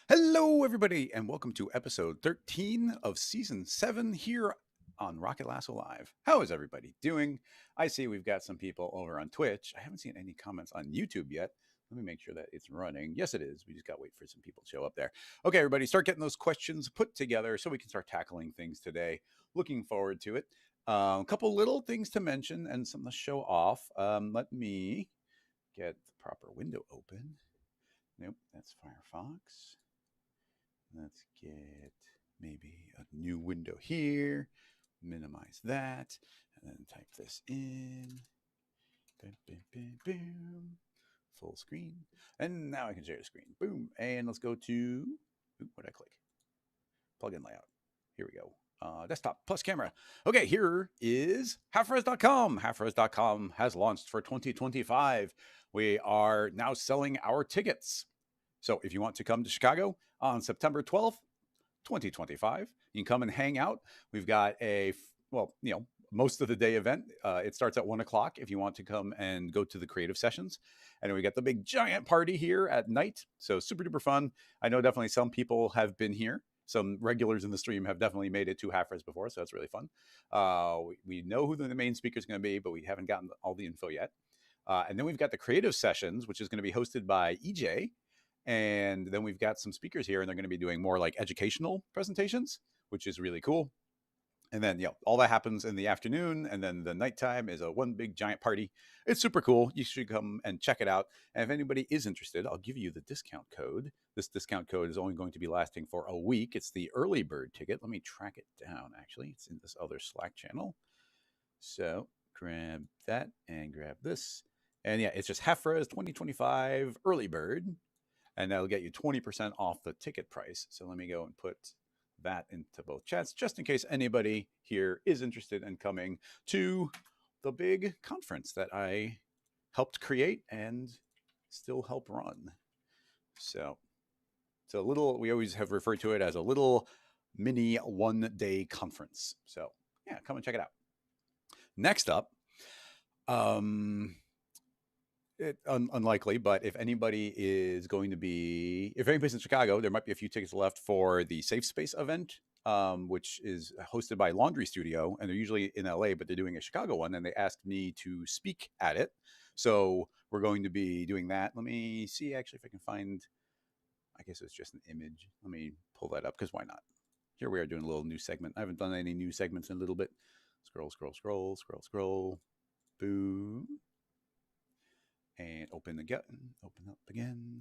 Hello, everybody, and welcome to episode 13 of season 7 here on Rocket Lasso Live. How is everybody doing? I see we've got some people over on Twitch. I haven't seen any comments on YouTube yet. Let me make sure that it's running. Yes, it is. We just got to wait for some people to show up there. Okay, everybody, start getting those questions put together so we can start tackling things today. Looking forward to it. A couple little things to mention and something to show off. Let me get the proper window open. Nope, that's Firefox. Let's get maybe a new window here, minimize that, and then type this in. Boom, boom, boom, boom. Full screen. And now I can share the screen. Boom. And let's go to, what did I click? Plugin layout. Here we go. Desktop plus camera. Okay, here is halfres.com. Halfres.com has launched for 2025. We are now selling our tickets. So if you want to come to Chicago on September 12th, 2025, you can come and hang out. We've got most of the day event. It starts at 1 o'clock if you want to come and go to the creative sessions. And we got the big giant party here at night. So super duper fun. I know definitely some people have been here. Some regulars in the stream have definitely made it to Half-Res before, so that's really fun. We know who the main speaker is going to be, but we haven't gotten all the info yet. And then we've got the creative sessions, which is going to be hosted by EJ. And then we've got some speakers here, and they're going to be doing more like educational presentations, which is really cool. And then, all that happens in the afternoon, and then the nighttime is a one big giant party. It's super cool. You should come and check it out. And if anybody is interested, I'll give you the discount code. This discount code is only going to be lasting for a week. It's the early bird ticket. Let me track it down, actually. It's in this other Slack channel. So grab that and grab this. And it's just Half-Res 2025 early bird. And that'll get you 20% off the ticket price. So let me go and put that into both chats, just in case anybody here is interested in coming to the big conference that I helped create and still help run. So it's a little, we always have referred to it as a little mini one-day conference. So come and check it out. Next up, unlikely, but if anybody is going to be, if anybody's in Chicago, there might be a few tickets left for the Safe Space event, which is hosted by Laundry Studio, and they're usually in LA, but they're doing a Chicago one, and they asked me to speak at it. So we're going to be doing that. Let me see actually if I can find, I guess it's just an image. Let me pull that up, because why not? Here we are doing a little new segment. I haven't done any new segments in a little bit. Scroll, scroll, scroll, scroll, scroll. Boom. And open up again.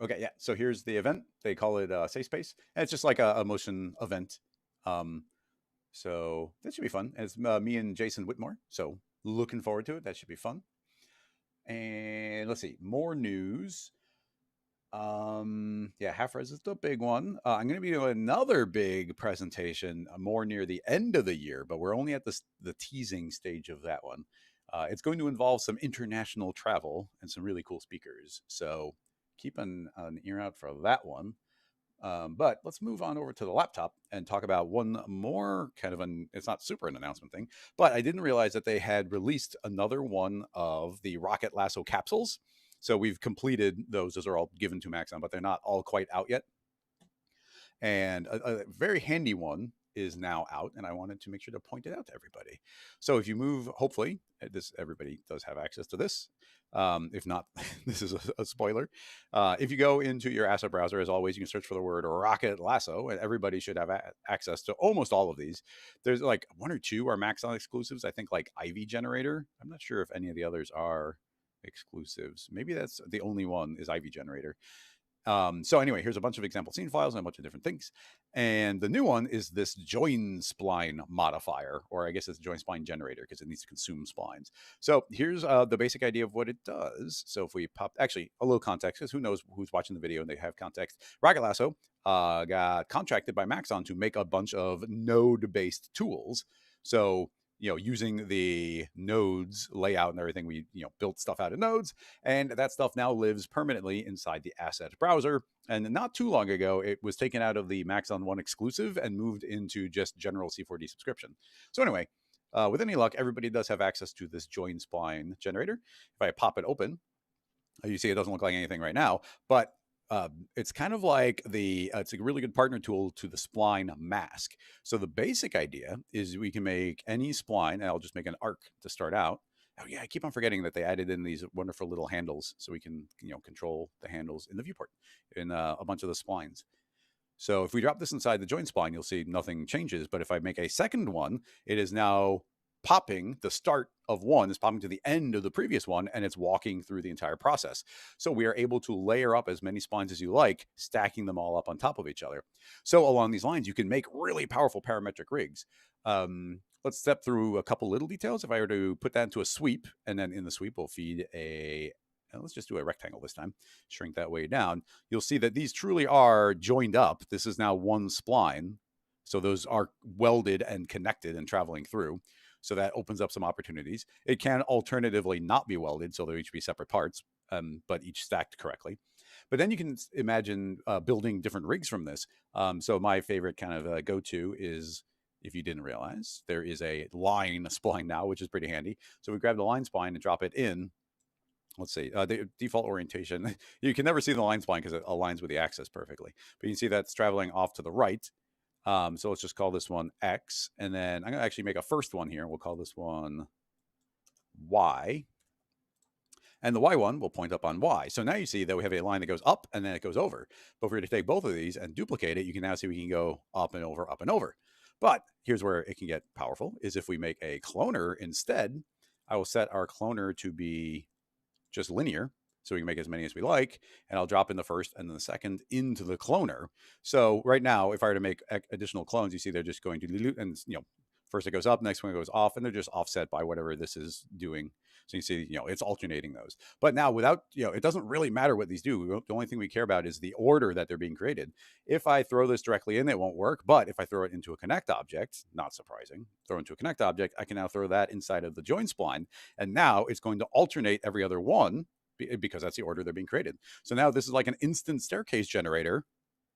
Okay, so here's the event. They call it Safe Space. And it's just like a motion event. So that should be fun. And it's me and Jason Whitmore. So looking forward to it. That should be fun. And let's see, more news. Half-Res is the big one. I'm going to be doing another big presentation more near the end of the year, but we're only at the teasing stage of that one. It's going to involve some international travel and some really cool speakers. So keep an ear out for that one. But let's move on over to the laptop and talk about one more kind of it's not super an announcement thing, but I didn't realize that they had released another one of the Rocket Lasso capsules. So we've completed those. Those are all given to Maxon, but they're not all quite out yet. And a very handy one is now out, and I wanted to make sure to point it out to everybody. So if you move, hopefully, everybody does have access to this. If not, this is a spoiler. If you go into your asset browser, as always, you can search for the word Rocket Lasso, and everybody should have access to almost all of these. There's like one or two are Maxon exclusives. I think like Ivy Generator. I'm not sure if any of the others are exclusives. Maybe that's the only one is Ivy Generator. So anyway, here's a bunch of example scene files and a bunch of different things. And the new one is this join spline modifier, or I guess it's join spline generator because it needs to consume splines. So here's the basic idea of what it does. So if we pop, actually a little context, because who knows who's watching the video and they have context. Rocket Lasso got contracted by Maxon to make a bunch of node-based tools. So using the nodes layout and everything, we built stuff out of nodes, and that stuff now lives permanently inside the asset browser. And not too long ago, it was taken out of the Maxon One exclusive and moved into just general C4D subscription. So anyway, with any luck, everybody does have access to this join spline generator. If I pop it open, you see it doesn't look like anything right now, but it's kind of like it's a really good partner tool to the spline mask. So the basic idea is we can make any spline, and I'll just make an arc to start out. Oh yeah, I keep on forgetting that they added in these wonderful little handles, so we can control the handles in the viewport in a bunch of the splines. So if we drop this inside the joint spline, you'll see nothing changes. But if I make a second one, it is now popping. The start of one is popping to the end of the previous one, and it's walking through the entire process. So we are able to layer up as many splines as you like, stacking them all up on top of each other. So along these lines, you can make really powerful parametric rigs. Let's step through a couple little details. If I were to put that into a sweep, and then in the sweep, we'll feed let's just do a rectangle this time, shrink that way down. You'll see that these truly are joined up. This is now one spline. So those are welded and connected and traveling through. So that opens up some opportunities. It can alternatively not be welded, so they'll each be separate parts, but each stacked correctly. But then you can imagine building different rigs from this. So my favorite kind of go-to is, if you didn't realize, there is a line spline now, which is pretty handy. So we grab the line spline and drop it in. Let's see, the default orientation. You can never see the line spline because it aligns with the axis perfectly. But you can see that's traveling off to the right. So let's just call this one X. And then I'm going to actually make a first one here. We'll call this one Y. And the Y one will point up on Y. So now you see that we have a line that goes up and then it goes over. But if we were to take both of these and duplicate it, you can now see we can go up and over, up and over. But here's where it can get powerful, is if we make a cloner instead. I will set our cloner to be just linear, so we can make as many as we like, and I'll drop in the first and then the second into the cloner. So right now, if I were to make additional clones, you see they're just going to dilute, and first it goes up, next one goes off, and they're just offset by whatever this is doing. So you see, it's alternating those. But now without, it doesn't really matter what these do. The only thing we care about is the order that they're being created. If I throw this directly in, it won't work. But if I throw it into a connect object, not surprising, throw into a connect object, I can now throw that inside of the join spline. And now it's going to alternate every other one, because that's the order they're being created. So now this is like an instant staircase generator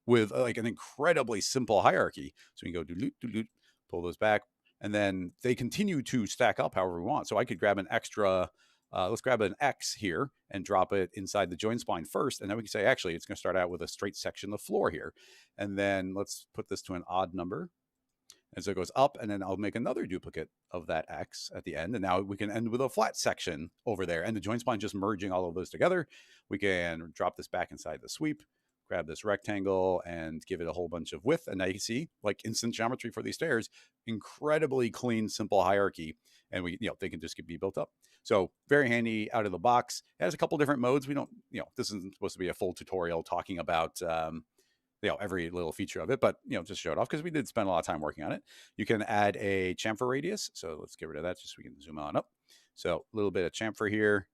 with like an incredibly simple hierarchy. So we can go dilute, pull those back, and then they continue to stack up however we want. So I could grab an extra, let's grab an X here and drop it inside the join spline first. And then we can say, actually, it's going to start out with a straight section of floor here. And then let's put this to an odd number. And so it goes up, and then I'll make another duplicate of that X at the end. And now we can end with a flat section over there. And the join spline just merging all of those together. We can drop this back inside the sweep, grab this rectangle and give it a whole bunch of width. And now you can see like instant geometry for these stairs, incredibly clean, simple hierarchy. And they can just be built up. So very handy out of the box. It has a couple different modes. We don't, this isn't supposed to be a full tutorial talking about, every little feature of it, but just show it off because we did spend a lot of time working on it. You can add a chamfer radius. So let's get rid of that just so we can zoom on up. So a little bit of chamfer here.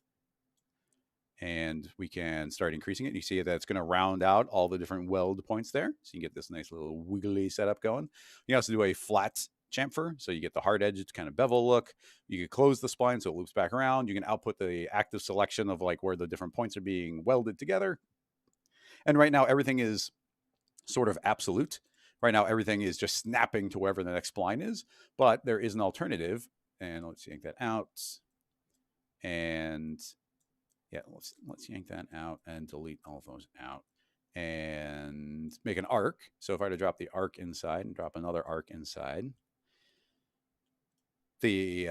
And we can start increasing it. You see that it's going to round out all the different weld points there. So you can get this nice little wiggly setup going. You can also do a flat chamfer. So you get the hard edge, it's kind of bevel look. You can close the spline so it loops back around. You can output the active selection of like where the different points are being welded together. And right now everything is sort of absolute. Right now everything is just snapping to wherever the next spline is, but there is an alternative. And let's yank that out. And yeah, let's yank that out and delete all of those out and make an arc. So if I were to drop the arc inside and drop another arc inside, the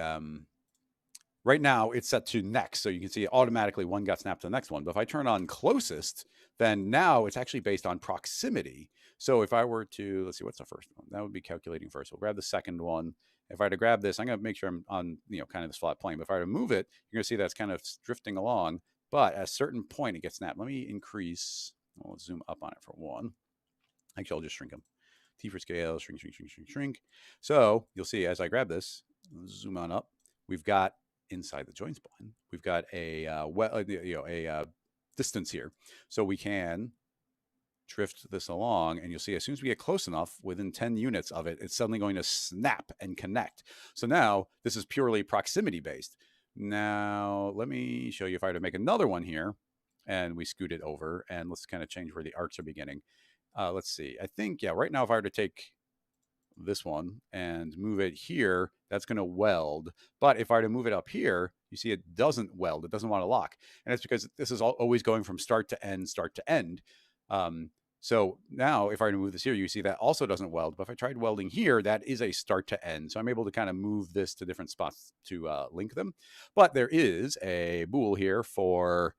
right now it's set to next. So you can see automatically one got snapped to the next one. But if I turn on closest, then now it's actually based on proximity. So if I were to, let's see, what's the first one? That would be calculating first. We'll grab the second one. If I were to grab this, I'm going to make sure I'm on, kind of this flat plane. But if I were to move it, you're going to see that's kind of drifting along. But at a certain point, it gets snapped. Let me increase. I'll zoom up on it for one. Actually, I'll just shrink them. T for scale, shrink, shrink, shrink, shrink, shrink. So you'll see as I grab this, zoom on up, we've got inside the joint spline, we've got a distance here. So we can drift this along, and you'll see as soon as we get close enough, within 10 units of it, it's suddenly going to snap and connect. So now this is purely proximity based. Now, let me show you if I were to make another one here and we scoot it over, and let's kind of change where the arcs are beginning. Let's see. I think, right now, if I were to take, this one and move it here, that's going to weld. But if I were to move it up here, you see it doesn't weld. It doesn't want to lock. And it's because this is always going from start to end, start to end. So now if I were to move this here, you see that also doesn't weld. But if I tried welding here, that is a start to end. So I'm able to kind of move this to different spots to link them. But there is a bool here for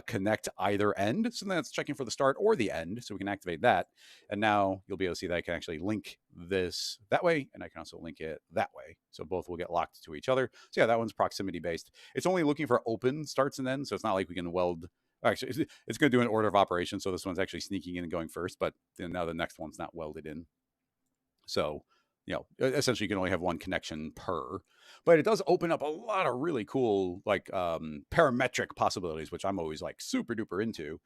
connect either end. So that's checking for the start or the end. So we can activate that. And now you'll be able to see that I can actually link this that way. And I can also link it that way. So both will get locked to each other. So yeah, that one's proximity based. It's only looking for open starts and ends. So it's not like we can weld. Actually, it's going to do an order of operations. So this one's actually sneaking in and going first. But then now the next one's not welded in. So, essentially you can only have one connection per, but it does open up a lot of really cool, like parametric possibilities, which I'm always like super duper into.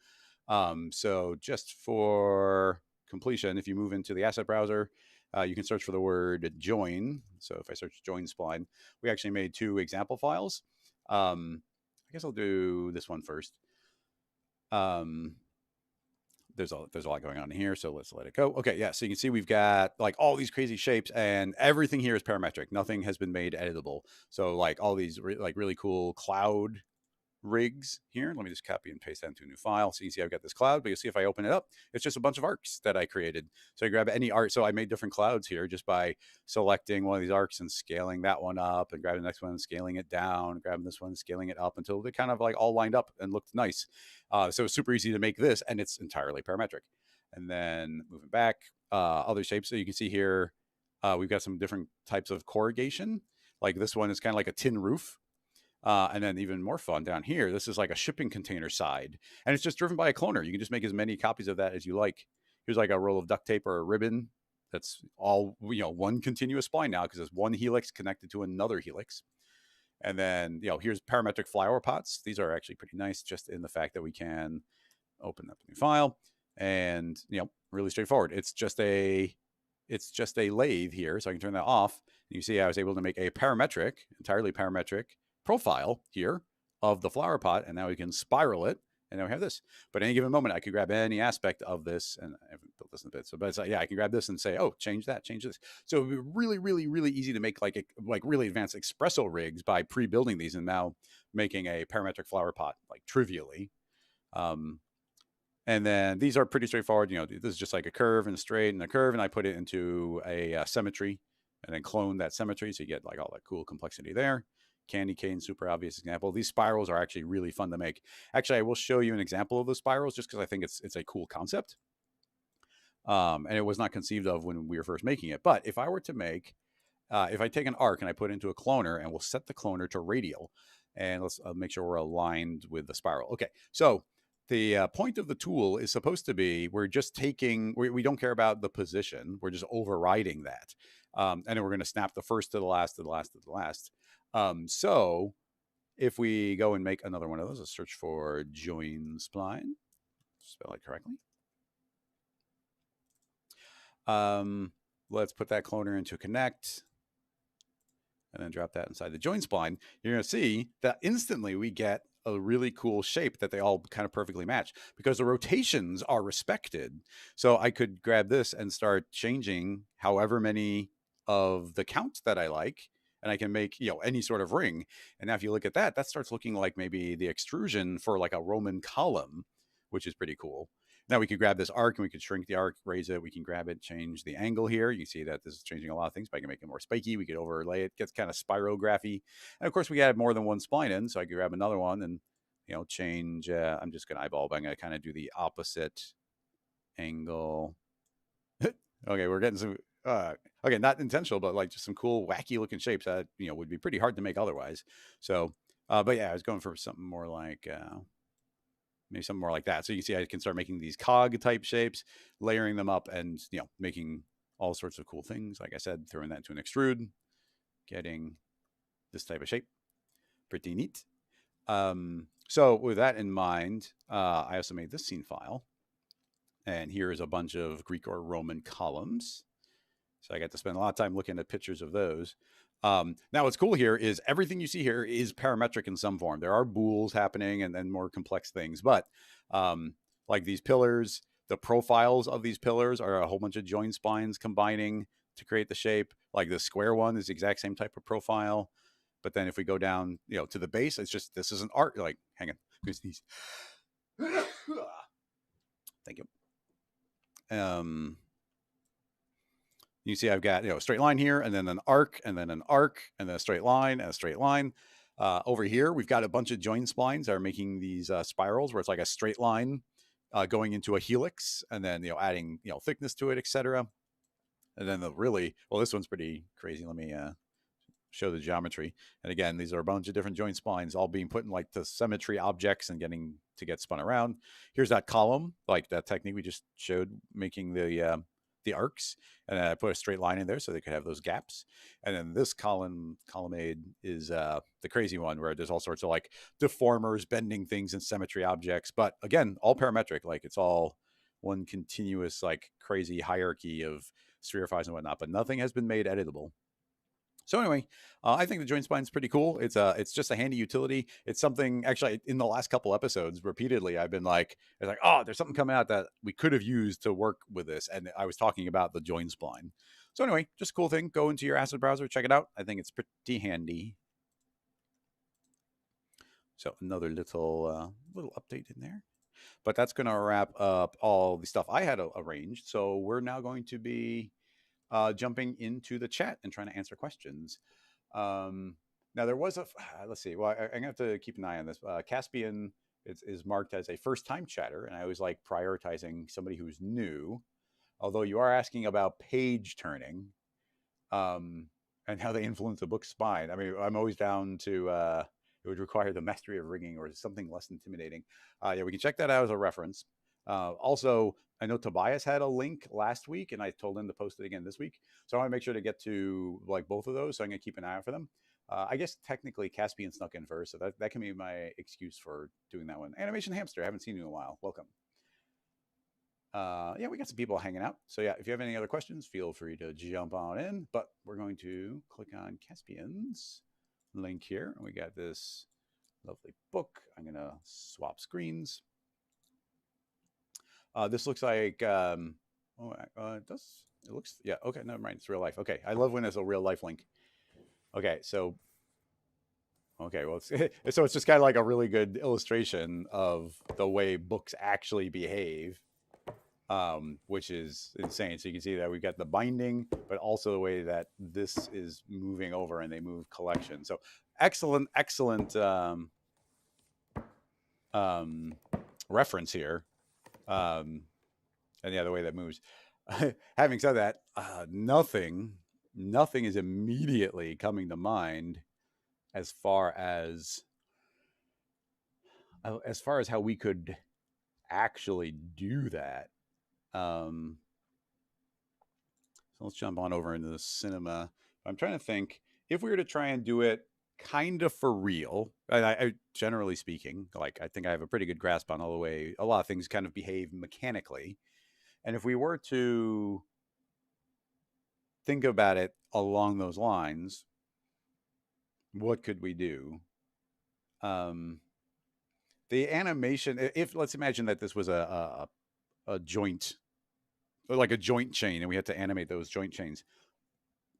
So just for completion, if you move into the asset browser, you can search for the word join. So if I search join spline, we actually made 2 example files. I guess I'll do this one first. There's a lot going on here, so let's let it go. Okay, yeah, so you can see we've got like all these crazy shapes, and everything here is parametric. Nothing has been made editable. So like all these like really cool cloud rigs here. Let me just copy and paste that into a new file. So you can see I've got this cloud, but you'll see if I open it up, it's just a bunch of arcs that I created. So I grab any arc. So I made different clouds here just by selecting one of these arcs and scaling that one up, and grabbing the next one and scaling it down, grabbing this one and scaling it up until they kind of like all lined up and looked nice. So it's super easy to make this, and it's entirely parametric. And then moving back, other shapes. So you can see here, we've got some different types of corrugation. Like this one is kind of like a tin roof. And then even more fun down here, this is like a shipping container side, and it's just driven by a cloner. You can just make as many copies of that as you like. Here's like a roll of duct tape or a ribbon. That's all, one continuous spline now because it's one helix connected to another helix. And then, here's parametric flower pots. These are actually pretty nice just in the fact that we can open up a new file and, really straightforward. It's just a lathe here. So I can turn that off. And you see I was able to make a entirely parametric profile here of the flower pot, and now we can spiral it, and now we have this. But at any given moment, I could grab any aspect of this, and I haven't built this in a bit. So, but it's like, yeah, I can grab this and say, oh, change that, change this. So it would be really, really, really easy to make like really advanced espresso rigs by pre-building these, and now making a parametric flower pot like trivially. And then these are pretty straightforward. This is just like a curve and a straight and a curve, and I put it into a symmetry, and then clone that symmetry, so you get like all that cool complexity there. Candy cane, super obvious example. These spirals are actually really fun to make. Actually, I will show you an example of the spirals just because I think it's a cool concept. And it was not conceived of when we were first making it. But if I were to make, if I take an arc and I put it into a cloner, and we'll set the cloner to radial, and let's make sure we're aligned with the spiral. Okay, so the point of the tool is supposed to be, we're just taking, we don't care about the position. We're just overriding that. And then we're going to snap the first to the last, to the last, to the last. So if we go and make another one of those, let's search for join spline, spell it correctly. Let's put that cloner into connect, and then drop that inside the join spline. You're going to see that instantly we get a really cool shape that they all kind of perfectly match because the rotations are respected. So I could grab this and start changing however many of the count that I like, and I can make, any sort of ring. And now if you look at that, that starts looking like maybe the extrusion for like a Roman column, which is pretty cool. Now we could grab this arc and we could shrink the arc, raise it. We can grab it, change the angle here. You can see that this is changing a lot of things, but I can make it more spiky. We could overlay it, gets kind of spirography. And of course we add more than one spline in. So I could grab another one and, change. I'm just going to eyeball, but I'm going to kind of do the opposite angle. Okay, we're getting some, okay, not intentional, but like just some cool, wacky looking shapes that, would be pretty hard to make otherwise. So, but yeah, I was going for something more like, maybe something more like that. So you can see I can start making these cog type shapes, layering them up, and making all sorts of cool things. Like I said, throwing that into an extrude, getting this type of shape. Pretty neat. So with that in mind, I also made this scene file. And here is a bunch of Greek or Roman columns. So I got to spend a lot of time looking at pictures of those. Now what's cool here is everything you see here is parametric in some form. There are bools happening and then more complex things, but like these pillars, the profiles of these pillars are a whole bunch of join splines combining to create the shape. Like the square one is the exact same type of profile. But then if we go down, to the base, it's just, this is an arc. Like, hang on. Here's these. Thank you. You see I've got, a straight line here, and then an arc, and then an arc, and then a straight line, and a straight line. Over here, we've got a bunch of join splines that are making these spirals where it's like a straight line going into a helix, and then, adding, thickness to it, etc. And then this one's pretty crazy. Let me show the geometry. And again, these are a bunch of different joint splines all being put in like the symmetry objects and getting to get spun around. Here's that column, like that technique we just showed, making the arcs, and then I put a straight line in there so they could have those gaps. And then this colonnade is the crazy one where there's all sorts of like deformers bending things in symmetry objects, but again, all parametric. Like it's all one continuous like crazy hierarchy of spherify and whatnot, but nothing has been made editable. So anyway, I think the joint spline is pretty cool. It's just a handy utility. It's something, actually, in the last couple episodes, repeatedly, I've been like, oh, there's something coming out that we could have used to work with this. And I was talking about the joint spline. So anyway, just a cool thing. Go into your Acid browser, check it out. I think it's pretty handy. So another little update in there. But that's going to wrap up all the stuff I had arranged. So we're now going to be jumping into the chat and trying to answer questions. Now there was let's see. Well, I'm gonna have to keep an eye on this. Caspian is marked as a first-time chatter, and I always like prioritizing somebody who's new. Although you are asking about page turning, and how they influence a book's spine. I mean, I'm always down to it would require the mastery of rigging or something less intimidating. Yeah, we can check that out as a reference. Also, I know Tobias had a link last week, and I told him to post it again this week. So I want to make sure to get to like both of those. So I'm going to keep an eye out for them. I guess technically Caspian snuck in first, so that can be my excuse for doing that one. Animation Hamster, I haven't seen you in a while. Welcome. Yeah, we got some people hanging out. So yeah, if you have any other questions, feel free to jump on in. But we're going to click on Caspian's link here. And we got this lovely book. I'm going to swap screens. This looks like, it looks, yeah, okay, never mind, it's real life. Okay, I love when there's a real life link. Okay, so, well, so it's just kind of like a really good illustration of the way books actually behave, which is insane. So you can see that we've got the binding, but also the way that this is moving over and they move collection. So excellent reference here. And the other way that moves. Having said that, nothing is immediately coming to mind as far as how we could actually do that. So let's jump on over into the cinema. I'm trying to think if we were to try and do it kind of for real. I generally speaking, like I think I have a pretty good grasp on all the way a lot of things kind of behave mechanically. And if we were to think about it along those lines, what could we do? The animation, if let's imagine that this was a joint, like a joint chain, and we had to animate those joint chains.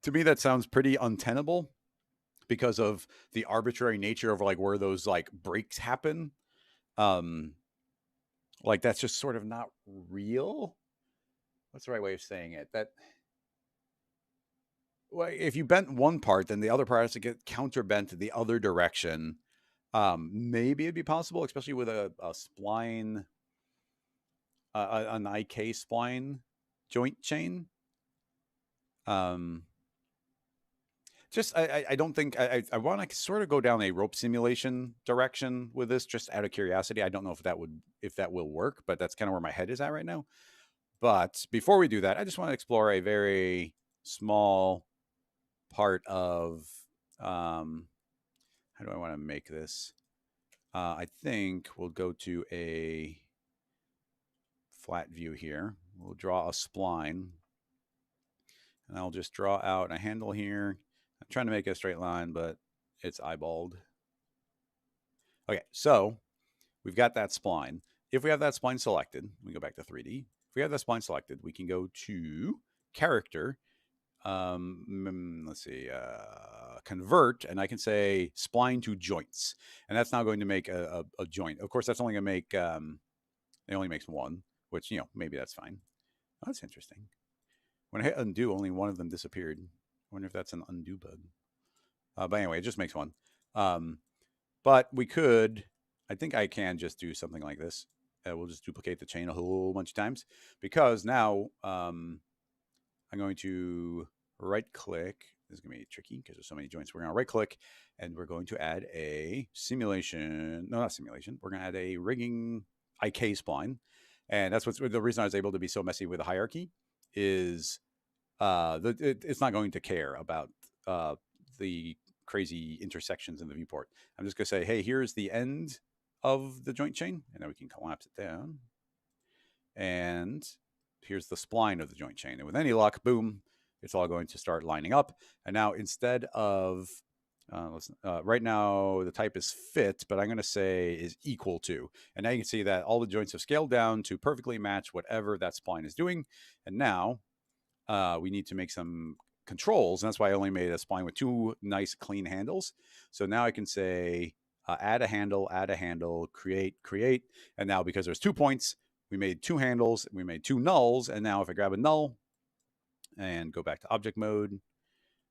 To me, that sounds pretty untenable because of the arbitrary nature of like where those like breaks happen. Like that's just sort of not real. What's the right way of saying it? That, well, if you bent one part, then the other part has to get counterbent the other direction. Maybe it'd be possible, especially with a spline, an IK spline joint chain. Just I don't think I want to sort of go down a rope simulation direction with this, just out of curiosity. I don't know if that will work, but that's kind of where my head is at right now. But before we do that, I just want to explore a very small part of how do I want to make this? I think we'll go to a flat view here. We'll draw a spline, and I'll just draw out a handle here. I'm trying to make a straight line, but it's eyeballed. Okay, so we've got that spline. If we have that spline selected, we go back to 3D. If we have that spline selected, we can go to character, let's see, convert, and I can say spline to joints, and that's now going to make a joint. Of course, that's only going to make it only makes one, which maybe that's fine. Oh, that's interesting. When I hit undo, only one of them disappeared. I wonder if that's an undo bug. But anyway, it just makes one. Um, but we could, I think I can just do something like this. We'll just duplicate the chain a whole bunch of times because now I'm going to right click. This is going to be tricky because there's so many joints. We're going to right click and we're going to add a simulation. No, not simulation. We're going to add a rigging IK spline. And that's what's the reason I was able to be so messy with the hierarchy is it's not going to care about the crazy intersections in the viewport. I'm just going to say, hey, here's the end of the joint chain, and then we can collapse it down. And here's the spline of the joint chain. And with any luck, boom, it's all going to start lining up. And now instead of, right now the type is fit, but I'm going to say is equal to. And now you can see that all the joints have scaled down to perfectly match whatever that spline is doing. And now we need to make some controls. And that's why I only made a spline with 2 nice clean handles. So now I can say add a handle, create. And now because there's 2 points, we made 2 handles, we made 2 nulls. And now if I grab a null and go back to object mode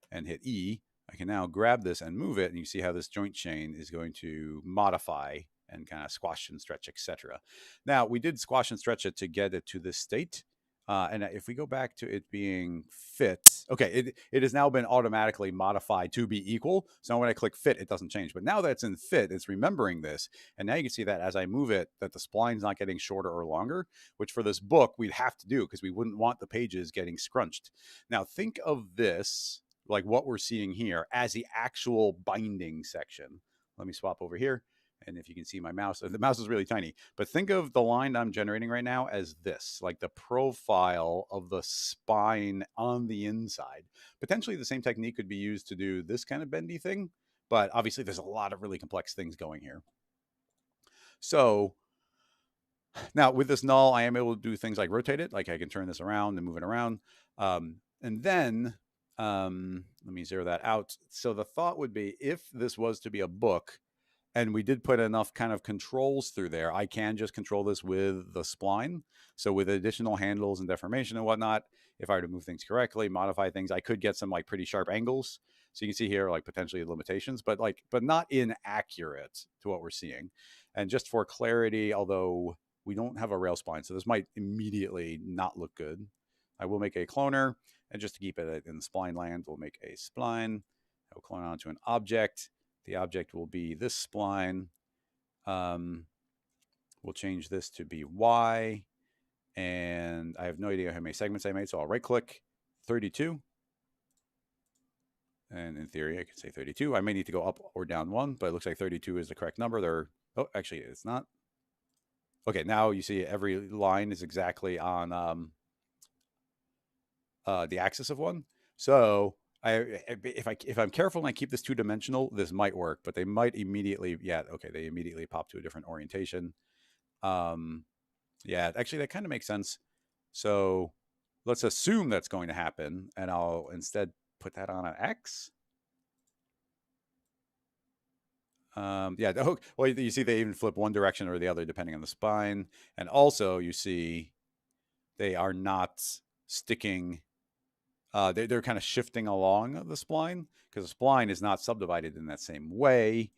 and hit E, I can now grab this and move it. And you see how this joint chain is going to modify and kind of squash and stretch, etc. Now we did squash and stretch it to get it to this state. And if we go back to it being fit, okay, it has now been automatically modified to be equal. So when I click fit, it doesn't change. But now that it's in fit, it's remembering this. And now you can see that as I move it, that the spline's not getting shorter or longer, which for this book, we'd have to do because we wouldn't want the pages getting scrunched. Now think of this, like what we're seeing here, as the actual binding section. Let me swap over here. And if you can see my mouse, the mouse is really tiny, but think of the line I'm generating right now as this, like the profile of the spine on the inside. Potentially the same technique could be used to do this kind of bendy thing, but obviously there's a lot of really complex things going here. So now with this null, I am able to do things like rotate it, like I can turn this around and move it around. And then let me zero that out. So the thought would be if this was to be a book, and we did put enough kind of controls through there, I can just control this with the spline. So with additional handles and deformation and whatnot, if I were to move things correctly, modify things, I could get some like pretty sharp angles. So you can see here, like potentially limitations, but not inaccurate to what we're seeing. And just for clarity, although we don't have a rail spline, so this might immediately not look good, I will make a cloner. And just to keep it in the spline land, we'll make a spline. I will clone onto an object. The object will be this spline. We'll change this to be Y. And I have no idea how many segments I made, so I'll right click 32. And in theory, I could say 32. I may need to go up or down 1, but it looks like 32 is the correct number. Oh, actually, it's not. Okay, now you see every line is exactly on the axis of 1. So if I'm careful and I keep this 2-dimensional, this might work, but they might immediately, they immediately pop to a different orientation. Yeah, actually that kind of makes sense. So let's assume that's going to happen, and I'll instead put that on an X. Well, you see they even flip one direction or the other depending on the spine, and also you see they are not sticking. They're kind of shifting along the spline because the spline is not subdivided in that same way.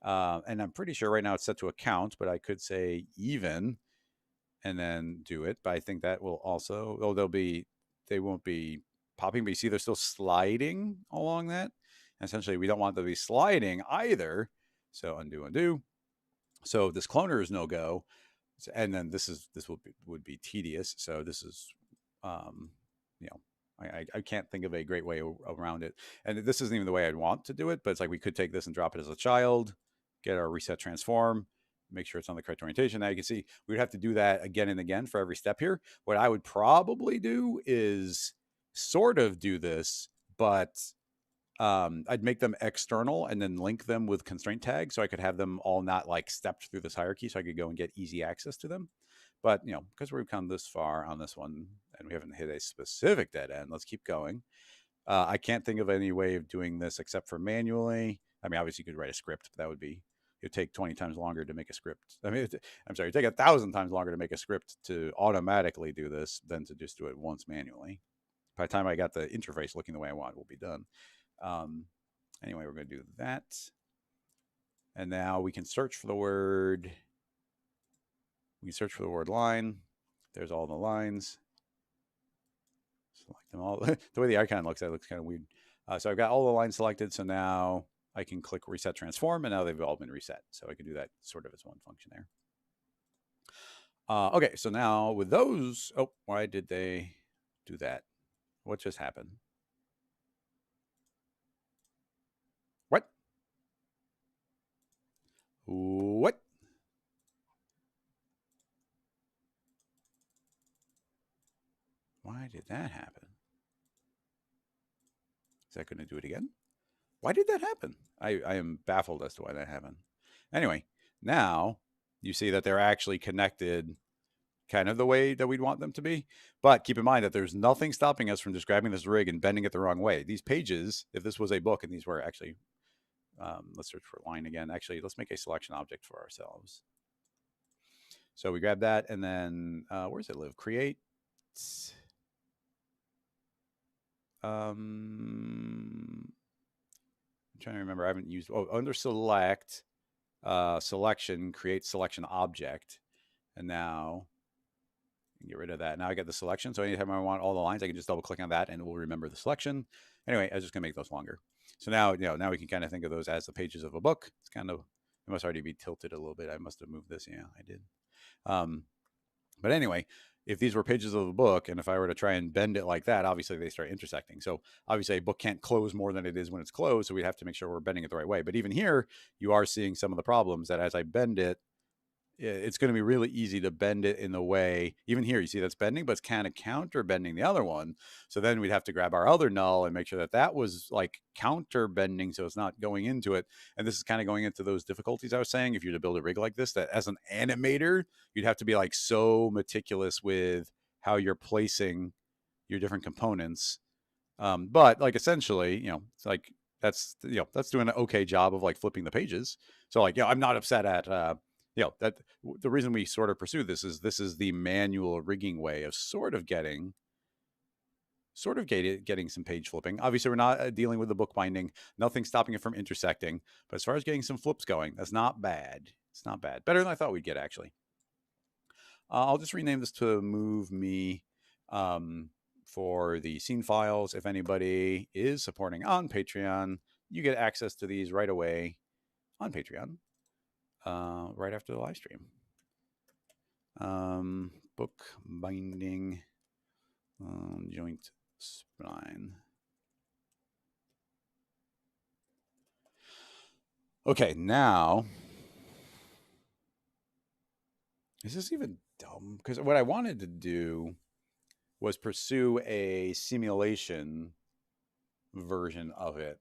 And I'm pretty sure right now it's set to a count, but I could say even and then do it. But I think that will also, they won't be popping, but you see they're still sliding along that. And essentially, we don't want them to be sliding either. So undo. So this cloner is no go. And then this would be tedious. So this is, I can't think of a great way around it. And this isn't even the way I'd want to do it, but it's like we could take this and drop it as a child, get our reset transform, make sure it's on the correct orientation. Now you can see we'd have to do that again and again for every step here. What I would probably do is sort of do this, but I'd make them external and then link them with constraint tags so I could have them all not like stepped through this hierarchy so I could go and get easy access to them. But, because we've come this far on this one and we haven't hit a specific dead end, let's keep going. I can't think of any way of doing this except for manually. I mean, obviously you could write a script, but that would be, it'd take 20 times longer to make a script. I mean, I'm sorry, it'd take 1,000 times longer to make a script to automatically do this than to just do it once manually. By the time I got the interface looking the way I want, we'll be done. Um, anyway, we're going to do that. And now we can search for the word. We can search for the word line. There's all the lines. Select them all. The way the icon looks, that looks kind of weird. So I've got all the lines selected. So now I can click reset transform, and now they've all been reset. So I can do that sort of as one function there. Okay, so now with those, oh, why did they do that? What just happened? What? What? Why did that happen? Is that going to do it again? Why did that happen? I am baffled as to why that happened. Anyway, now you see that they're actually connected kind of the way that we'd want them to be. But keep in mind that there's nothing stopping us from just grabbing this rig and bending it the wrong way. These pages, if this was a book and these were actually, let's search for line again. Actually, let's make a selection object for ourselves. So we grab that and then where does it live? Create. I'm trying to remember. I haven't used, under select, selection, create selection object. And now get rid of that. Now I get the selection. So anytime I want all the lines, I can just double click on that and it will remember the selection. Anyway, I was just gonna make those longer. So now, now we can kind of think of those as the pages of a book. It's kind of, it must already be tilted a little bit. I must have moved this. Yeah, I did. But anyway, if these were pages of a book and if I were to try and bend it like that, obviously they start intersecting. So obviously a book can't close more than it is when it's closed. So we'd have to make sure we're bending it the right way. But even here, you are seeing some of the problems that as I bend it, it's going to be really easy to bend it in the way. Even here, you see that's bending, but it's kind of counter bending the other one. So then we'd have to grab our other null and make sure that that was like counter bending, so it's not going into it. And this is kind of going into those difficulties I was saying. If you're to build a rig like this, that as an animator, you'd have to be like so meticulous with how you're placing your different components. But like essentially, it's like that's doing an okay job of like flipping the pages. So like, I'm not upset at that the reason we sort of pursue this is the manual rigging way of sort of getting some page flipping. Obviously, we're not dealing with the bookbinding. Nothing stopping it from intersecting. But as far as getting some flips going, that's not bad. It's not bad. Better than I thought we'd get, actually. I'll just rename this to Move Me for the scene files. If anybody is supporting on Patreon, you get access to these right away on Patreon. Right after the live stream. Book binding joint spline. Okay, now is this even dumb? Because what I wanted to do was pursue a simulation version of it.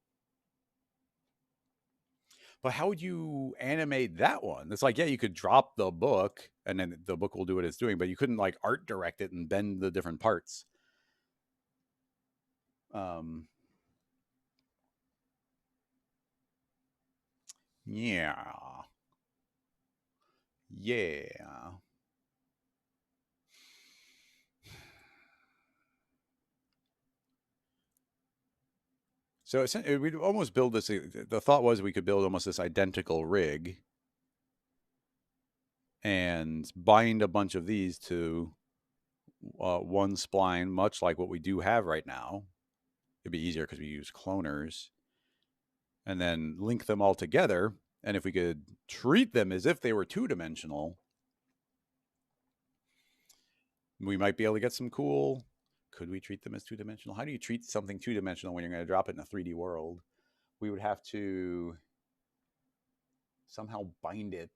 But how would you animate that one? It's like, yeah, you could drop the book and then the book will do what it's doing, but you couldn't like art direct it and bend the different parts. Yeah. So we'd almost build this. The thought was we could build almost this identical rig and bind a bunch of these to one spline, much like what we do have right now. It'd be easier because we use cloners, and then link them all together. And if we could treat them as if they were two-dimensional, we might be able to get some cool. Could we treat them as two-dimensional? How do you treat something two-dimensional when you're going to drop it in a 3D world? We would have to somehow bind it.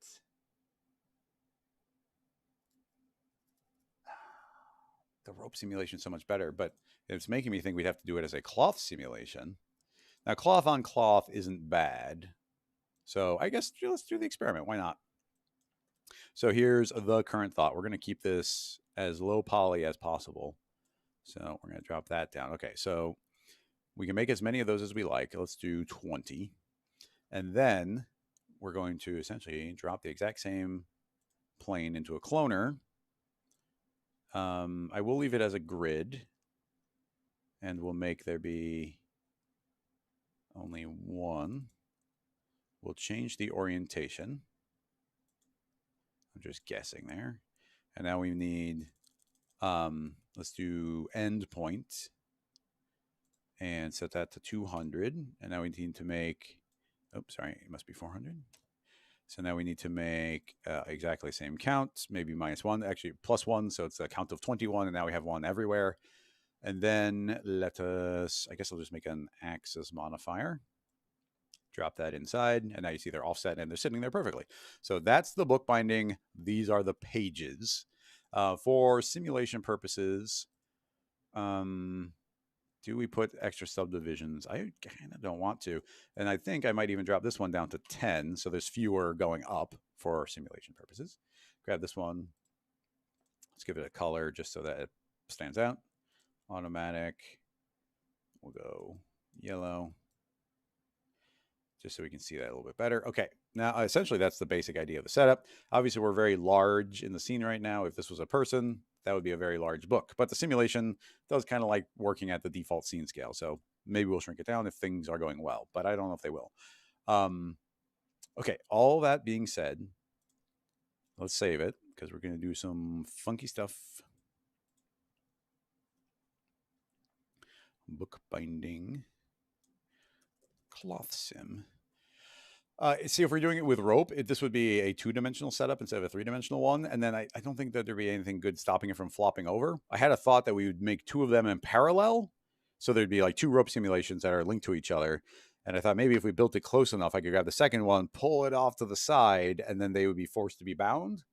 The rope simulation is so much better, but it's making me think we'd have to do it as a cloth simulation. Now, cloth on cloth isn't bad. So I guess let's do the experiment. Why not? So here's the current thought. We're going to keep this as low poly as possible. So we're going to drop that down. Okay, so We can make as many of those as we like. Let's do 20. And then we're going to essentially drop the exact same plane into a cloner. I will leave it as a grid, and we'll make there be only one. We'll change the orientation. I'm just guessing there. And now we need, let's do end point and set that to 200. And now we need to make, oops, sorry, it must be 400. So now we need to make exactly the same count, maybe -1, actually +1. So it's a count of 21. And now we have 1 everywhere. And then let us, I guess I'll just make an axis modifier. Drop that inside, and now you see they're offset and they're sitting there perfectly. So that's the bookbinding. These are the pages. For simulation purposes, do we put extra subdivisions? I kind of don't want to. And I think I might even drop this one down to 10, so there's fewer going up for simulation purposes. Grab this one. Let's give it a color just so that it stands out. Automatic. We'll go yellow, just so we can see that a little bit better. Okay, now essentially that's the basic idea of the setup. Obviously, we're very large in the scene right now. If this was a person, that would be a very large book. But the simulation does kind of like working at the default scene scale. So maybe we'll shrink it down if things are going well, but I don't know if they will. Okay, all that being said, let's save it because we're going to do some funky stuff. Bookbinding. Cloth sim. See, if we're doing it with rope, this would be a 2-dimensional setup instead of a 3-dimensional one. And then I don't think that there'd be anything good stopping it from flopping over. I had a thought that we would make 2 of them in parallel. So there'd be like 2 rope simulations that are linked to each other. And I thought maybe if we built it close enough, I could grab the second one, pull it off to the side, and then they would be forced to be bound.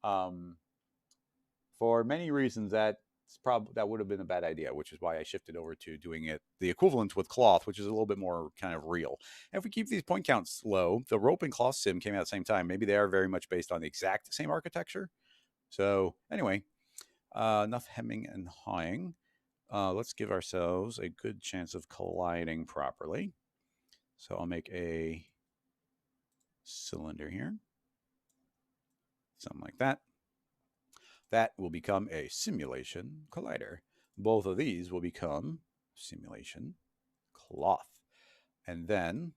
For many reasons, that would have been a bad idea, which is why I shifted over to doing it the equivalent with cloth, which is a little bit more kind of real. And if we keep these point counts low, the rope and cloth sim came out at the same time. Maybe they are very much based on the exact same architecture. So anyway, enough hemming and hawing. Let's give ourselves a good chance of colliding properly. So I'll make a cylinder here, something like that. That will become a simulation collider. Both of these will become simulation cloth. And then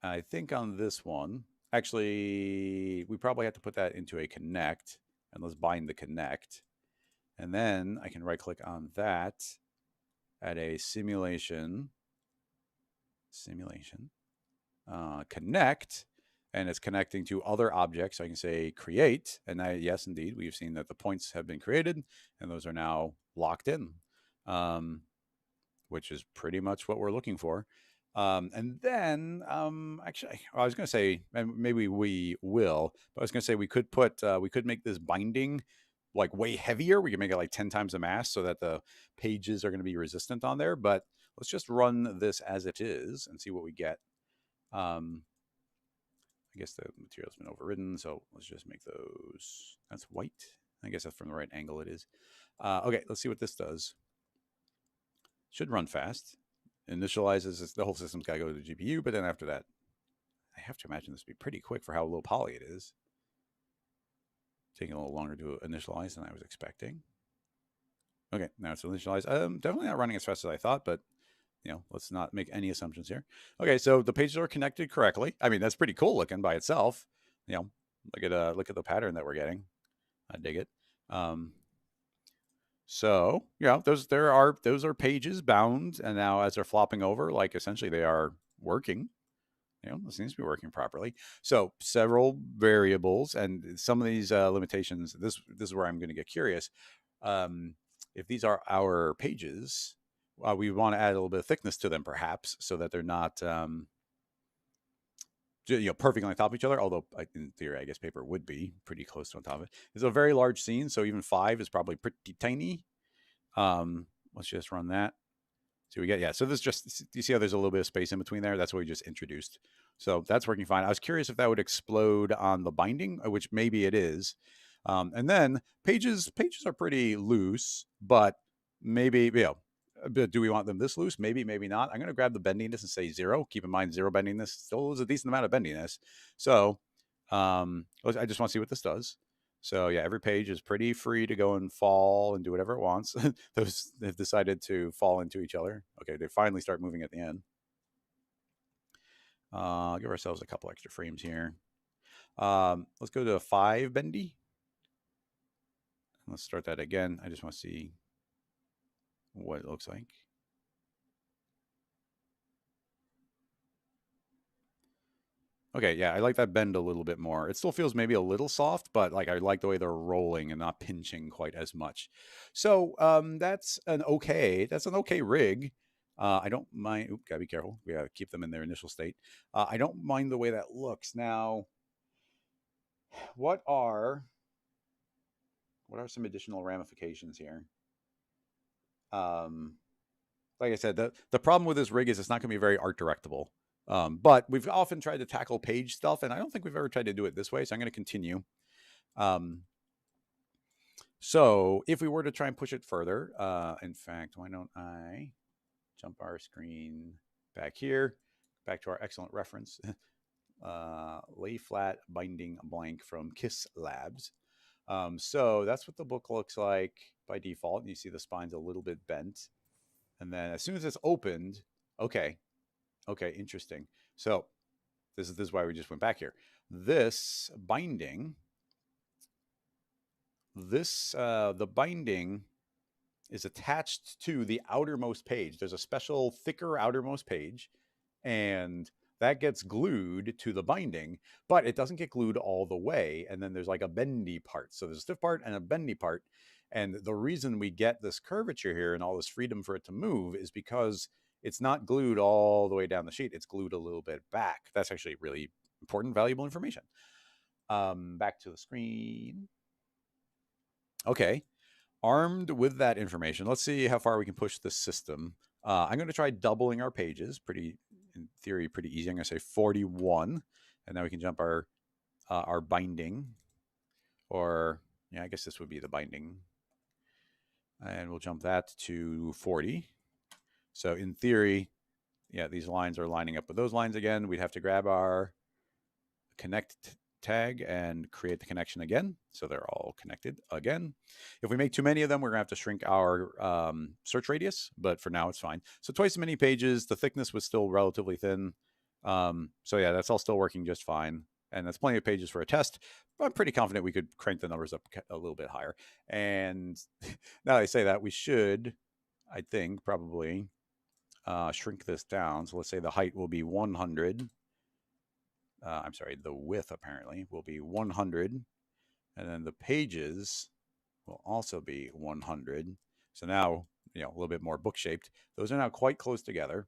I think on this one, actually, we probably have to put that into a connect, and let's bind the connect. And then I can right click on that, add a simulation, connect, and it's connecting to other objects. So I can say create, and yes, indeed, we've seen that the points have been created, and those are now locked in, which is pretty much what we're looking for. And then, actually, I was going to say, and maybe we will, but I was going to say we could make this binding like way heavier. We can make it like 10 times the mass so that the pages are going to be resistant on there. But let's just run this as it is and see what we get. I guess the material's been overridden, so let's just make those. That's white. I guess that's from the right angle it is. Okay, let's see what this does. Should run fast. Initializes, the whole system's got to go to the GPU, but then after that, I have to imagine this would be pretty quick for how low poly it is. Taking a little longer to initialize than I was expecting. Okay, now it's initialized. Definitely not running as fast as I thought, but let's not make any assumptions here. Okay, so the pages are connected correctly. I mean, that's pretty cool looking by itself. Look at the pattern that we're getting. I dig it. So those are pages bound, and now as they're flopping over, like essentially they are working. It seems to be working properly. So several variables, and some of these limitations. This is where I'm going to get curious. If these are our pages, we want to add a little bit of thickness to them, perhaps, so that they're not perfectly on top of each other. Although in theory, I guess paper would be pretty close to on top of it. It's a very large scene, so even 5 is probably pretty tiny. Let's just run that. So we get, so this just, you see how there's a little bit of space in between there? That's what we just introduced. So that's working fine. I was curious if that would explode on the binding, which maybe it is. And then pages are pretty loose, but maybe, But do we want them this loose? Maybe, maybe not. I'm going to grab the bendiness and say 0. Keep in mind, 0 bendiness still is a decent amount of bendiness. So I just want to see what this does. So yeah, every page is pretty free to go and fall and do whatever it wants. Those have decided to fall into each other. Okay, they finally start moving at the end. Give ourselves a couple extra frames here. Let's go to 5 bendy. Let's start that again. I just want to see what it looks like. Okay, yeah, I like that bend a little bit more. It still feels maybe a little soft, but like I like the way they're rolling and not pinching quite as much. So that's an okay rig. I don't mind. Oop, gotta be careful. We gotta keep them in their initial state. I don't mind the way that looks. Now, what are some additional ramifications here? Um, like I said, the problem with this rig is it's not going to be very art directable. But we've often tried to tackle page stuff, and I don't think we've ever tried to do it this way. So I'm going to continue. So if we were to try and push it further, in fact, why don't I jump our screen back here, back to our excellent reference, lay flat binding blank from Kiss Labs. So that's what the book looks like by default. You see the spine's a little bit bent. And then as soon as it's opened, okay, interesting. So this is why we just went back here. This binding, the binding is attached to the outermost page. There's a special thicker outermost page, and that gets glued to the binding, but it doesn't get glued all the way. And then there's like a bendy part. So there's a stiff part and a bendy part. And the reason we get this curvature here and all this freedom for it to move is because it's not glued all the way down the sheet. It's glued a little bit back. That's actually really important, valuable information. Back to the screen. Okay. Armed with that information, let's see how far we can push this system. I'm going to try doubling our pages. In theory, pretty easy. I'm going to say 41, and now we can jump our binding, or yeah, I guess this would be the binding, and we'll jump that to 40. So in theory, yeah, these lines are lining up with those lines again. We'd have to grab our connect tag and create the connection again. So they're all connected again. If we make too many of them, we're gonna have to shrink our search radius, but for now it's fine. So twice as many pages, the thickness was still relatively thin. So yeah, that's all still working just fine. And that's plenty of pages for a test. But I'm pretty confident we could crank the numbers up a little bit higher. And now that I say that, we should, I think, probably shrink this down. So let's say the height will be 100. I'm sorry, the width apparently will be 100. And then the pages will also be 100. So now, a little bit more book shaped. Those are now quite close together.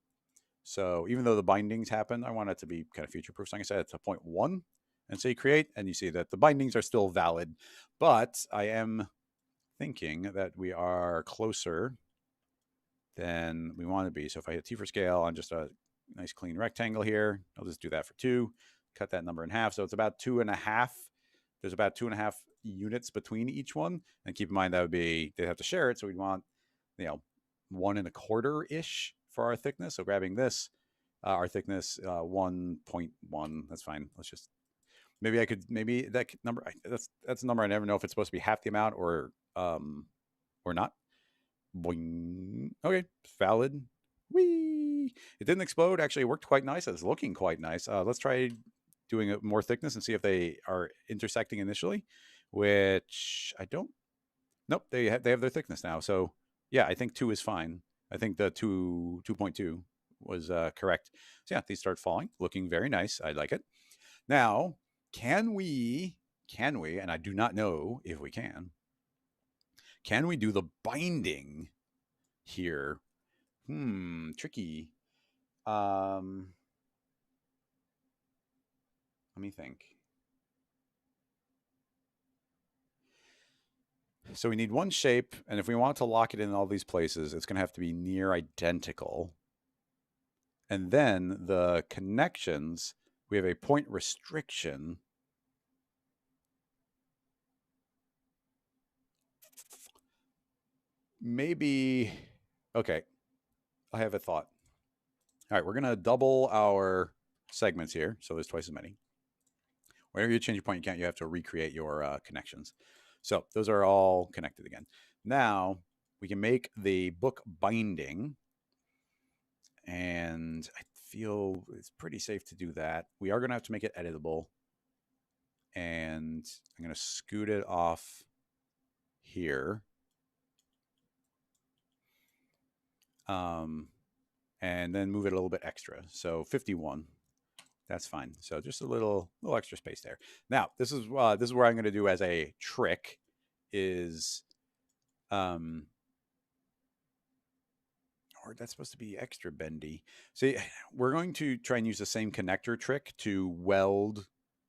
So even though the bindings happen, I want it to be kind of future proof. So like I said, it's a 0.1 and say create, and you see that the bindings are still valid. But I am thinking that we are closer than we want to be. So if I hit T for scale on just a nice clean rectangle here, I'll just do that for 2, cut that number in half. So it's about 2.5. There's about 2.5 units between each one. And keep in mind that they'd have to share it. So we'd want, 1.25-ish for our thickness. So grabbing this, our thickness 1.1. That's fine. Let's just maybe that number. That's a number I never know if it's supposed to be half the amount or not. Boing. Okay, valid. Whee! It didn't explode. Actually, it worked quite nice. It's looking quite nice. Let's try doing more thickness and see if they are intersecting initially, which I don't. Nope, they have their thickness now. So yeah, I think 2 is fine. I think the 2.2 was correct. So yeah, these start falling, looking very nice. I like it. Now, can we? And I do not know if we can. Can we do the binding here? Tricky. Let me think. So we need one shape, and if we want to lock it in all these places, it's going to have to be near identical. And then the connections, we have a point restriction. Maybe, okay. I have a thought. All right, we're going to double our segments here. So there's twice as many. Whenever you change your point count, you have to recreate your connections. So those are all connected again. Now we can make the book binding. And I feel it's pretty safe to do that. We are going to have to make it editable. And I'm going to scoot it off here. And then move it a little bit extra. So 51. That's fine. So just a little extra space there. Now, this is where I'm going to do as a trick is, or that's supposed to be extra bendy. See, we're going to try and use the same connector trick to weld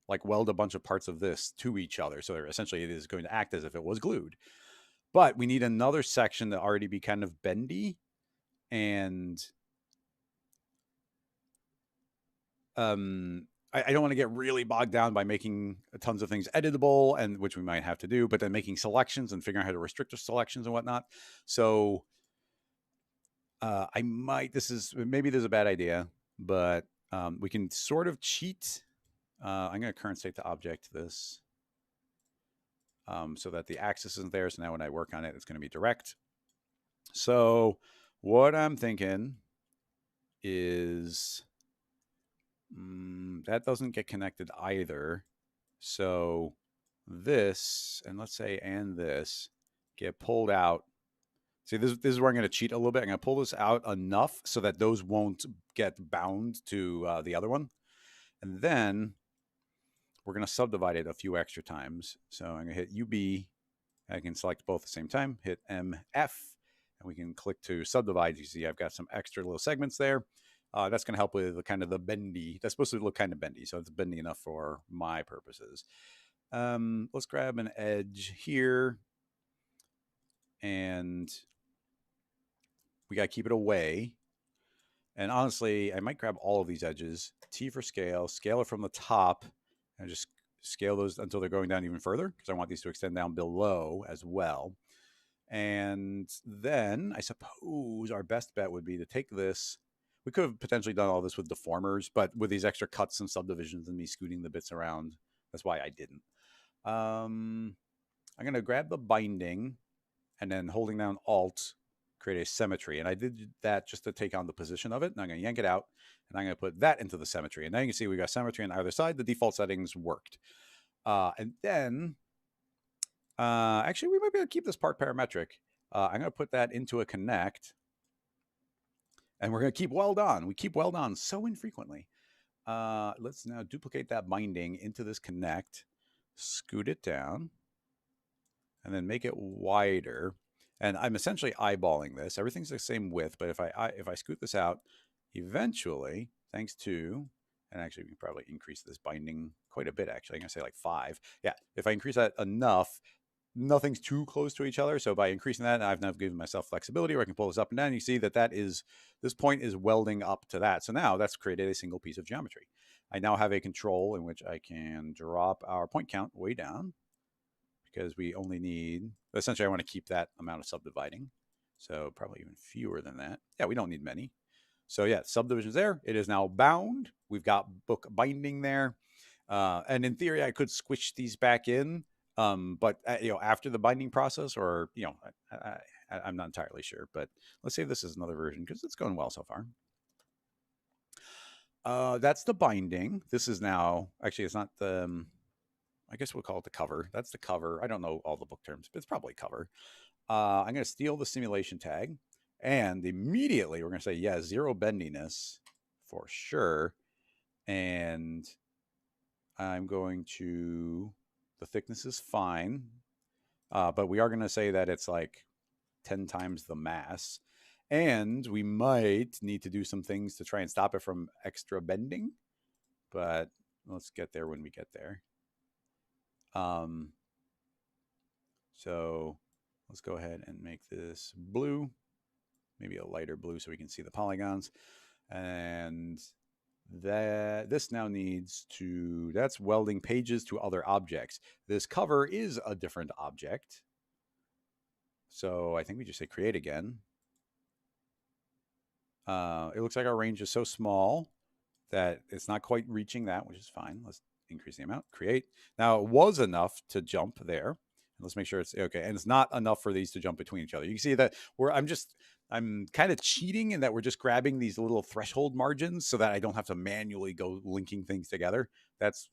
a bunch of parts of this to each other. So essentially it is going to act as if it was glued. But we need another section that already be kind of bendy. And I don't want to get really bogged down by making tons of things editable, and which we might have to do, but then making selections and figuring out how to restrict the selections and whatnot. So maybe this is a bad idea, but we can sort of cheat. I'm going to current state to object this so that the axis isn't there. So now when I work on it, it's going to be direct. So what I'm thinking is that doesn't get connected either. So this, and let's say, and this get pulled out. See, this is where I'm going to cheat a little bit. I'm going to pull this out enough so that those won't get bound to the other one. And then we're going to subdivide it a few extra times. So I'm going to hit UB. I can select both at the same time, hit MF, and we can click to subdivide. You see I've got some extra little segments there. That's going to help with the kind of the bendy. That's supposed to look kind of bendy, so it's bendy enough for my purposes. Let's grab an edge here, and we got to keep it away. And honestly, I might grab all of these edges. T for scale it from the top, and just scale those until they're going down even further, because I want these to extend down below as well. And then I suppose our best bet would be to take this. We could have potentially done all this with deformers, but with these extra cuts and subdivisions and me scooting the bits around, that's why I didn't. I'm going to grab the binding and then holding down Alt, create a symmetry. And I did that just to take on the position of it. And I'm going to yank it out, and I'm going to put that into the symmetry. And now you can see we got symmetry on either side. The default settings worked. And then, actually, we might be able to keep this part parametric. I'm going to put that into a connect. And we're going to keep weld on. We keep weld on so infrequently. Let's now duplicate that binding into this connect, scoot it down, and then make it wider. And I'm essentially eyeballing this. Everything's the same width, but if I scoot this out, eventually, thanks to, and actually we can probably increase this binding quite a bit, actually. I'm going to say like 5. Yeah, if I increase that enough, nothing's too close to each other. So by increasing that, I've now given myself flexibility where I can pull this up and down. You see that this point is welding up to that. So now that's created a single piece of geometry. I now have a control in which I can drop our point count way down, because we only need, essentially I want to keep that amount of subdividing. So probably even fewer than that. Yeah, we don't need many. So yeah, subdivisions there. It is now bound. We've got book binding there. And in theory, I could squish these back in. But after the binding process, or I'm not entirely sure. But let's say this is another version because it's going well so far. That's the binding. This is now, actually, it's not the, I guess we'll call it the cover. That's the cover. I don't know all the book terms, but it's probably cover. I'm going to steal the simulation tag, and immediately we're going to say, yeah, 0 bendiness for sure. And I'm going to, the thickness is fine. But we are going to say that it's like 10 times the mass. And we might need to do some things to try and stop it from extra bending. But let's get there when we get there. So let's go ahead and make this blue. Maybe a lighter blue so we can see the polygons. And this now needs to, that's welding pages to other objects. This cover is a different object. So I think we just say create again. It looks like our range is so small that it's not quite reaching that, which is fine. Let's increase the amount, create. Now it was enough to jump there. Let's make sure it's okay. And it's not enough for these to jump between each other. You can see that I'm kind of cheating in that we're just grabbing these little threshold margins so that I don't have to manually go linking things together. That's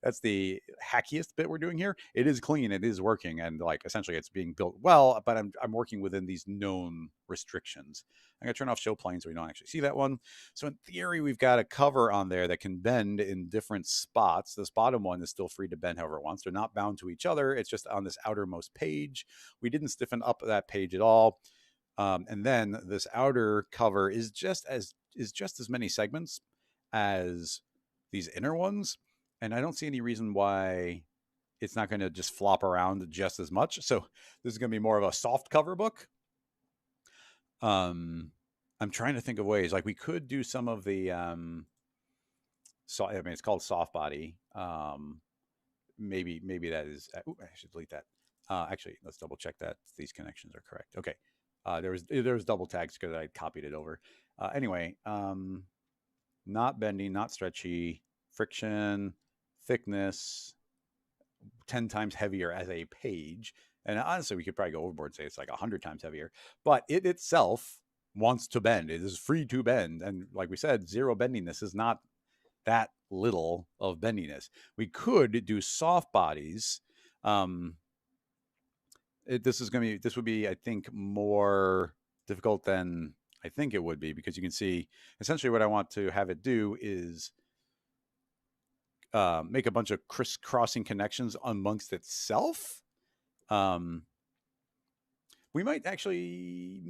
that's the hackiest bit we're doing here. It is clean, it is working, and like essentially it's being built well, but I'm working within these known restrictions. I'm gonna turn off show plane so we don't actually see that one. So in theory, we've got a cover on there that can bend in different spots. This bottom one is still free to bend however it wants. They're not bound to each other. It's just on this outermost page. We didn't stiffen up that page at all. And then this outer cover is just as many segments as these inner ones. And I don't see any reason why it's not going to just flop around just as much. So this is going to be more of a soft cover book. I'm trying to think of ways like we could do some of the so I mean it's called soft body. Maybe that is I should delete that. Actually, let's double check that these connections are correct. Okay. There was double tags because I copied it over. Anyway, not bending, not stretchy, friction, thickness, 10 times heavier as a page. And honestly, we could probably go overboard and say it's like 100 times heavier, but it itself wants to bend. It is free to bend. And like we said, zero bendiness is not that little of bendiness. We could do soft bodies. This would be, I think, more difficult than I think it would be, because you can see essentially what I want to have it do is make a bunch of crisscrossing connections amongst itself. We might actually,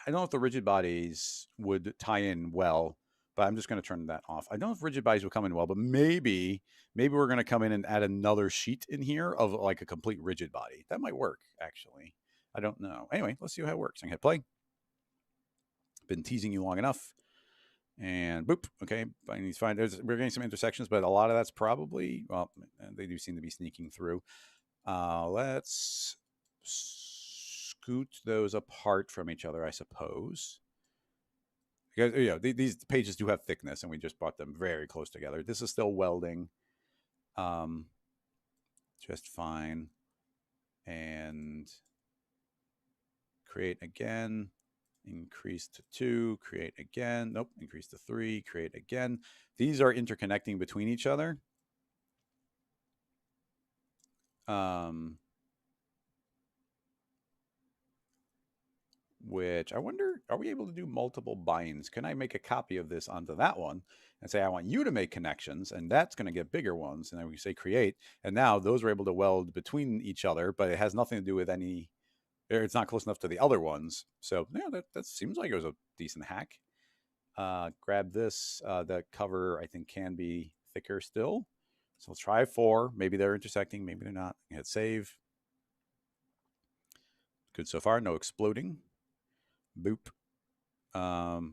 I don't know if the rigid bodies would tie in well, but I'm just going to turn that off. I don't know if rigid bodies will come in well, but maybe we're going to come in and add another sheet in here of like a complete rigid body. That might work, actually. I don't know. Anyway, let's see how it works. I'm going to hit play. Been teasing you long enough. And boop. Okay, binding's fine. We're getting some intersections, but a lot of that's probably, well, they do seem to be sneaking through. Let's scoot those apart from each other, I suppose. Because these pages do have thickness, and we just brought them very close together. This is still welding, just fine. And create again. Increase to 2, create again. Nope, increase to 3, create again. These are interconnecting between each other. Which I wonder, are we able to do multiple binds? Can I make a copy of this onto that one and say, I want you to make connections, and that's going to get bigger ones. And then we say create. And now those are able to weld between each other, but it has nothing to do with any, it's not close enough to the other ones. So yeah, that seems like it was a decent hack. Grab this. The cover, I think, can be thicker still. So let's try 4. Maybe they're intersecting. Maybe they're not. Hit save. Good so far. No exploding. Boop. Oh,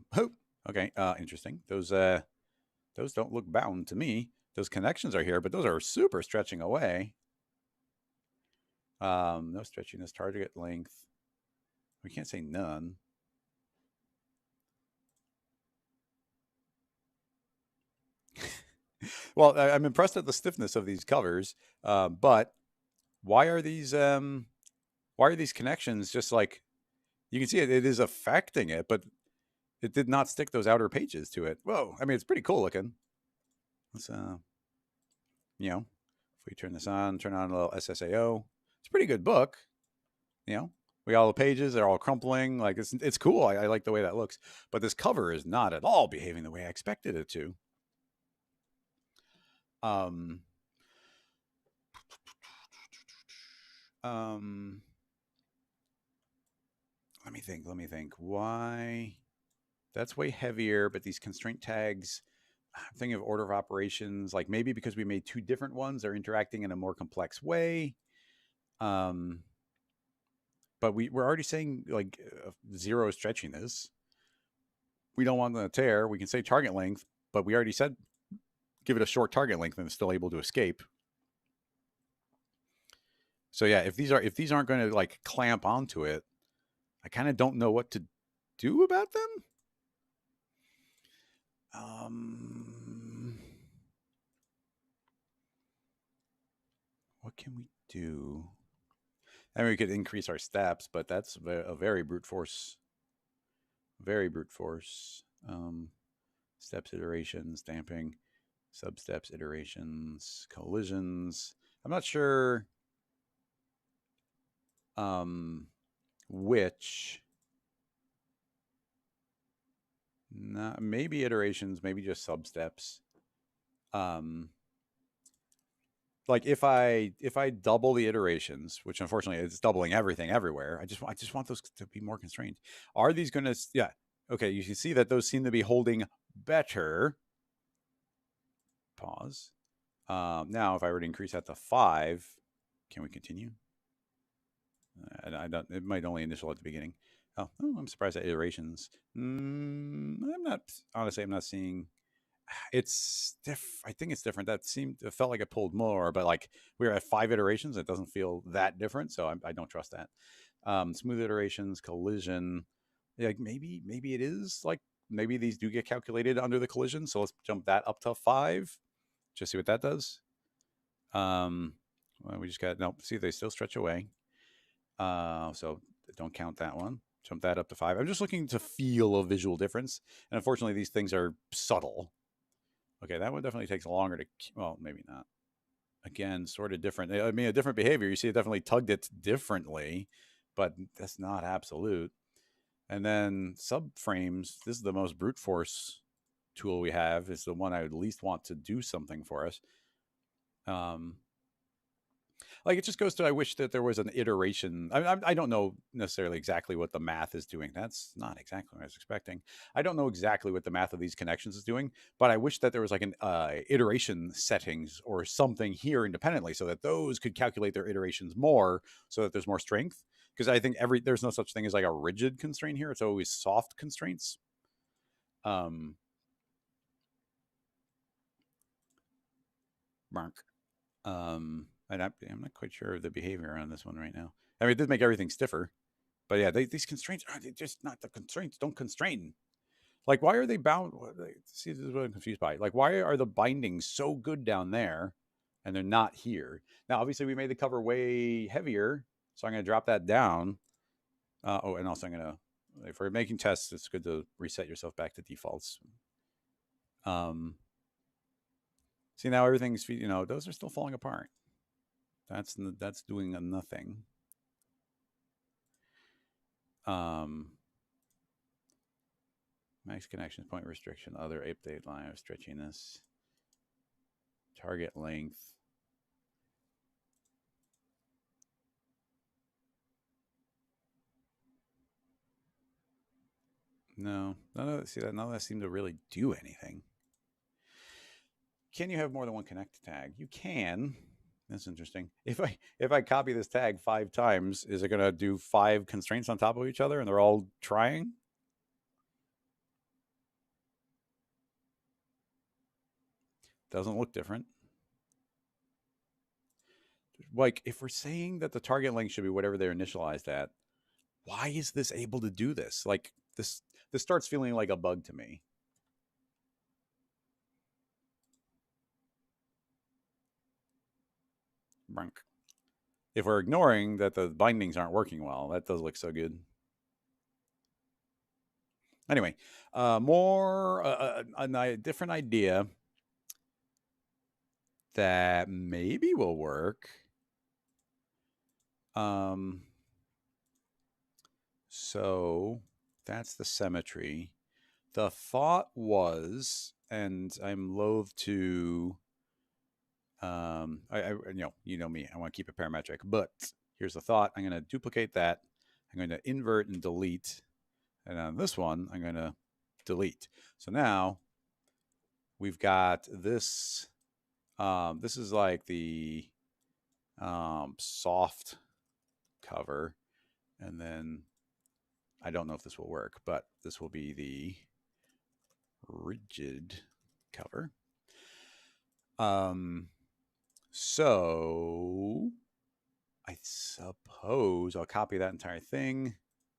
okay. Interesting. Those don't look bound to me. Those connections are here, but those are super stretching away. No stretchiness. Target length. We can't say none. Well, I'm impressed at the stiffness of these covers, but why are these connections just like, you can see it is affecting it, but it did not stick those outer pages to it. Whoa, I mean, it's pretty cool looking. Let's if we turn this on, turn on a little SSAO, it's a pretty good book. We got all the pages, they're all crumpling, like it's cool. I like the way that looks, but this cover is not at all behaving the way I expected it to. Let me think. Why? That's way heavier, but these constraint tags, I'm thinking of order of operations, like maybe because we made 2 different ones, they're interacting in a more complex way. But we're already saying like 0 stretchiness. We don't want them to tear. We can say target length, but we already said give it a short target length and it's still able to escape. So yeah, if these aren't going to like clamp onto it, I kind of don't know what to do about them. What can we do? I mean, we could increase our steps, but that's a very brute force. Very brute force. Steps, iterations, damping, substeps, iterations, collisions. I'm not sure which. Maybe iterations, maybe just substeps. Um, like if I double the iterations, which unfortunately it's doubling everything everywhere. I just want those to be more constrained. Are these going to? Yeah. Okay. You can see that those seem to be holding better. Pause. Now, if I were to increase that to 5, can we continue? I don't. It might only initial at the beginning. Oh, I'm surprised at iterations. I'm not. Honestly, I'm not seeing. It's I think it's different. It felt like it pulled more, but like we were at 5 iterations, it doesn't feel that different. So I don't trust that. Smooth iterations, collision. Yeah, like maybe it is like maybe these do get calculated under the collision. So let's jump that up to 5. Just see what that does. Well, we just got no. See, they still stretch away. So don't count that one. Jump that up to 5. I'm just looking to feel a visual difference, and unfortunately, these things are subtle. Okay, that one definitely takes longer to. Well, maybe not. Again, sort of different. I mean, a different behavior. You see, it definitely tugged it differently, but that's not absolute. And then subframes. This is the most brute force tool we have. It's the one I would least want to do something for us. Like it just goes to I wish that there was an iteration. I don't know necessarily exactly what the math is doing. That's not exactly what I was expecting. I don't know exactly what the math of these connections is doing, but I wish that there was like an iteration settings or something here independently so that those could calculate their iterations more so that there's more strength. Because I think there's no such thing as like a rigid constraint here. It's always soft constraints. Mark. And I'm not quite sure of the behavior on this one right now. I mean, it did make everything stiffer, but yeah, these constraints are just not the constraints. Don't constrain. Like, why are they bound? See, this is what I'm confused by. Like, why are the bindings so good down there, and they're not here? Now, obviously, we made the cover way heavier, so I'm going to drop that down. And also, I'm going to, if we're making tests, it's good to reset yourself back to defaults. See, now everything's, those are still falling apart. That's doing a nothing. Max connections, point restriction, other update line of stretchiness, target length. No, none of that seemed to really do anything. Can you have more than one connect tag? You can. That's interesting. If I copy this tag 5 times, is it going to do 5 constraints on top of each other and they're all trying? Doesn't look different. Like if we're saying that the target length should be whatever they're initialized at, why is this able to do this? Like this starts feeling like a bug to me. Brunk. If we're ignoring that the bindings aren't working well, that does look so good. Anyway, more a different idea that maybe will work. So that's the symmetry. The thought was, and I'm loath to, you know me, I want to keep it parametric, but here's the thought. I'm going to duplicate that. I'm going to invert and delete. And on this one, I'm going to delete. So now we've got this. This is like the soft cover. And then I don't know if this will work, but this will be the rigid cover. So I suppose I'll copy that entire thing.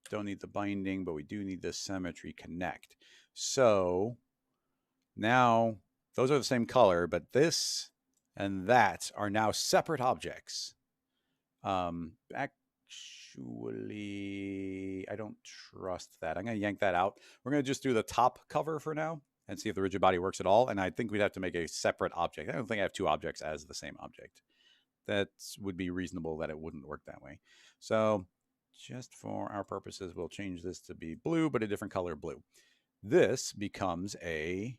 Don't need the binding, but we do need the symmetry connect. So Now, those are the same color, but this and that are now separate objects. Actually, I don't trust that. I'm going to yank that out. We're going to just do the top cover for now and see if the rigid body works at all. And I think we'd have to make a separate object. I don't think I have two objects as the same object. That would be reasonable that it wouldn't work that way. So just for our purposes, we'll change this to be blue, but a different color blue. This becomes a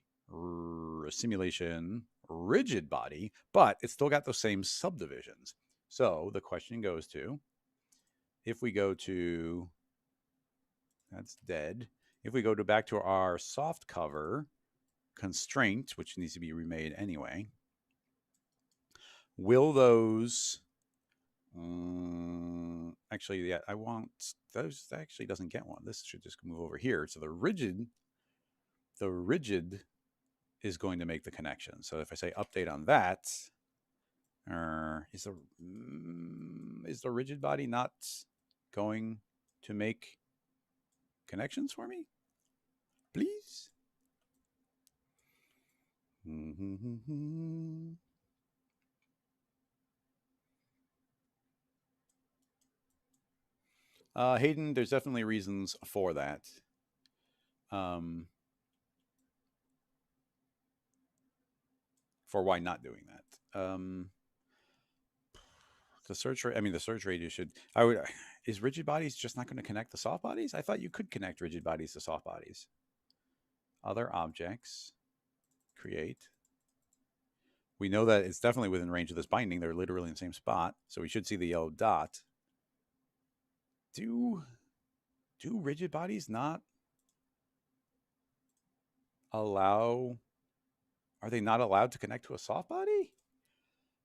simulation rigid body, but it's still got those same subdivisions. So the question goes to, if we go to, that's dead. If we go to back to our soft cover constraint, which needs to be remade anyway, will those, actually, yeah, I want those, actually doesn't get one. This should just move over here. So the rigid is going to make the connection. So if I say update on that, is the rigid body not going to make connections for me? Please? Hayden, there's definitely reasons for that. For why not doing that. The search rate, I mean, the search radius should, is rigid bodies just not going to connect to soft bodies? I thought you could connect rigid bodies to soft bodies. Other objects, create. We know that it's definitely within range of this binding. They're literally in the same spot. So we should see the yellow dot. Do rigid bodies not allow, are they not allowed to connect to a soft body?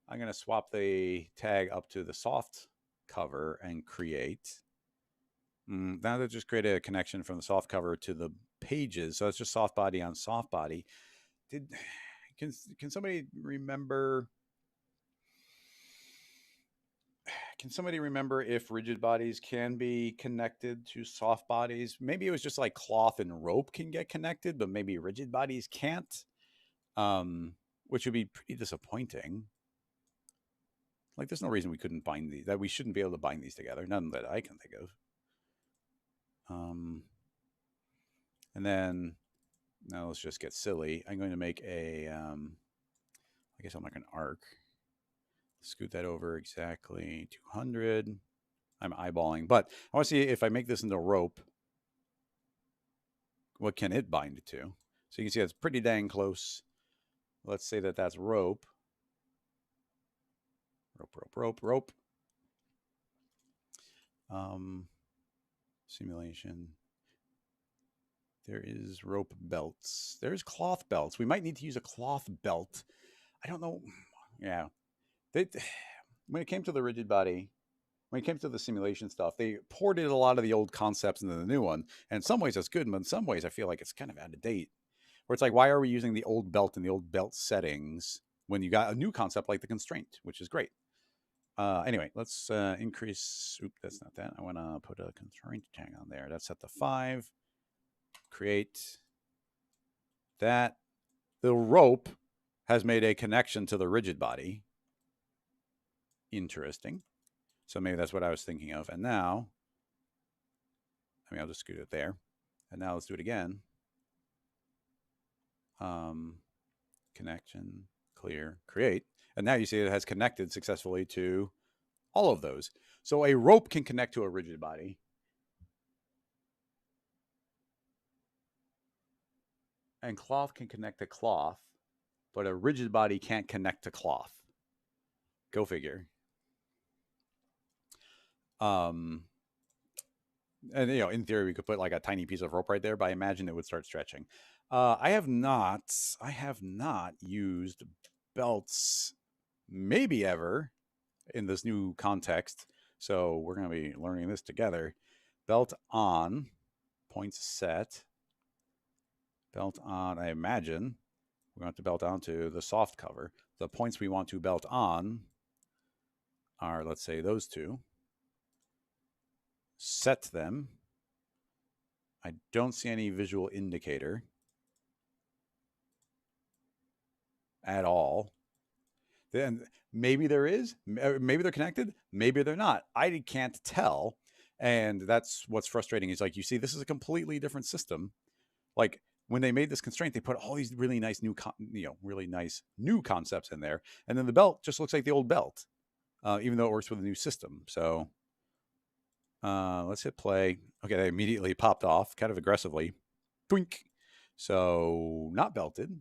I'm going to swap the tag up to the soft cover and create. Now they just create a connection from the soft cover to the pages. So it's just soft body on soft body. Can somebody remember? Can somebody remember if rigid bodies can be connected to soft bodies? Maybe it was just like cloth and rope can get connected, but maybe rigid bodies can't, which would be pretty disappointing. Like, there's no reason we couldn't bind these, that we shouldn't be able to bind these together. None that I can think of. And then, now let's just get silly. I'm going to make a, I guess I'll make an arc. Scoot that over exactly 200. I'm eyeballing, but I want to see if I make this into rope, what can it bind to? So you can see that's pretty dang close. Let's say that that's rope. Rope. Simulation. There is rope belts. There's cloth belts. We might need to use a cloth belt. I don't know. Yeah. When it came to the rigid body, when it came to the simulation stuff, they ported a lot of the old concepts into the new one. And in some ways that's good, but in some ways I feel like it's kind of out of date. Where it's like, why are we using the old belt and the old belt settings when you got a new concept like the constraint, which is great. Anyway, let's increase. Oop, that's not that. I want to put a constraint tag on there. That's set to 5. Create that. The rope has made a connection to the rigid body. Interesting. So maybe that's what I was thinking of. And now, I mean, I'll just scoot it there. And now let's do it again. Connection, clear, create. And now you see it has connected successfully to all of those. So a rope can connect to a rigid body. And cloth can connect to cloth, but a rigid body can't connect to cloth. Go figure. And in theory, we could put like a tiny piece of rope right there, but I imagine it would start stretching. I have not used belts, maybe ever, in this new context. So we're going to be learning this together. Belt on, points set. Belt on, I imagine we want to belt onto the soft cover. The points we want to belt on are, let's say, those two. Set them. I don't see any visual indicator. at all. Then maybe there is, maybe they're connected, maybe they're not. I can't tell. And that's what's frustrating is like, you see, this is a completely different system. Like when they made this constraint, they put all these really nice new, really nice new concepts in there. And then the belt just looks like the old belt, even though it works with a new system. So let's hit play. Okay, they immediately popped off kind of aggressively. Twink. So not belted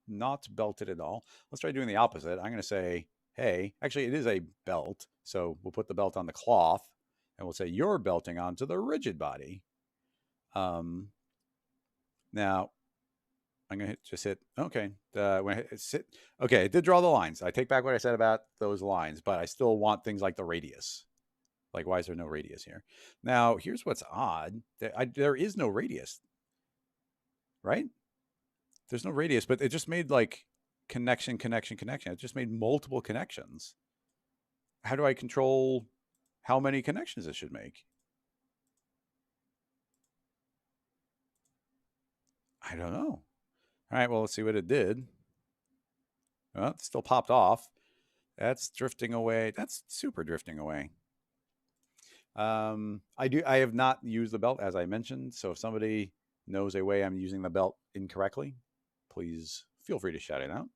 at all. Let's try doing the opposite. I'm going to say, hey, actually, it is a belt. So we'll put the belt on the cloth and we'll say, you're belting onto the rigid body. Now, I'm going to just hit, okay. When I hit sit, okay, it did draw the lines. I take back what I said about those lines, but I still want things like the radius. Like, why is there no radius here? Now, here's what's odd. There is no radius, right? There's no radius, but it just made like connection. It just made multiple connections. How do I control how many connections it should make? I don't know. All right, well, let's see what it did. Well, it still popped off. That's drifting away. That's super drifting away. I have not used the belt as I mentioned. So if somebody knows a way I'm using the belt incorrectly, please feel free to shout it out.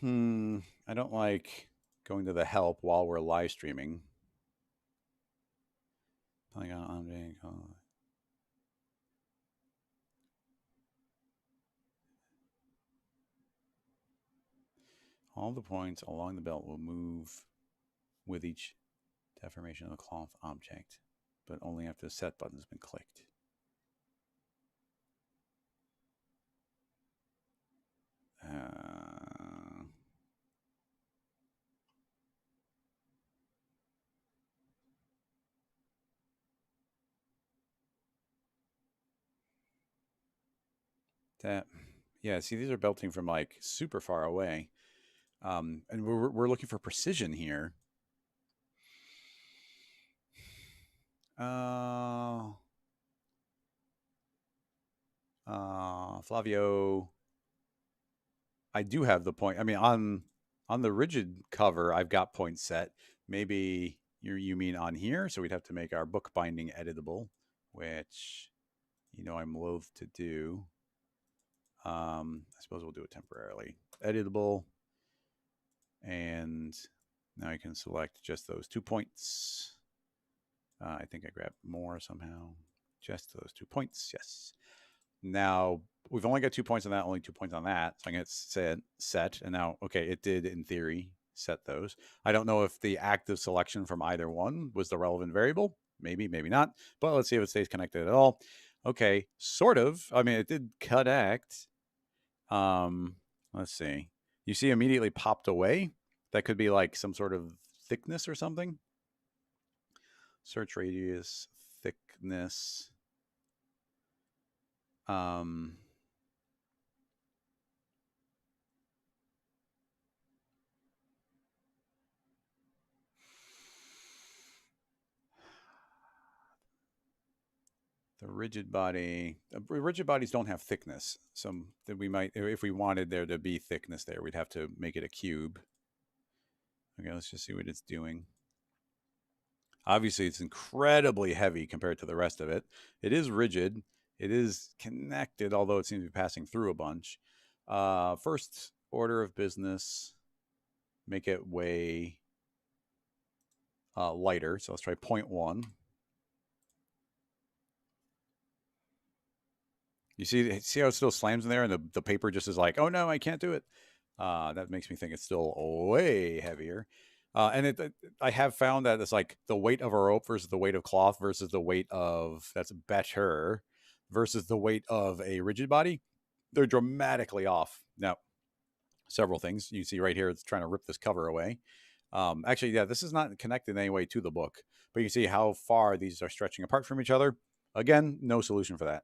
I don't like going to the help while we're live streaming. All the points along the belt will move with each deformation of the cloth object, but only after the set button has been clicked. Yeah, see, these are belting from like super far away. And we're looking for precision here. Flavio, I do have the point. I mean, on the rigid cover, I've got points set. Maybe you mean on here, so we'd have to make our book binding editable, which I'm loath to do. I suppose we'll do it temporarily. Editable, and now I can select just those 2 points. I think I grabbed more somehow. Just those 2 points. Yes. Now we've only got 2 points on that, only 2 points on that. So I'm going to set. And now, okay, it did in theory set those. I don't know if the active selection from either one was the relevant variable. Maybe, maybe not. But let's see if it stays connected at all. Okay, sort of. I mean, it did connect. Let's see. You see immediately popped away. That could be like some sort of thickness or something. Search radius, thickness. The rigid bodies don't have thickness. Some that we might, if we wanted there to be thickness there, we'd have to make it a cube. Okay, let's just see what it's doing. Obviously, it's incredibly heavy compared to the rest of it. It is rigid. It is connected, although it seems to be passing through a bunch. First order of business, make it weigh lighter. So let's try 0.1. You see how it still slams in there, and the paper just is like, oh no, I can't do it. That makes me think it's still way heavier. And I have found that it's like the weight of a rope versus the weight of cloth versus the weight of that's better versus the weight of a rigid body. They're dramatically off. Now, several things you see right here. It's trying to rip this cover away. Actually, yeah, this is not connected in any way to the book, but you see how far these are stretching apart from each other. Again, no solution for that.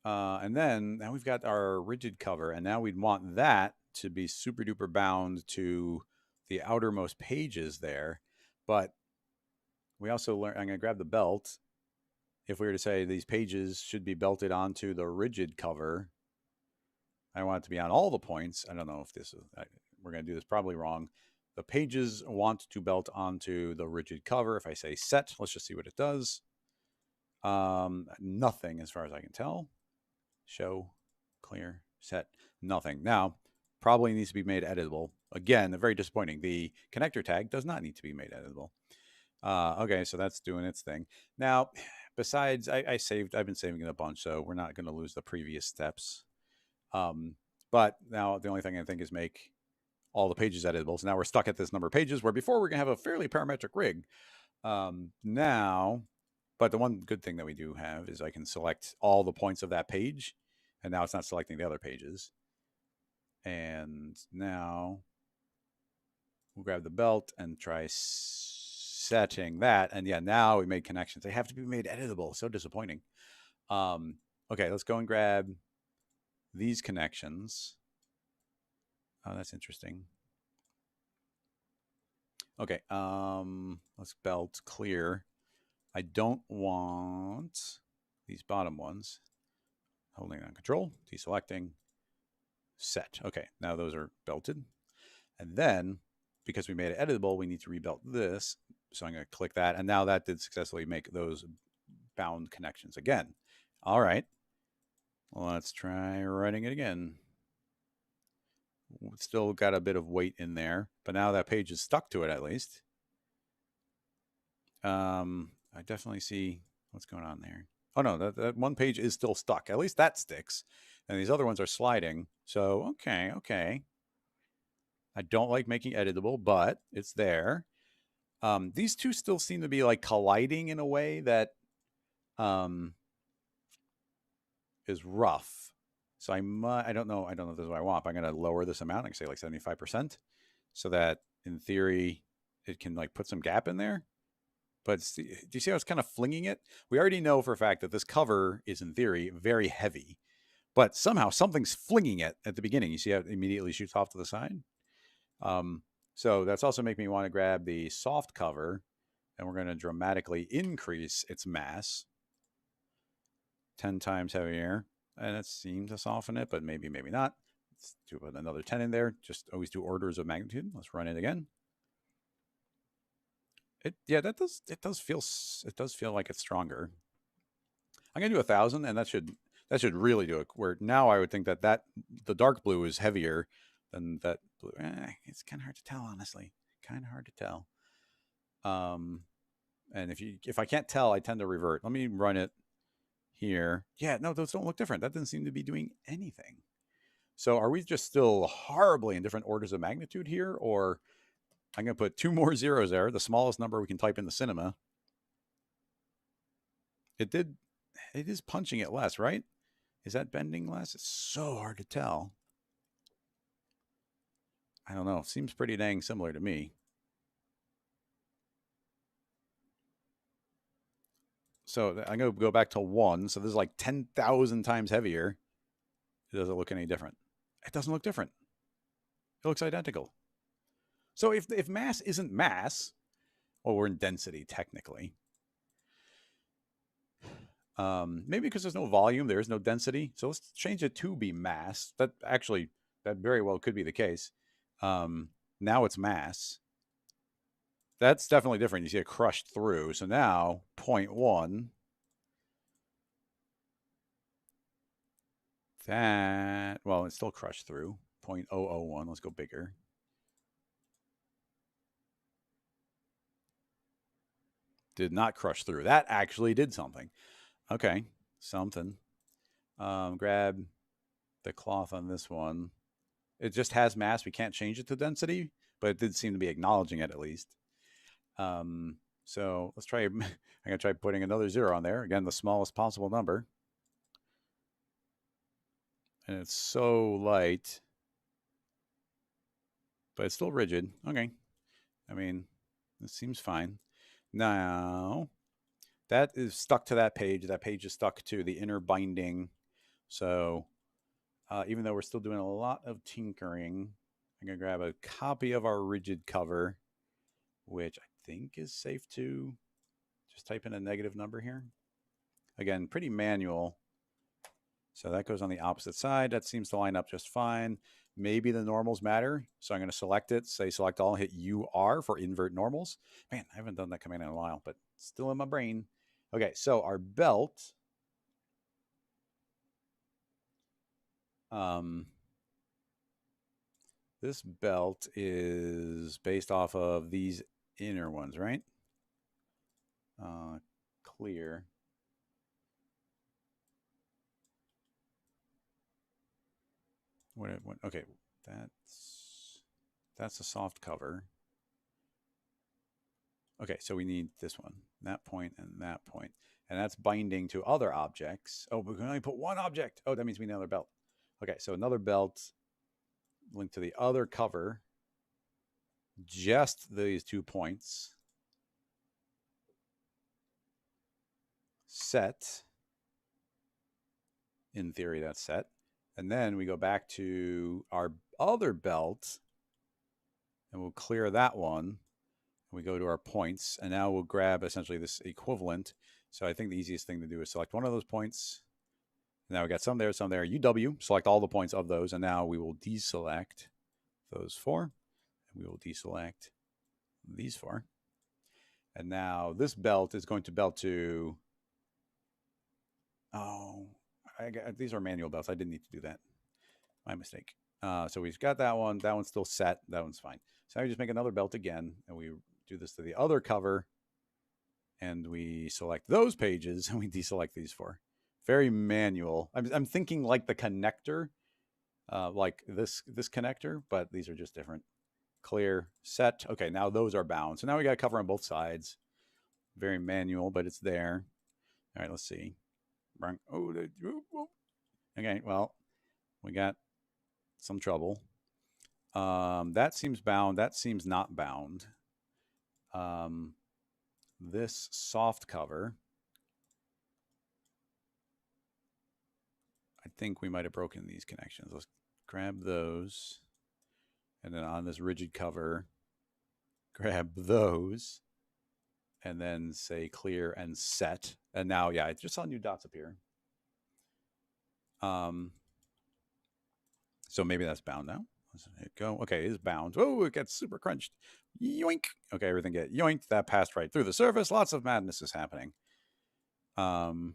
And then now we've got our rigid cover, and now we'd want that to be super duper bound to the outermost pages there. But we also learn, I'm going to grab the belt. If we were to say these pages should be belted onto the rigid cover, I want it to be on all the points. I don't know if this is, we're going to do this probably wrong. The pages want to belt onto the rigid cover. If I say set, let's just see what it does. Nothing as far as I can tell. Show, clear, set, nothing. Now, probably needs to be made editable. Again, very disappointing. The connector tag does not need to be made editable. Okay, so that's doing its thing. Now, besides, I've been saving it a bunch, so we're not going to lose the previous steps. But now the only thing I think is make all the pages editable. So now we're stuck at this number of pages where before we're going to have a fairly parametric rig. Now, but the one good thing that we do have is I can select all the points of that page, and now it's not selecting the other pages. And now we'll grab the belt and try setting that. And yeah, now we made connections. They have to be made editable. So disappointing. Okay, let's go and grab these connections. Oh, that's interesting. Okay, let's belt clear. I don't want these bottom ones. Holding on control, deselecting, set. Okay, now those are belted. And then, because we made it editable, we need to rebelt this. So I'm going to click that. And now that did successfully make those bound connections again. All right. Let's try running it again. Still got a bit of weight in there, but now that page is stuck to it at least. I definitely see what's going on there. Oh no, that one page is still stuck. At least that sticks. And these other ones are sliding. So, okay. I don't like making editable, but it's there. These two still seem to be like colliding in a way that is rough. So I don't know if this is what I want, but I'm going to lower this amount. I can say like 75% so that in theory it can like put some gap in there. But do you see how it's kind of flinging it? We already know for a fact that this cover is in theory very heavy, but somehow something's flinging it at the beginning. You see how it immediately shoots off to the side? So that's also making me want to grab the soft cover, and we're going to dramatically increase its mass. 10 times heavier. And that seems to soften it, but maybe not. Let's do another 10 in there. Just always do orders of magnitude. Let's run it again. It does feel like it's stronger. I'm gonna do 1,000, and that should really do it. Where now I would think that the dark blue is heavier than that blue. It's kind of hard to tell, honestly. Kind of hard to tell. And if I can't tell, I tend to revert. Let me run it here. Yeah, no, those don't look different. That doesn't seem to be doing anything. So are we just still horribly in different orders of magnitude here? Or I'm going to put 2 more zeros there, the smallest number we can type in the cinema. It is punching it less, right? Is that bending less? It's so hard to tell. I don't know. Seems pretty dang similar to me. So I'm going to go back to 1. So this is like 10,000 times heavier. It doesn't look any different. It doesn't look different. It looks identical. So if mass isn't mass, well, we're in density technically. Maybe because there's no volume, there is no density. So let's change it to be mass. That very well could be the case. Now it's mass. That's definitely different. You see it crushed through. So now 0.1. Well, it's still crushed through. 0.001. Let's go bigger. Did not crush through. That actually did something. Okay, something. Grab the cloth on this one. It just has mass. We can't change it to density, but it did seem to be acknowledging it at least. So let's try. I'm gonna try putting another 0 on there. Again, the smallest possible number. And it's so light, but it's still rigid. Okay. I mean, this seems fine. Now, that is stuck to that page. That page is stuck to the inner binding So even though we're still doing a lot of tinkering, I'm going to grab a copy of our rigid cover, which I think is safe to just type in a negative number here. Again, pretty manual. So that goes on the opposite side. That seems to line up just fine. Maybe the normals matter. So I'm going to select it, say select all, hit UR for invert normals. Man, I haven't done that command in a while, but still in my brain. Okay, so our belt. This belt is based off of these inner ones, right? Clear. What, okay, that's a soft cover. Okay, so we need this one, that point, and that point. And that's binding to other objects. Oh, we can only put one object. Oh, that means we need another belt. Okay, so another belt linked to the other cover. Just these 2 points. Set. In theory, that's set. And then we go back to our other belt and we'll clear that one. We go to our points and now we'll grab essentially this equivalent. So I think the easiest thing to do is select one of those points. Now we got some there, UW, select all the points of those. And now we will deselect those 4. And we will deselect these 4. And now this belt is going to belt to, these are manual belts. I didn't need to do that. My mistake. So we've got that one. That one's still set. That one's fine. So now we just make another belt again, and we do this to the other cover, and we select those pages, and we deselect these 4. Very manual. I'm thinking like the connector, like this connector, but these are just different. Clear, set. Okay, now those are bound. So now we got cover on both sides. Very manual, but it's there. All right, let's see. Okay, well, we got some trouble. That seems bound. That seems not bound. This soft cover, I think we might have broken these connections. Let's grab those. And then on this rigid cover, grab those. And then say clear and set. And now, yeah, I just saw new dots appear. So maybe that's bound now. Let's hit go. Okay, it is bound. Oh, it gets super crunched. Yoink. Okay, everything get yoinked. That passed right through the surface. Lots of madness is happening. All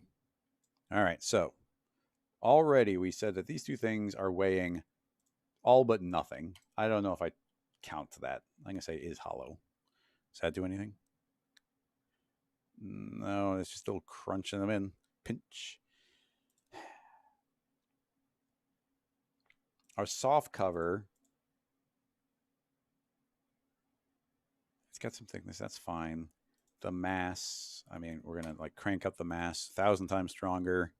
right, so already we said that these 2 things are weighing all but nothing. I don't know if I count that. I'm going to say is hollow. Does that do anything? No, it's just still crunching them in. Pinch. Our soft cover, it's got some thickness. That's fine. The mass, I mean, we're going to like crank up the mass 1,000 times stronger.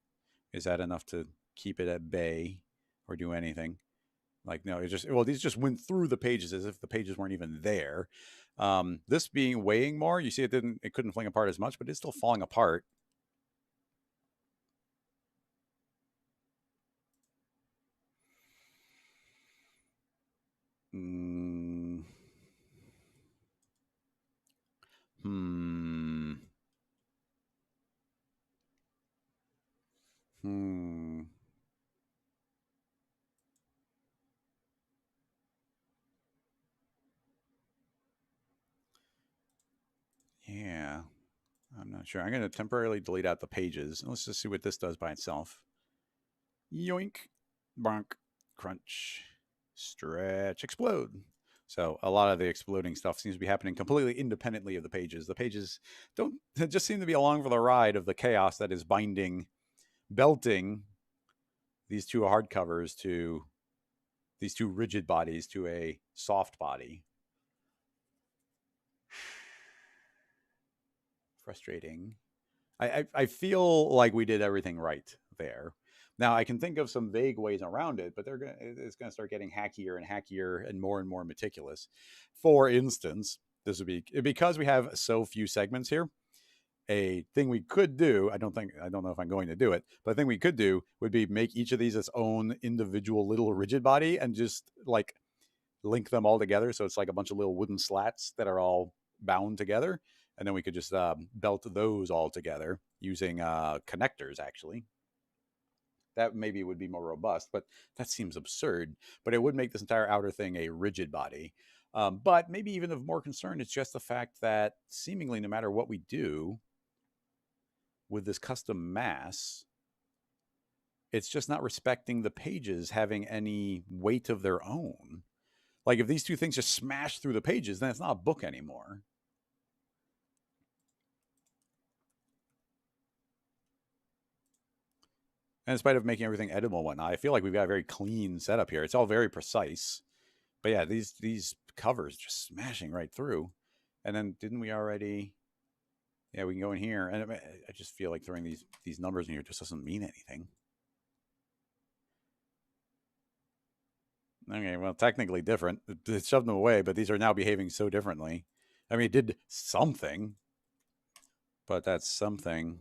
Is that enough to keep it at bay or do anything? Like, no, it just, well, these just went through the pages as if the pages weren't even there. This being weighing more, you see it couldn't fling apart as much, but it's still falling apart. Yeah, I'm not sure. I'm going to temporarily delete out the pages. Let's just see what this does by itself. Yoink, bonk, crunch, stretch, explode. So a lot of the exploding stuff seems to be happening completely independently of the pages. The pages just seem to be along for the ride of the chaos that is belting these 2 hardcovers to these 2 rigid bodies to a soft body. Frustrating. I feel like we did everything right there. Now I can think of some vague ways around it, but it's going to start getting hackier and hackier and more meticulous. For instance, this would be because we have so few segments here. a thing we could do, I don't know if I'm going to do it, but a thing we could do would be make each of these its own individual little rigid body and just like link them all together. So it's like a bunch of little wooden slats that are all bound together. And then we could just belt those all together using connectors, actually. That maybe would be more robust, but that seems absurd. But it would make this entire outer thing a rigid body. But maybe even of more concern, it's just the fact that seemingly no matter what we do with this custom mass, it's just not respecting the pages having any weight of their own. Like if these two things just smash through the pages, then it's not a book anymore. And in spite of making everything edible and whatnot, I feel like we've got a very clean setup here. It's all very precise. But yeah, these covers just smashing right through. And then didn't we already? Yeah, we can go in here, and I just feel like throwing these numbers in here just doesn't mean anything. Okay, well, technically different. It shoved them away, but these are now behaving so differently. I mean, it did something, but that's something.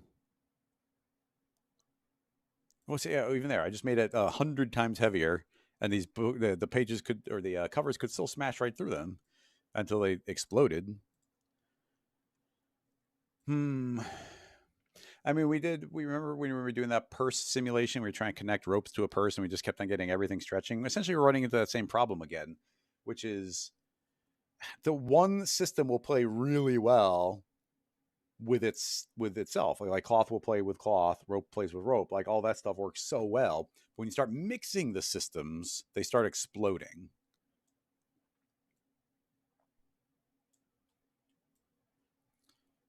Well, see, yeah, even there, I just made it 100 times heavier, and the pages could, or the covers could still smash right through them until they exploded. Hmm. I mean, we remember when we were doing that purse simulation, we were trying to connect ropes to a purse and we just kept on getting everything stretching. Essentially, we're running into that same problem again, which is the one system will play really well with itself. Like cloth will play with cloth, rope plays with rope. Like all that stuff works so well. But when you start mixing the systems, they start exploding.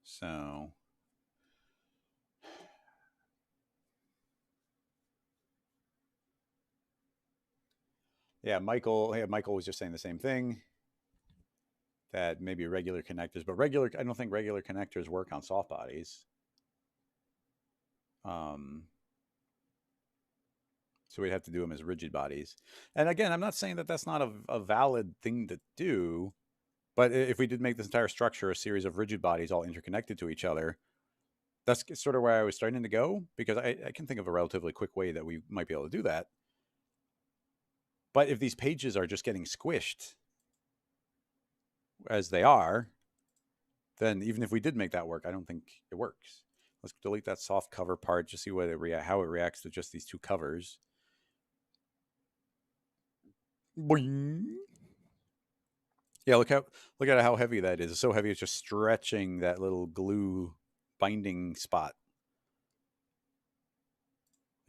So yeah, Michael was just saying the same thing, that maybe regular connectors, but I don't think regular connectors work on soft bodies. Um, so we'd have to do them as rigid bodies. And again, I'm not saying that that's not a valid thing to do, but if we did make this entire structure a series of rigid bodies all interconnected to each other, that's sort of where I was starting to go, because I can think of a relatively quick way that we might be able to do that. But if these pages are just getting squished as they are, then even if we did make that work, I don't think it works. Let's delete that soft cover part, just see how it reacts to just these two covers. Boing. Yeah, look at how heavy that is. It's so heavy, it's just stretching that little glue binding spot.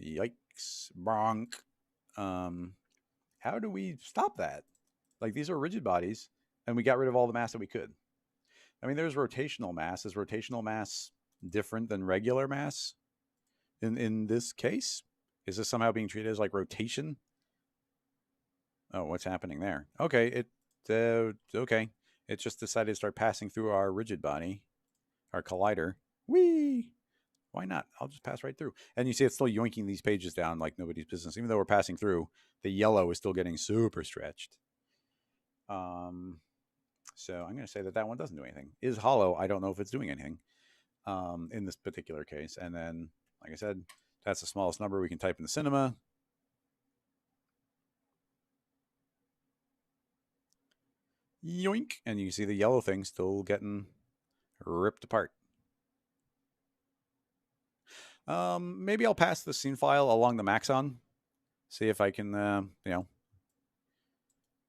Yikes, bronk. How do we stop that? Like these are rigid bodies, and we got rid of all the mass that we could. I mean, there's rotational mass. Is rotational mass different than regular mass in this case? Is this somehow being treated as like rotation? Oh, what's happening there? Okay, okay. It just decided to start passing through our rigid body, our collider. Whee! Why not? I'll just pass right through. And you see it's still yoinking these pages down like nobody's business. Even though we're passing through, the yellow is still getting super stretched. So I'm going to say that one doesn't do anything. Is hollow. I don't know if it's doing anything in this particular case. And then, like I said, that's the smallest number we can type in the cinema. Yoink. And you can see the yellow thing still getting ripped apart. Maybe I'll pass the scene file along the Maxon. See if I can,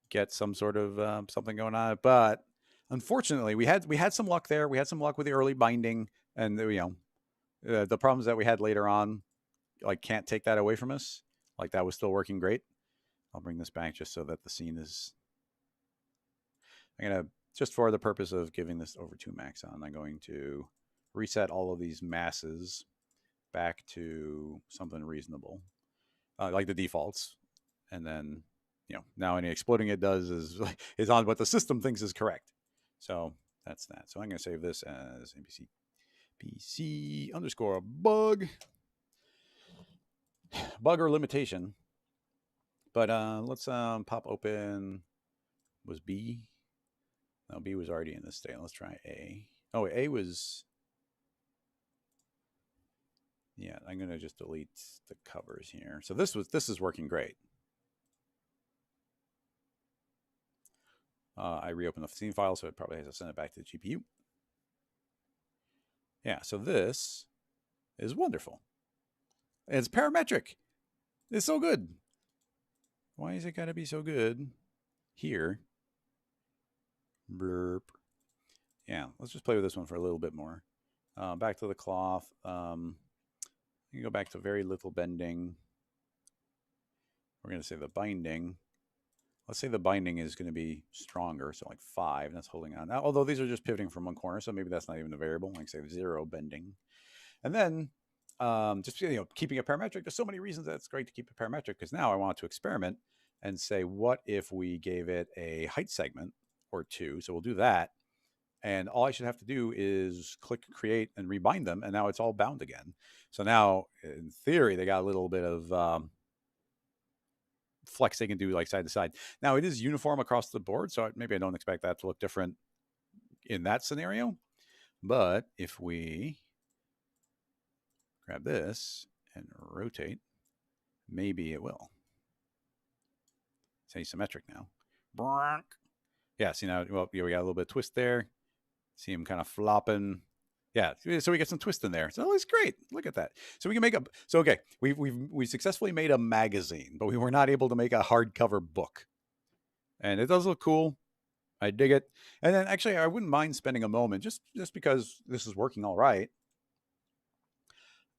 get some sort of something going on. But unfortunately, we had some luck there. We had some luck with the early binding, and the problems that we had later on, like can't take that away from us. Like that was still working great. I'll bring this back just so that the scene is. I'm gonna, just for the purpose of giving this over to Maxon, I'm going to reset all of these masses back to something reasonable, like the defaults, and then now any exploding it does is on what the system thinks is correct. So that's that. So I'm going to save this as NPC PC underscore bug or limitation. But let's pop open. Was B? No, B was already in this state. Let's try A. Oh, A was. Yeah, I'm going to just delete the covers here. So this is working great. I reopened the scene file, so it probably has to send it back to the GPU. Yeah, so this is wonderful. It's parametric. It's so good. Why is it got to be so good here? Blurp. Yeah, let's just play with this one for a little bit more. Back to the cloth. You can go back to very little bending. We're going to say the binding. Let's say the binding is going to be stronger, so like 5, and that's holding on. Now, although these are just pivoting from one corner, so maybe that's not even a variable. Like say 0 bending. And then just keeping it parametric. There's so many reasons that it's great to keep it parametric, because now I want to experiment and say, what if we gave it a height segment or 2? So we'll do that. And all I should have to do is click create and rebind them, and now it's all bound again. So now, in theory, they got a little bit of flex they can do like side to side. Now it is uniform across the board, so maybe I don't expect that to look different in that scenario. But if we grab this and rotate, maybe it will. It's asymmetric now. Yeah, see now, well, we got a little bit of twist there. See him kind of flopping. Yeah, so we get some twist in there. So it's great. Look at that. So we can make a. So okay, we successfully made a magazine, but we were not able to make a hardcover book. And it does look cool. I dig it. And then actually, I wouldn't mind spending a moment just because this is working all right.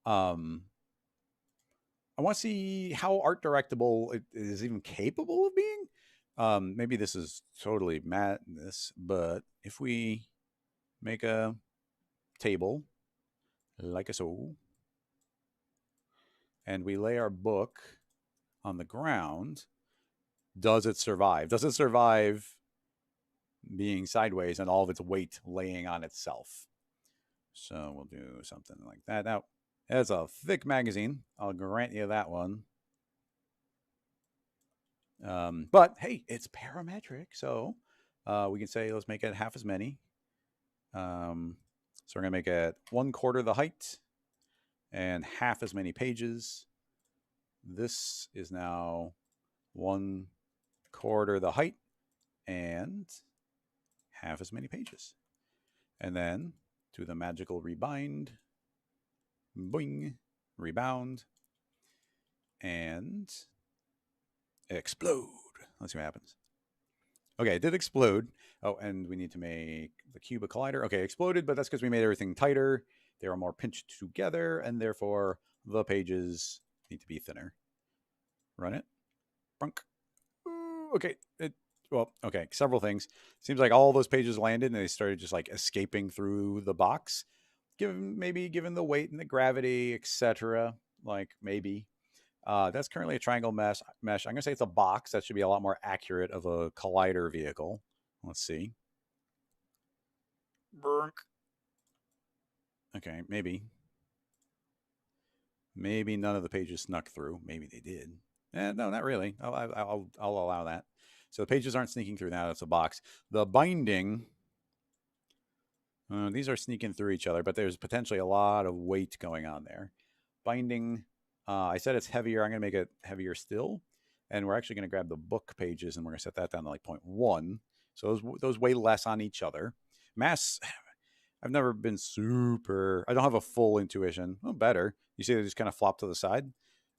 I want to see how art directable it is even capable of being. Maybe this is totally madness, but if we make a table like a so, and we lay our book on the ground, does it survive? Does it survive being sideways and all of its weight laying on itself? So we'll do something like that. Now, it's a thick magazine. I'll grant you that one. But hey, it's parametric, so we can say let's make it half as many. So we're going to make it 1/4 the height and half as many pages. This is now 1/4 the height and half as many pages. And then do the magical rebind, boing, rebound, and explode. Let's see what happens. Okay, it did explode. Oh, and we need to make the cube a collider. Okay, exploded, but that's because we made everything tighter. They are more pinched together, and therefore the pages need to be thinner. Run it. Brunk. Okay. Okay, several things. Seems like all those pages landed and they started just like escaping through the box. Given the weight and the gravity, etc. Like maybe. That's currently a triangle mesh. I'm going to say it's a box. That should be a lot more accurate of a collider vehicle. Let's see. Okay, maybe. Maybe none of the pages snuck through. Maybe they did. No, not really. I'll allow that. So the pages aren't sneaking through now. That's a box. The binding, these are sneaking through each other, but there's potentially a lot of weight going on there. Binding, I said it's heavier. I'm going to make it heavier still. And we're actually going to grab the book pages and we're going to set that down to like 0.1. So those weigh less on each other. Mass, I've never been super, I don't have a full intuition. Well, better. You see they just kind of flop to the side.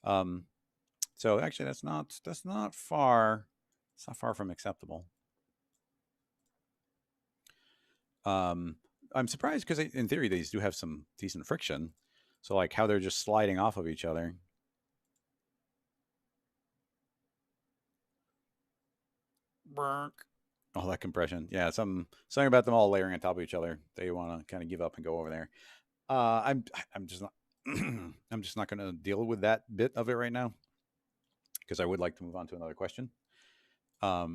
So actually that's not far. It's not far from acceptable. I'm surprised because in theory these do have some decent friction. So like how they're just sliding off of each other. All that compression. Yeah, something about them all layering on top of each other. They want to kind of give up and go over there. I'm just not I'm just not going to deal with that bit of it right now because I would like to move on to another question. Have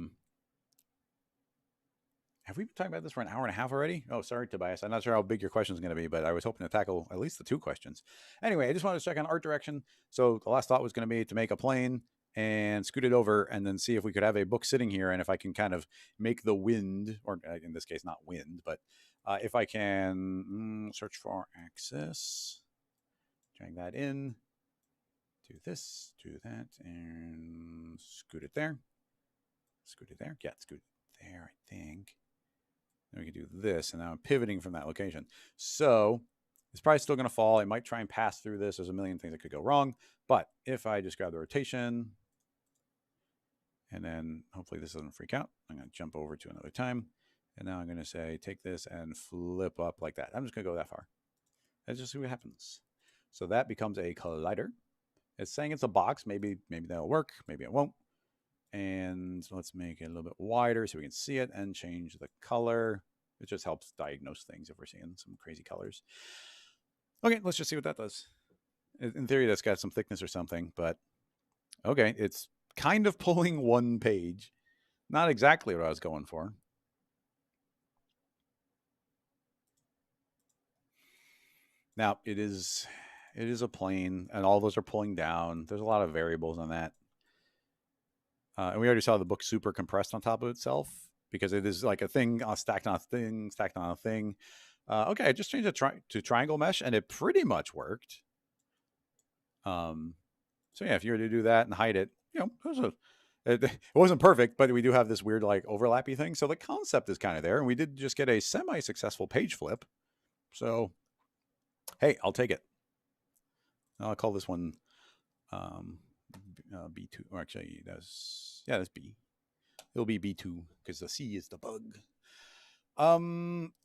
we been talking about this for an hour and a half already? Oh, sorry, Tobias. I'm not sure how big your question is going to be, but I was hoping to tackle at least the 2 questions. Anyway, I just wanted to check on art direction. So the last thought was going to be to make a plane and scoot it over and then see if we could have a book sitting here and if I can kind of make the wind, or in this case, not wind, but if I can search for axis. Drag that in. Do this, do that, and scoot it there. Scoot it there. Yeah, scoot it there, I think. Then we can do this, and now I'm pivoting from that location. So it's probably still going to fall. It might try and pass through this. There's a million things that could go wrong. But if I just grab the rotation, and then hopefully this doesn't freak out, I'm going to jump over to another time. And now I'm going to say, take this and flip up like that. I'm just going to go that far. Let's just see what happens. So that becomes a collider. It's saying it's a box. Maybe that'll work. Maybe it won't. And let's make it a little bit wider so we can see it and change the color. It just helps diagnose things if we're seeing some crazy colors. Okay, let's just see what that does. In theory, that's got some thickness or something, but okay, it's kind of pulling one page. Not exactly what I was going for. Now, it is a plane, and all those are pulling down. There's a lot of variables on that. And we already saw the book super compressed on top of itself because it is like a thing stacked on a thing, stacked on a thing. Okay, I just changed it to triangle mesh, and it pretty much worked. So yeah, if you were to do that and hide it, it wasn't perfect, but we do have this weird like overlappy thing. So the concept is kind of there, and we did just get a semi-successful page flip. So hey, I'll take it. I'll call this one B2, or actually that's B. It'll be B2 because the C is the bug.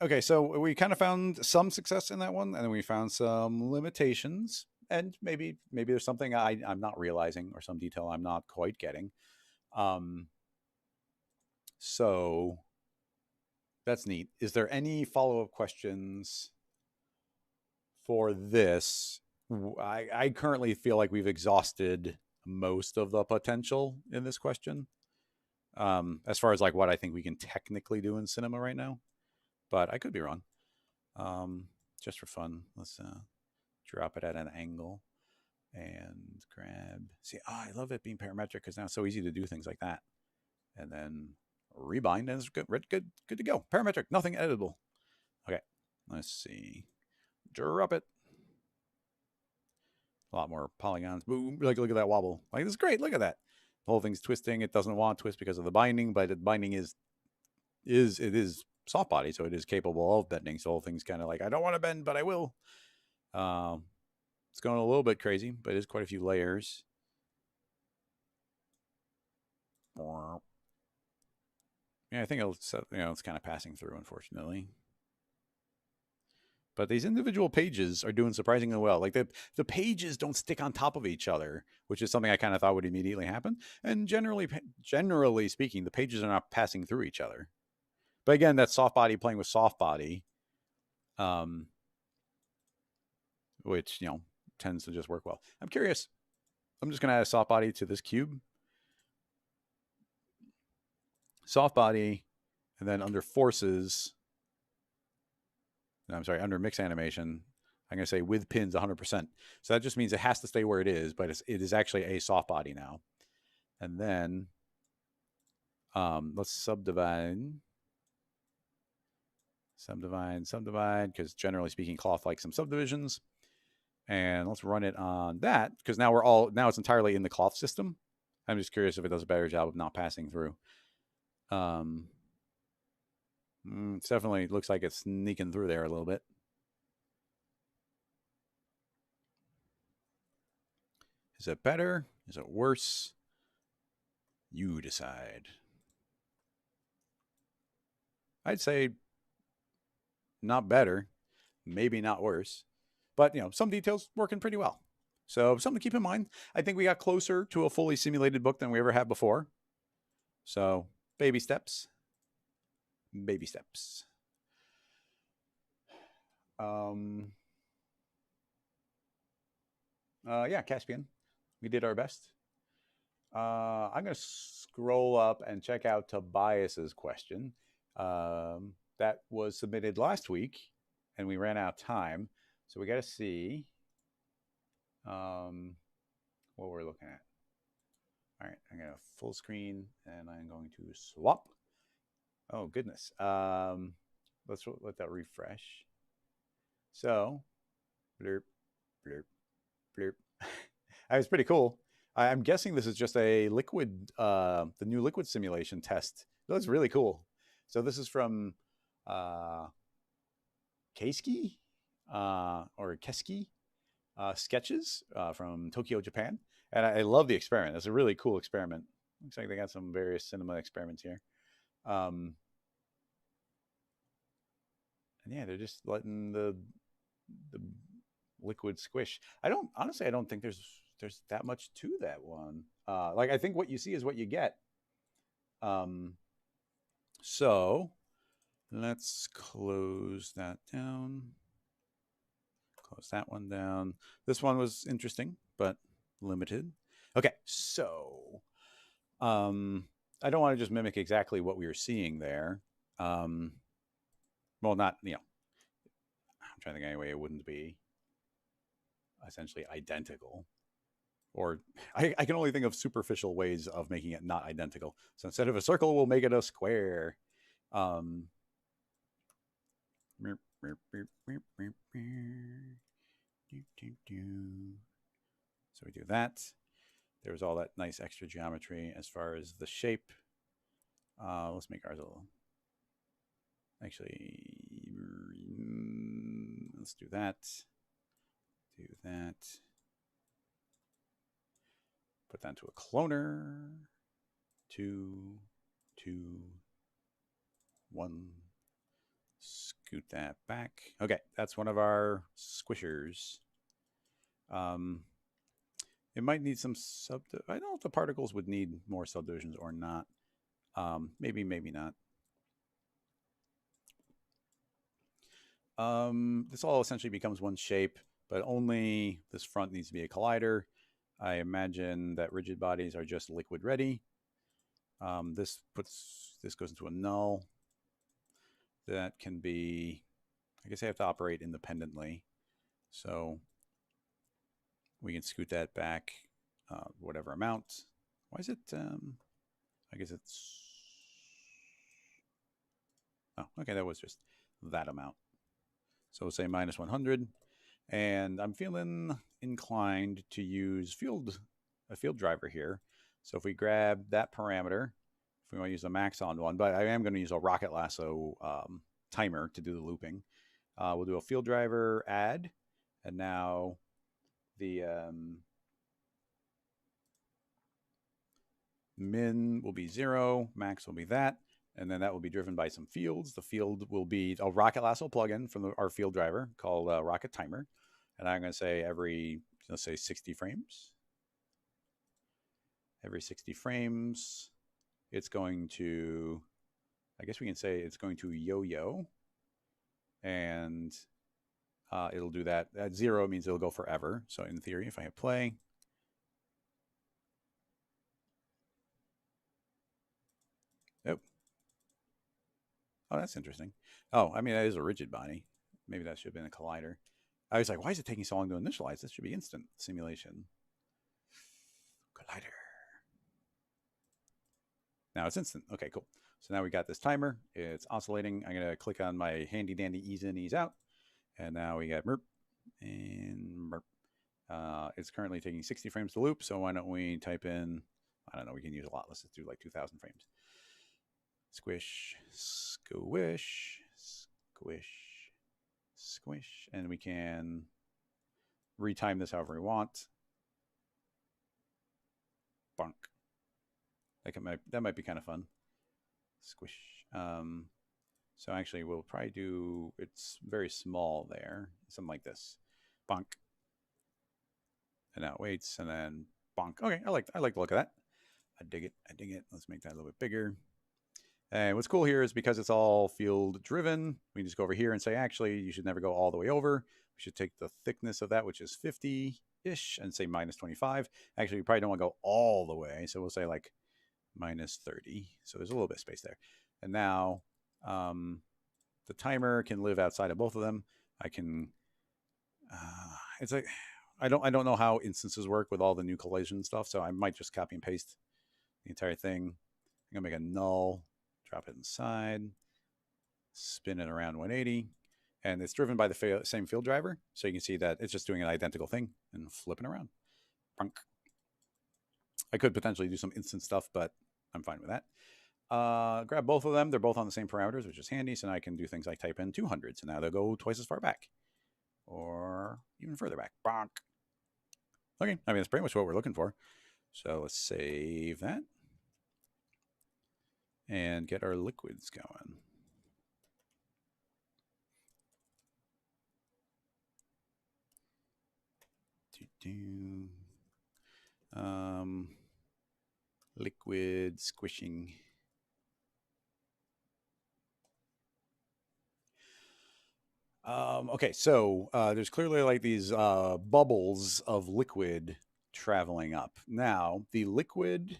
Okay, so we kind of found some success in that one, and then we found some limitations, and maybe there's something I'm not realizing or some detail I'm not quite getting. So that's neat. Is there any follow-up questions for this? I currently feel like we've exhausted most of the potential in this question. As far as like what I think we can technically do in cinema right now, but I could be wrong. Just for fun, let's drop it at an angle and grab. See, I love it being parametric because now it's so easy to do things like that. And then rebind, and it's good to go. Parametric, nothing editable. Okay, let's see. Drop it. A lot more polygons. Boom! Like, look at that wobble. Like, this is great. Look at that. The whole thing's twisting. It doesn't want to twist because of the binding, but the binding is soft body, so it is capable of bending. So the whole thing's kind of like, I don't want to bend, but I will. It's going a little bit crazy, but it's quite a few layers. Yeah, I think it's kind of passing through, unfortunately. But these individual pages are doing surprisingly well. Like the pages don't stick on top of each other, which is something I kind of thought would immediately happen. And generally speaking, the pages are not passing through each other. But again, that's soft body playing with soft body, which tends to just work well. I'm curious. I'm just gonna add a soft body to this cube. Soft body, and then under forces. I'm sorry, under mix animation, I'm going to say with pins 100%. So that just means it has to stay where it is, but it is actually a soft body now. And then let's subdivide, because generally speaking, cloth likes some subdivisions. And let's run it on that, because now it's entirely in the cloth system. I'm just curious if it does a better job of not passing through. It definitely looks like it's sneaking through there a little bit. Is it better? Is it worse? You decide. I'd say not better, maybe not worse, but some details working pretty well. So something to keep in mind. I think we got closer to a fully simulated book than we ever had before. So baby steps. Baby steps. Yeah, Caspian. We did our best. I'm going to scroll up and check out Tobias's question. That was submitted last week, and we ran out of time. So we got to see what we're looking at. All right, I'm going to full screen, and I'm going to swap. Oh, goodness. Let's let that refresh. So, blurp, blurp, blurp. It was pretty cool. I'm guessing this is just a liquid, the new liquid simulation test. It looks really cool. So this is from uh, Keisuke or Keski sketches from Tokyo, Japan. And I love the experiment. It's a really cool experiment. Looks like they got some various cinema experiments here. And yeah, they're just letting the liquid squish. I don't think there's that much to that one. Like I think what you see is what you get. Um, so let's close that down. Close that one down. This one was interesting, but limited. Okay, so I don't want to just mimic exactly what we were seeing there. Well, not, I'm trying to think anyway, it wouldn't be essentially identical. Or I can only think of superficial ways of making it not identical. So instead of a circle, we'll make it a square. So we do that. There was all that nice extra geometry as far as the shape. Let's make ours a little. Actually, let's do that. Do that. Put that into a cloner. 2, 2, 1. Scoot that back. Okay, that's one of our squishers. It might need some I don't know if the particles would need more subdivisions or not. Maybe, maybe not. This all essentially becomes one shape, but only this front needs to be a collider. I imagine that rigid bodies are just liquid ready. This goes into a null. That can be, I guess I have to operate independently. So we can scoot that back whatever amount. Why is it, I guess it's, oh, okay, that was just that amount. So we'll say minus 100. And I'm feeling inclined to use a field driver here. So if we grab that parameter, if we want to use a max on one, but I am going to use a Rocket Lasso timer to do the looping. We'll do a field driver add, and now the min will be 0, max will be that, and then that will be driven by some fields. The field will be a Rocket Lasso plugin from our field driver called Rocket Timer. And I'm going to say let's say 60 frames. Every 60 frames, it's going to, I guess we can say it's going to yo-yo. And it'll do that. At 0 means it'll go forever. So in theory, if I hit play, oh, that's interesting. Oh, I mean, that is a rigid body. Maybe that should have been a collider. I was like, why is it taking so long to initialize? This should be instant simulation. Collider. Now it's instant. Okay, cool. So now we got this timer. It's oscillating. I'm going to click on my handy dandy ease in, ease out. And now we got merp and merp. It's currently taking 60 frames to loop. So why don't we type in, I don't know, we can use a lot. Let's just do like 2,000 frames. Squish, squish, squish, squish. And we can retime this however we want. Bonk. That might be kind of fun. Squish. So actually, we'll probably do, it's very small there, something like this. Bonk. And now it waits, and then bonk. Okay, I like the look of that. I dig it. I dig it. Let's make that a little bit bigger. And what's cool here is because it's all field driven, we can just go over here and say, actually, you should never go all the way over. We should take the thickness of that, which is 50-ish, and say minus 25. Actually, we probably don't want to go all the way. So we'll say like minus 30. So there's a little bit of space there. And now the timer can live outside of both of them. I can, it's like, I don't know how instances work with all the new collision stuff. So I might just copy and paste the entire thing. I'm gonna make a null, drop it inside, spin it around 180. And it's driven by the same field driver. So you can see that it's just doing an identical thing and flipping around. Punk. I could potentially do some instant stuff, but I'm fine with that. Grab both of them. They're both on the same parameters, which is handy. So now I can do things like type in 200. So now they'll go twice as far back or even further back. Bonk. Okay, I mean, that's pretty much what we're looking for. So let's save that and get our liquids going. Liquid squishing. Okay, so there's clearly like these bubbles of liquid traveling up. Now, the liquid,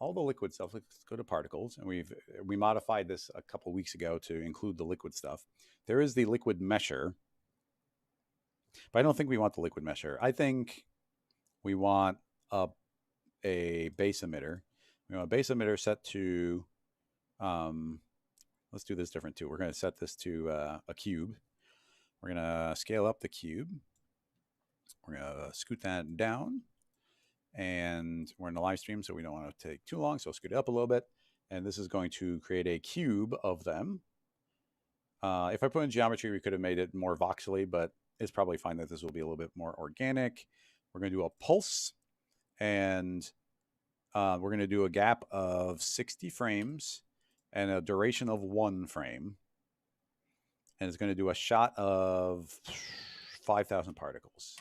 all the liquid stuff, let's go to particles, and we modified this a couple weeks ago to include the liquid stuff. There is the liquid mesher, but I don't think we want the liquid mesher. I think we want a base emitter. We want a base emitter set to, let's do this different too. We're going to set this to a cube. We're going to scale up the cube. We're going to scoot that down. And we're in a live stream, so we don't want to take too long. So I'll scoot it up a little bit. And this is going to create a cube of them. If I put in geometry, we could have made it more voxely, but it's probably fine that this will be a little bit more organic. We're going to do a pulse. And we're going to do a gap of 60 frames and a duration of 1 frame. And it's going to do a shot of 5,000 particles.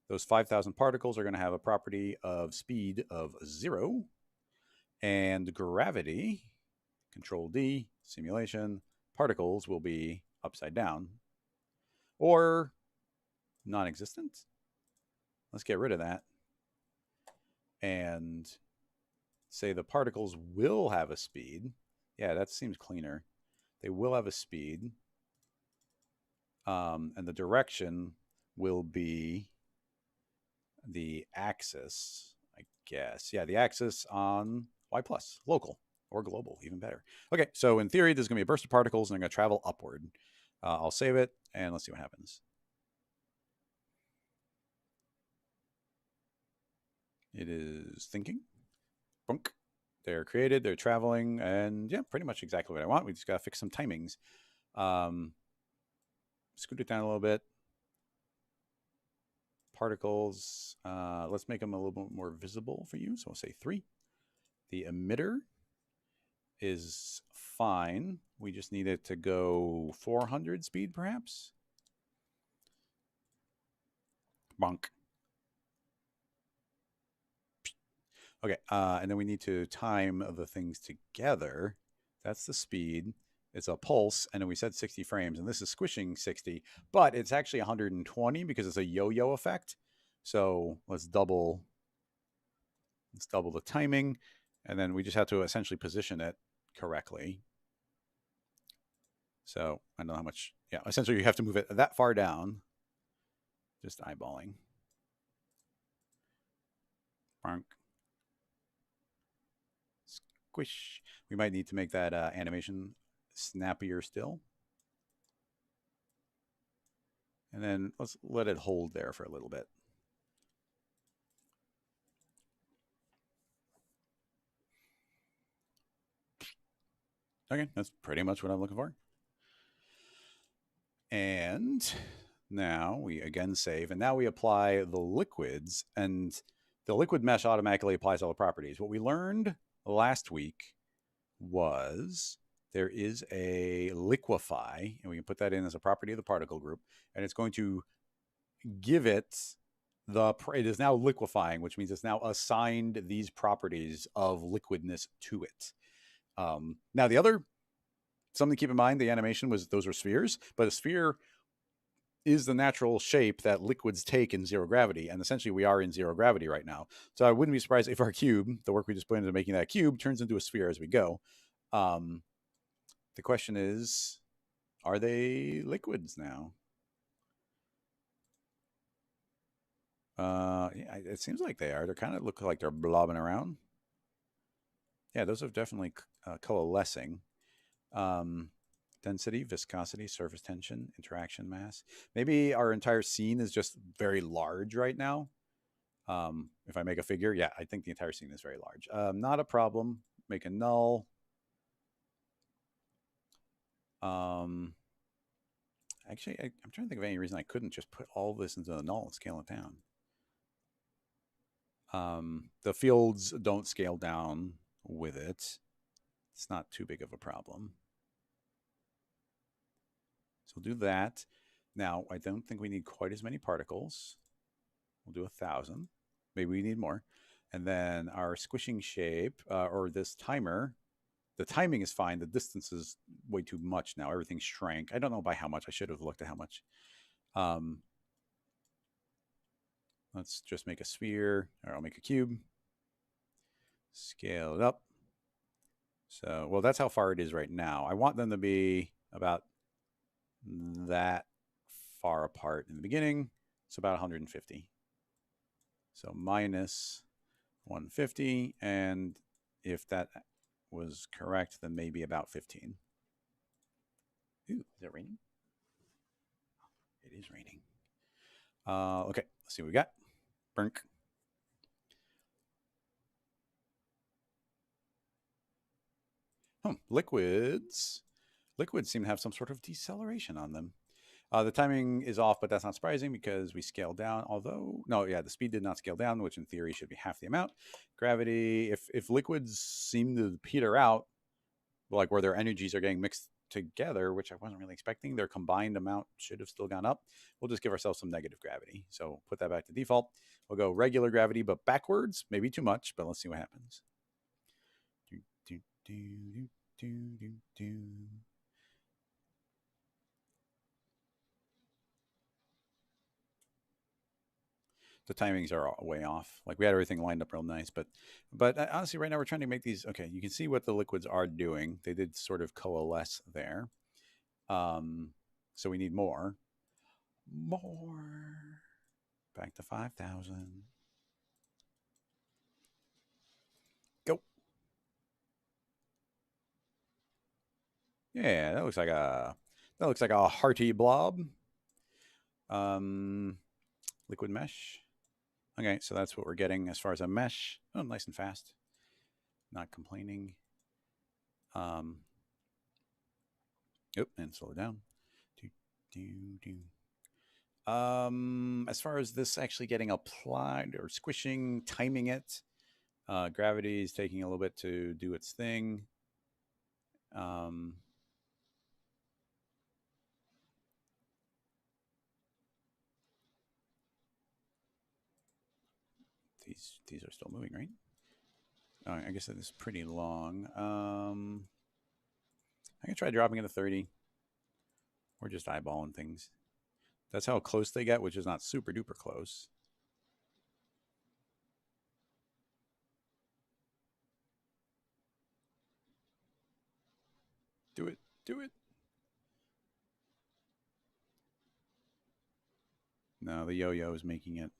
Those 5,000 particles are going to have a property of speed of 0 and gravity, Control D, simulation, particles will be upside down or non-existent. Let's get rid of that and say the particles will have a speed. Yeah, that seems cleaner. They will have a speed. And the direction will be the axis, I guess. Yeah, the axis on Y plus, local or global, even better. Okay, so in theory, there's going to be a burst of particles and they're going to travel upward. I'll save it and let's see what happens. It is thinking. Bunk. They're created, they're traveling, and yeah, pretty much exactly what I want. We just got to fix some timings. Scoot it down a little bit. Particles, let's make them a little bit more visible for you. So we'll say 3. The emitter is fine. We just need it to go 400 speed, perhaps. Bonk. Okay, and then we need to time the things together. That's the speed. It's a pulse, and then we said 60 frames, and this is squishing 60, but it's actually 120 because it's a yo-yo effect. So let's double the timing, and then we just have to essentially position it correctly. So I don't know how much, yeah, essentially you have to move it that far down. Just eyeballing. Bonk. Squish. We might need to make that animation snappier still. And then let's let it hold there for a little bit. Okay, that's pretty much what I'm looking for. And now we again save, and now we apply the liquids, and the liquid mesh automatically applies all the properties. What we learned last week was there is a liquefy, and we can put that in as a property of the particle group, and it's going to give it it is now liquefying, which means it's now assigned these properties of liquidness to it. Now the other, something to keep in mind, the animation was those were spheres, but a sphere is the natural shape that liquids take in 0 gravity. And essentially we are in 0 gravity right now. So I wouldn't be surprised if our cube, the work we just put into making that cube, turns into a sphere as we go. The question is, are they liquids now? Yeah, it seems like they are. They kind of look like they're blobbing around. Yeah, those are definitely coalescing. Density, viscosity, surface tension, interaction mass. Maybe our entire scene is just very large right now. If I make a figure, yeah, I think the entire scene is very large. Not a problem. Make a null. Actually, I'm trying to think of any reason I couldn't just put all this into the null and scale it down. The fields don't scale down with it. It's not too big of a problem. So we'll do that. Now, I don't think we need quite as many particles. We'll do 1,000. Maybe we need more. And then our squishing shape, or this timer, the timing is fine. The distance is way too much now. Everything shrank. I don't know by how much. I should have looked at how much. Let's just make a sphere, or I'll make a cube. Scale it up. So, well, that's how far it is right now. I want them to be about that far apart in the beginning. It's about 150. So minus 150. And if that was correct, then maybe about 15. Ooh, is it raining? It is raining. Okay, let's see what we got. Brink. Liquids. Liquids seem to have some sort of deceleration on them. The timing is off, but that's not surprising because we scaled down. Although, no, yeah, the speed did not scale down, which in theory should be half the amount. Gravity, if liquids seem to peter out, like where their energies are getting mixed together, which I wasn't really expecting, their combined amount should have still gone up. We'll just give ourselves some negative gravity. So put that back to default. We'll go regular gravity, but backwards. Maybe too much, but let's see what happens. The timings are way off. Like we had everything lined up real nice, but honestly, right now we're trying to make these. Okay, you can see what the liquids are doing. They did sort of coalesce there. So we need more. Back to 5,000. Go. Yeah, that looks like a hearty blob. Liquid mesh. Okay, so that's what we're getting as far as a mesh. Oh, nice and fast. Not complaining. And slow it down. As far as this actually getting applied or squishing, timing it, gravity is taking a little bit to do its thing. These are still moving, right? I guess that is pretty long. I can try dropping it to 30. Or just eyeballing things. That's how close they get, which is not super duper close. Do it. Do it. No, the yo-yo is making it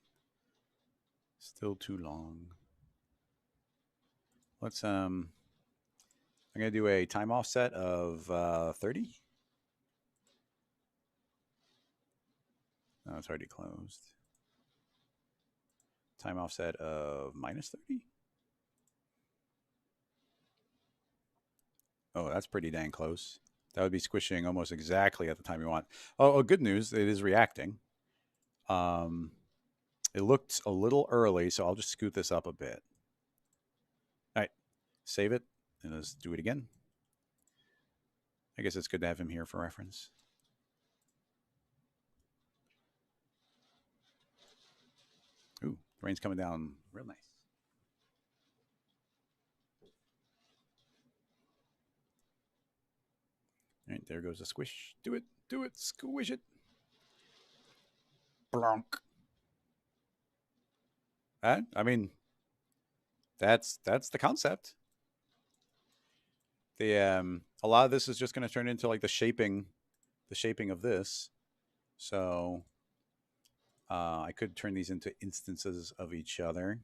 still too long. Let's I'm gonna do a time offset of 30. No, it's already closed. Time offset of minus 30. Oh, that's pretty dang close. That would be squishing almost exactly at the time you want. Oh, good news, it is reacting. It looked a little early, so I'll just scoot this up a bit. All right, save it, and let's do it again. I guess it's good to have him here for reference. Ooh, the rain's coming down real nice. All right, there goes a squish. Do it, squish it. Blanc. I mean, that's the concept. A lot of this is just going to turn into like the shaping of this. So I could turn these into instances of each other,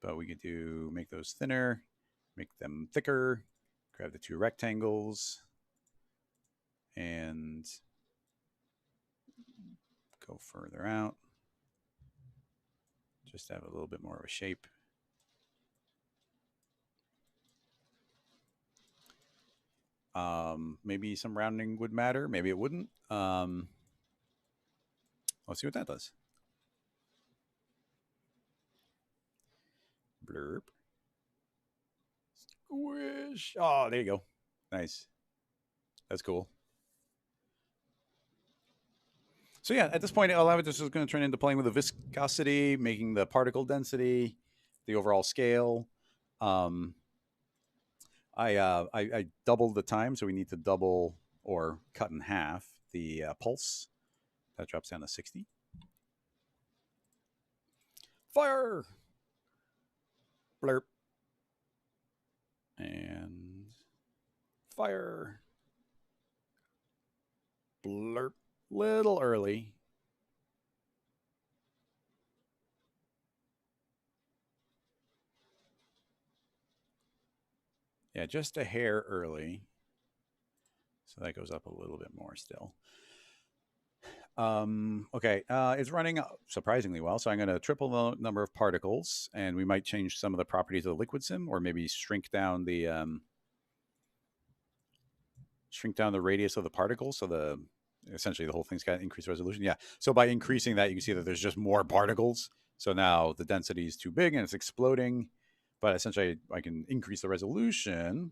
but we could make those thinner, make them thicker, grab the two rectangles, and go further out. Just have a little bit more of a shape. Maybe some rounding would matter. Maybe it wouldn't. Let's see what that does. Blurb. Squish. Oh, there you go. Nice. That's cool. So yeah, at this point, a lot of this is going to turn into playing with the viscosity, making the particle density, the overall scale. I doubled the time, so we need to double or cut in half the pulse. That drops down to 60. Fire! Blurp. And fire. Blurp. Little early. Yeah, just a hair early. So that goes up a little bit more still. Okay, it's running surprisingly well. So I'm going to triple the number of particles, and we might change some of the properties of the liquid sim, or maybe shrink down the radius of the particles. So essentially the whole thing's got increased resolution. Yeah. So by increasing that, you can see that there's just more particles. So now the density is too big and it's exploding. But essentially, I can increase the resolution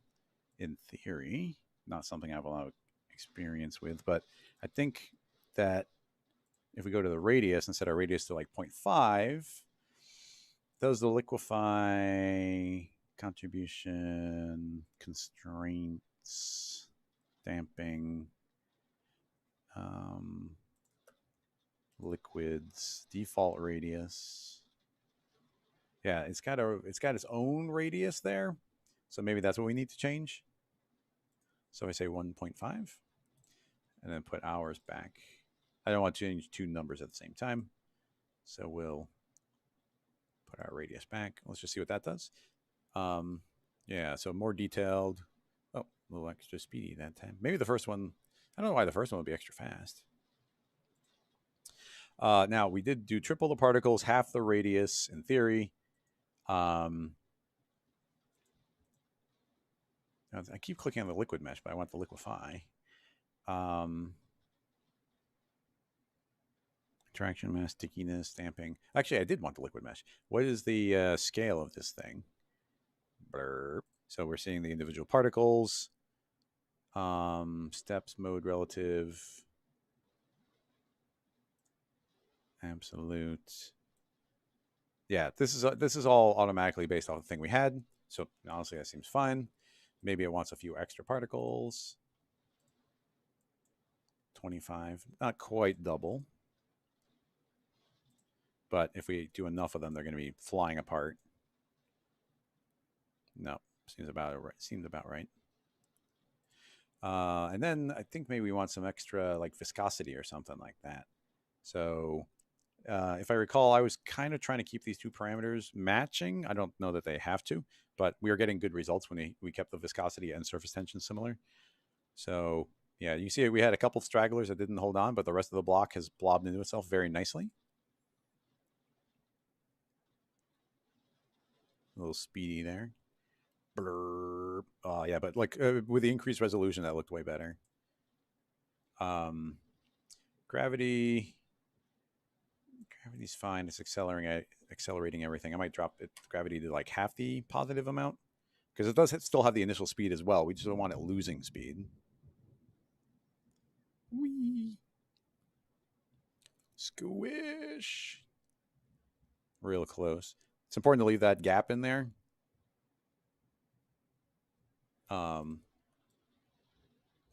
in theory. Not something I have a lot of experience with, but I think that if we go to the radius and set our radius to like 0.5, does the liquefy contribution constraints damping liquids default radius? Yeah, it's got its own radius there, so maybe that's what we need to change. So I say 1.5, and then put hours back. I don't want to change two numbers at the same time, so we'll put our radius back. Let's just see what that does. Yeah, so more detailed. Oh, a little extra speedy that time. Maybe the first one, I don't know why the first one would be extra fast. Now, we did do triple the particles, half the radius in theory. I keep clicking on the liquid mesh, but I want the liquefy. Traction mass, stickiness, damping. Actually, I did want the liquid mesh. What is the scale of this thing? Blurb. So we're seeing the individual particles. Steps, mode, relative, absolute. Yeah, this is all automatically based off the thing we had. So honestly, that seems fine. Maybe it wants a few extra particles. 25, not quite double. But if we do enough of them, they're going to be flying apart. No, seems about right. And then I think maybe we want some extra like viscosity or something like that. So if I recall, I was kind of trying to keep these two parameters matching. I don't know that they have to, but we are getting good results when we kept the viscosity and surface tension similar. So yeah, you see we had a couple of stragglers that didn't hold on, but the rest of the block has blobbed into itself very nicely. A little speedy there. Blurb. Oh yeah, but like with the increased resolution, that looked way better. Gravity's fine. It's accelerating everything. I might drop gravity to like half the positive amount because it does still have the initial speed as well. We just don't want it losing speed. Whee! Squish! Real close. It's important to leave that gap in there. I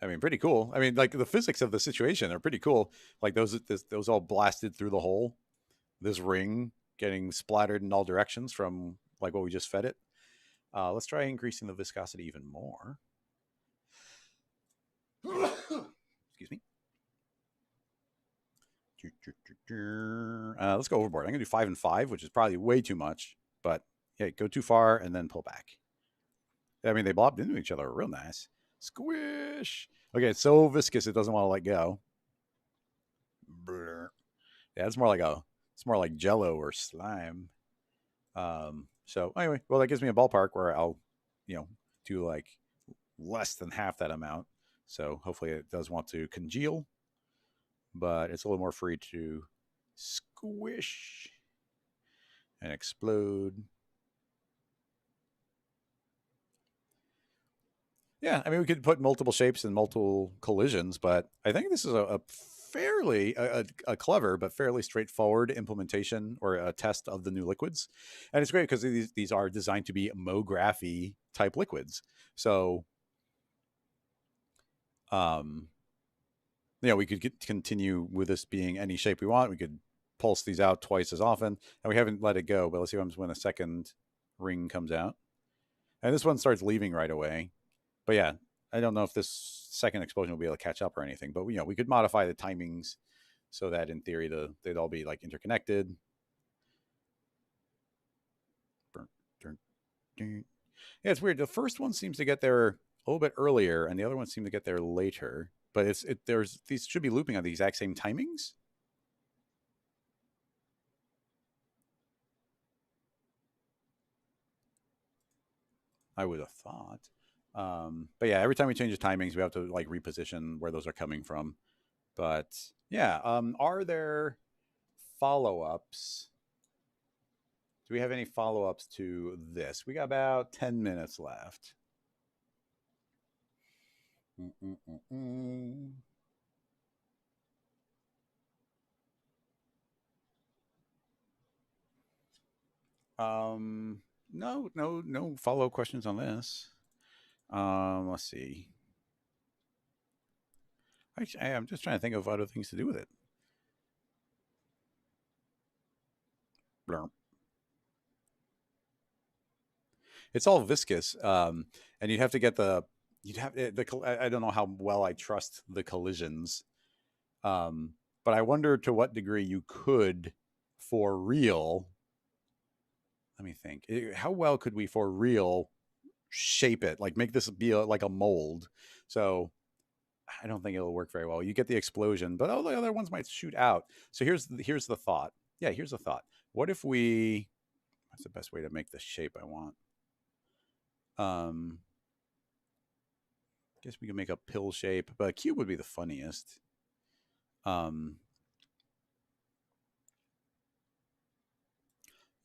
mean, pretty cool. I mean, like the physics of the situation are pretty cool. Like those all blasted through the hole. This ring getting splattered in all directions from like what we just fed it. Let's try increasing the viscosity even more. Excuse me. Let's go overboard. I'm going to do 5 and 5, which is probably way too much. But yeah, go too far and then pull back. I mean, they blobbed into each other real nice. Squish. Okay, it's so viscous it doesn't want to let go. Brr. Yeah, it's more like Jello or slime. So anyway, well, that gives me a ballpark where I'll, do like less than half that amount. So hopefully it does want to congeal, but it's a little more free to squish and explode. Yeah, I mean, we could put multiple shapes and multiple collisions, but I think this is a fairly a clever but fairly straightforward implementation or a test of the new liquids, and it's great because these are designed to be MoGraphy type liquids. So, um, we could continue with this being any shape we want. We could pulse these out twice as often, and we haven't let it go. But let's see what happens when a second ring comes out, and this one starts leaving right away. But yeah, I don't know if this second explosion will be able to catch up or anything. But we could modify the timings so that in theory they'd all be like interconnected. Yeah, it's weird. The first one seems to get there a little bit earlier, and the other ones seem to get there later. But there's these should be looping on the exact same timings. I would have thought. But yeah, every time we change the timings, we have to like reposition where those are coming from. But yeah, are there follow ups? Do we have any follow ups to this? We got about 10 minutes left. Mm-mm-mm-mm. No follow up questions on this. Let's see. I'm just trying to think of other things to do with it. Blurp. It's all viscous, and you'd have to get you'd have I don't know how well I trust the collisions, but I wonder to what degree you could, for real. Let me think. How well could we, for real, shape it? Like make this be like a mold. So I don't think it'll work very well. You get the explosion, but all the other ones might shoot out. So here's the thought. Yeah, here's the thought. What if we? What's the best way to make the shape I want? Guess we can make a pill shape, but a cube would be the funniest. Yeah,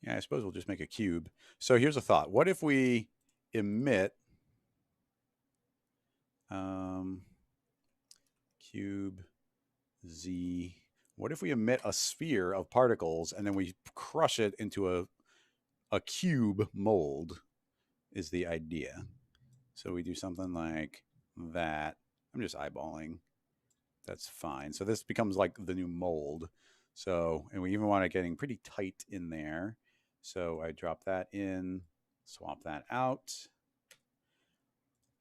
I suppose we'll just make a cube. So here's a thought. What if we emit cube Z? What if we emit a sphere of particles and then we crush it into a cube mold is the idea. So we do something like that. I'm just eyeballing. That's fine. So this becomes like the new mold. So, and we even want it getting pretty tight in there. So I drop that in, swap that out.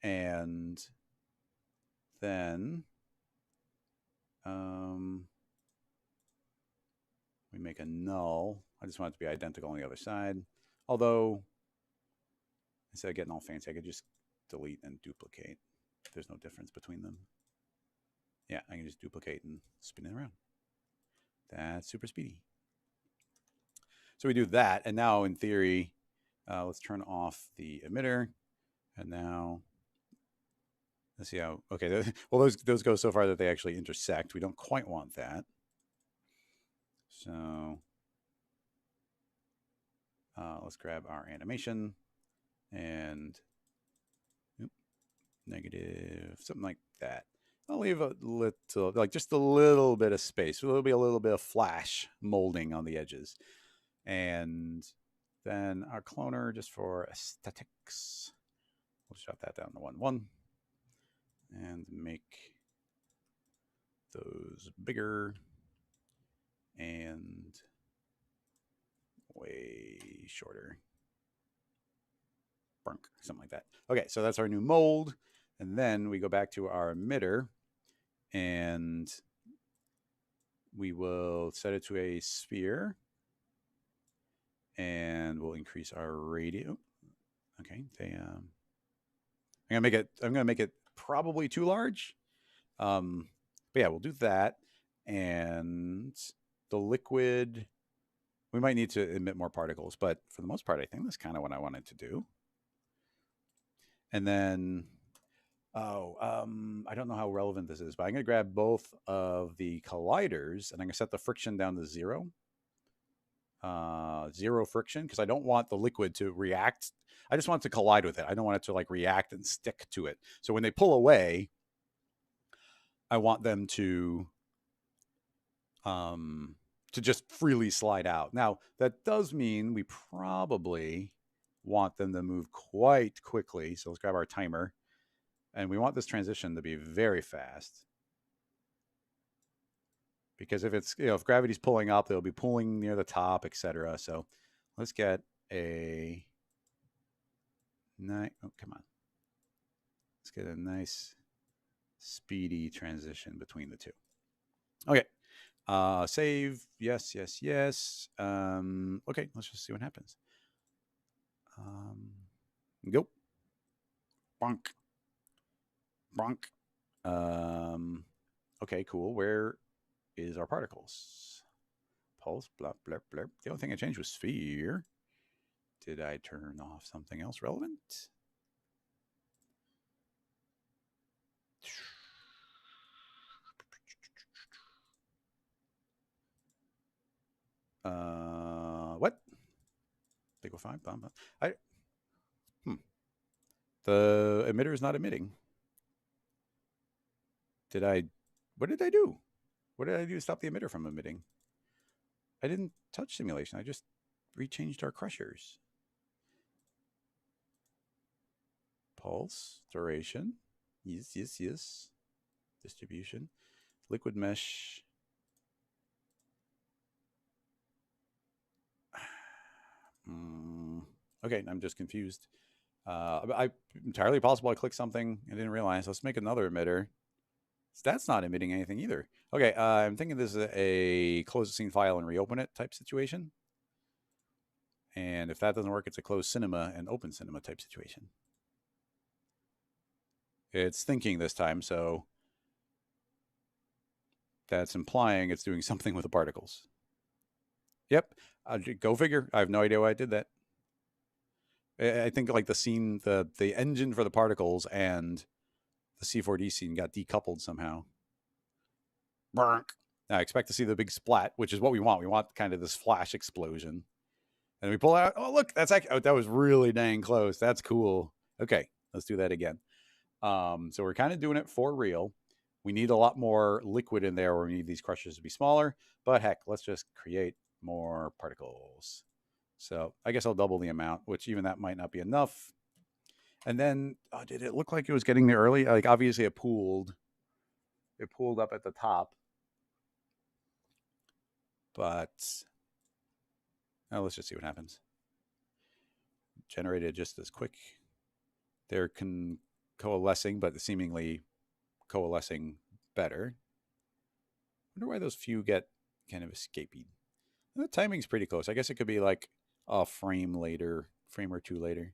And then we make a null. I just want it to be identical on the other side. Although, instead of getting all fancy, I could just delete and duplicate. There's no difference between them. Yeah, I can just duplicate and spin it around. That's super speedy. So we do that, and now in theory, let's turn off the emitter, and now let's see how. Okay, well those go so far that they actually intersect. We don't quite want that, so let's grab our animation and negative, something like that. I'll leave a little, like just a little bit of space. There'll be a little bit of flash molding on the edges. And then our cloner, just for aesthetics, we'll shut that down to 1-1 and make those bigger and way shorter. Brunk, something like that. Okay, so that's our new mold. And then we go back to our emitter and we will set it to a sphere and we'll increase our radius. Okay, I'm gonna make it probably too large. But yeah, we'll do that. And the liquid, we might need to emit more particles, but for the most part, I think that's kind of what I wanted to do. And then, I don't know how relevant this is, but I'm going to grab both of the colliders and I'm going to set the friction down to 0. 0 friction, because I don't want the liquid to react. I just want it to collide with it. I don't want it to like react and stick to it. So when they pull away, I want them to just freely slide out. Now, that does mean we probably want them to move quite quickly. So let's grab our timer. And we want this transition to be very fast. Because if it's, if gravity's pulling up, they'll be pulling near the top, etc. So let's get a nice, oh, come on. Let's get a nice speedy transition between the two. Okay. Save. Yes, yes, yes. Okay, let's just see what happens. Go. Bonk. Bonk. Okay, cool. Where is our particles? Pulse, blurp, blurp, blurp. The only thing I changed was sphere. Did I turn off something else relevant? What? Liquefy. The emitter is not emitting. What did I do? What did I do to stop the emitter from emitting? I didn't touch simulation. I just rechanged our crushers. Pulse, duration. Yes, yes, yes. Distribution. Liquid mesh. Okay, I'm just confused. Entirely possible I clicked something I didn't realize. Let's make another emitter. That's not emitting anything either. Okay, I'm thinking this is a close the scene file and reopen it type situation. And if that doesn't work, it's a closed cinema and open cinema type situation. It's thinking this time, so that's implying it's doing something with the particles. Yep, go figure. I have no idea why I did that. I think like the scene, the engine for the particles and the C4D scene got decoupled somehow. Now I expect to see the big splat, which is what we want. We want kind of this flash explosion. And we pull out. Oh, look, that's actually, that was really dang close. That's cool. Okay, let's do that again. So we're kind of doing it for real. We need a lot more liquid in there, or we need these crushers to be smaller. But heck, let's just create more particles. So I guess I'll double the amount, which even that might not be enough. And then, did it look like it was getting there early? Like obviously it pooled up at the top. But let's just see what happens. Generated just as quick. They're coalescing, but seemingly coalescing better. I wonder why those few get kind of escaping. The timing's pretty close. I guess it could be like a frame or two later.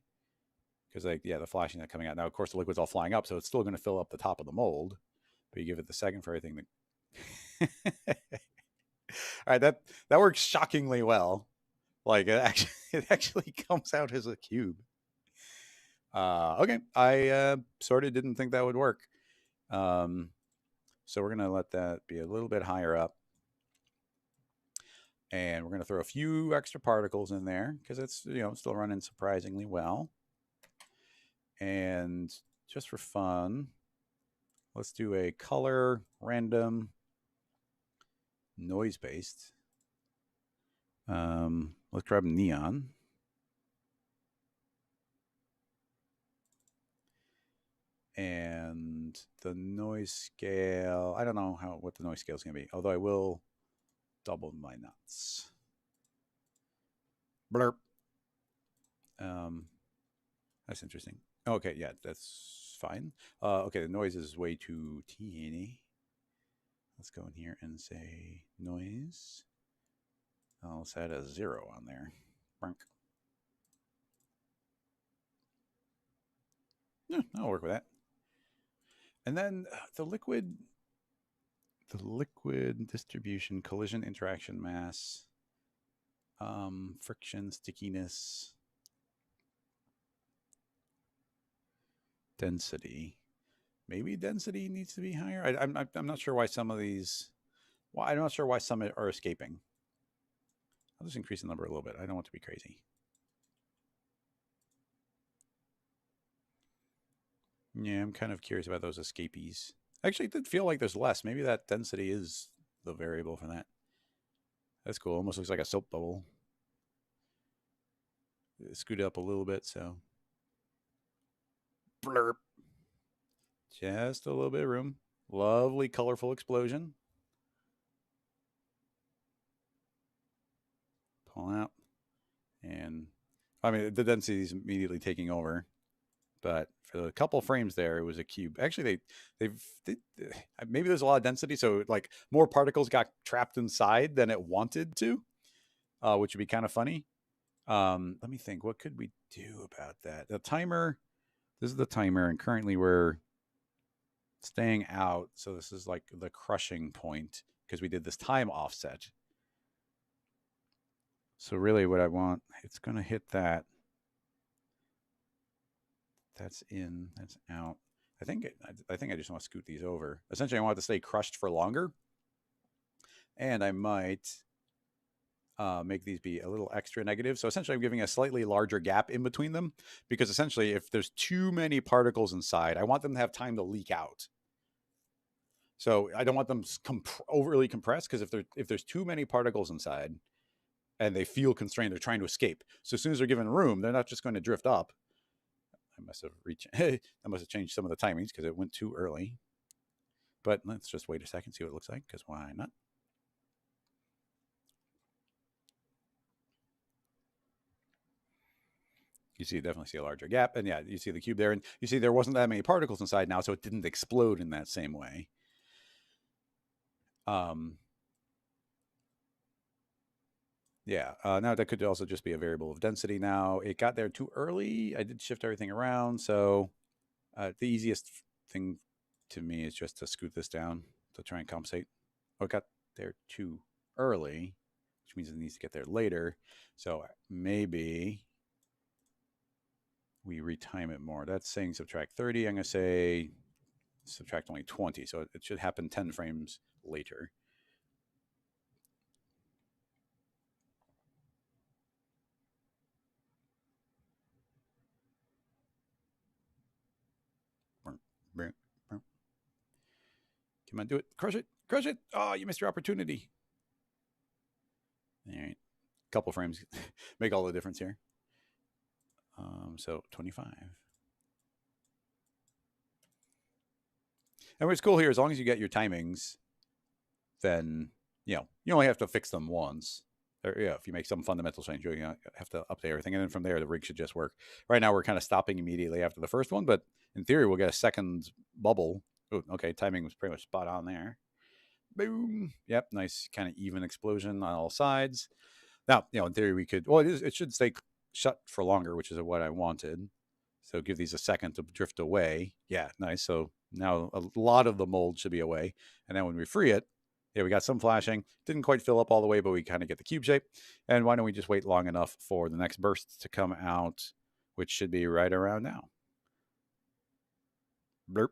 Because like, yeah, the flashing not coming out. Now, of course, the liquid's all flying up, so it's still going to fill up the top of the mold. But you give it the second for everything to... All right, that works shockingly well. Like it actually comes out as a cube. Okay, I sort of didn't think that would work. So we're going to let that be a little bit higher up. And we're going to throw a few extra particles in there because it's, still running surprisingly well. And just for fun, let's do a color random noise based. Let's grab neon. And the noise scale, I don't know what the noise scale is going to be, although I will double my nuts. Blurp. That's interesting. Okay, yeah, that's fine. Okay, the noise is way too teeny. Let's go in here and say noise. I'll set a 0 on there. Brunk. Yeah, I'll work with that. And then the liquid distribution, collision, interaction, mass, friction, stickiness, density. Maybe density needs to be higher. I'm not sure why some of these. Well, I'm not sure why some are escaping. I'll just increase the number a little bit. I don't want to be crazy. Yeah, I'm kind of curious about those escapees. Actually, it did feel like there's less. Maybe that density is the variable for that. That's cool. Almost looks like a soap bubble. Scoot up a little bit, so blurp. Just a little bit of room. Lovely, colorful explosion. Pull out, and I mean the density is immediately taking over. But for a couple frames there, it was a cube. Actually, maybe there's a lot of density, so like more particles got trapped inside than it wanted to, which would be kind of funny. Let me think. What could we do about that? The timer. This is the timer, and currently we're staying out. So this is like the crushing point because we did this time offset. So really, what I want, it's going to hit that. That's in. That's out. I think I just want to scoot these over. Essentially, I want it to stay crushed for longer, and I might make these be a little extra negative. So essentially, I'm giving a slightly larger gap in between them because essentially, if there's too many particles inside, I want them to have time to leak out. So I don't want them overly compressed because if there's too many particles inside and they feel constrained, they're trying to escape. So as soon as they're given room, they're not just going to drift up. I must have changed some of the timings because it went too early. But let's just wait a second, see what it looks like, because why not? You definitely see a larger gap. And yeah, you see the cube there. And you see there wasn't that many particles inside now, so it didn't explode in that same way. Yeah, now that could also just be a variable of density now. It got there too early. I did shift everything around. So the easiest thing to me is just to scoot this down to try and compensate. Oh, it got there too early, which means it needs to get there later. So maybe we retime it more. That's saying subtract 30. I'm going to say subtract only 20. So it should happen 10 frames later. Come on, do it. Crush it. Crush it. Oh, you missed your opportunity. All right. Couple frames make all the difference here. So 25. And what's cool here, as long as you get your timings, then you only have to fix them once. Or yeah, if you make some fundamental change, you have to update everything, and then from there the rig should just work. Right now we're kind of stopping immediately after the first one, but in theory we'll get a second bubble. Ooh, okay, timing was pretty much spot on there. Boom. Yep, nice kind of even explosion on all sides. Now, in theory we could. Well, it should stay shut for longer, which is what I wanted. So give these a second to drift away. Yeah, nice. So now a lot of the mold should be away. And then when we free it, yeah, we got some flashing. Didn't quite fill up all the way, but we kind of get the cube shape. And why don't we just wait long enough for the next burst to come out, which should be right around now. Blurp.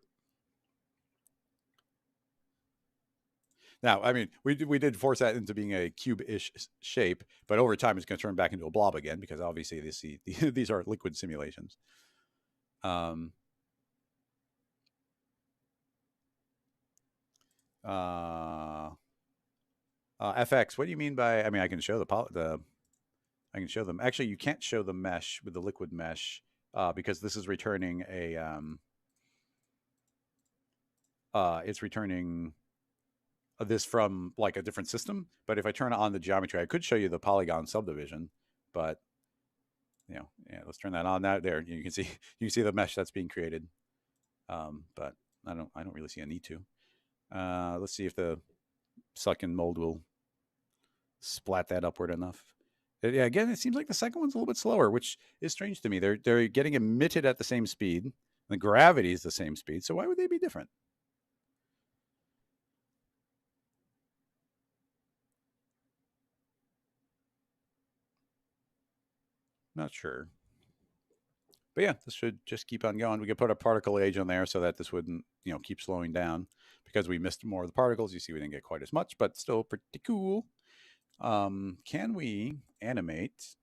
Now, I mean, we did force that into being a cube-ish shape, but over time it's going to turn back into a blob again because obviously these are liquid simulations. FX. What do you mean by? I mean, I can show I can show them. Actually, you can't show the mesh with the liquid mesh because this is returning a. It's returning this from like a different system. But if I turn on the geometry, I could show you the polygon subdivision. But yeah, let's turn that on. Now there, you can see the mesh that's being created. But I don't really see a need to. Let's see if the sucking mold will splat that upward enough. Yeah, again, it seems like the second one's a little bit slower, which is strange to me. They're getting emitted at the same speed. The gravity is the same speed, so why would they be different? Not sure. But yeah, this should just keep on going. We could put a particle age on there so that this wouldn't, keep slowing down because we missed more of the particles. You see, we didn't get quite as much, but still pretty cool. Can we animate?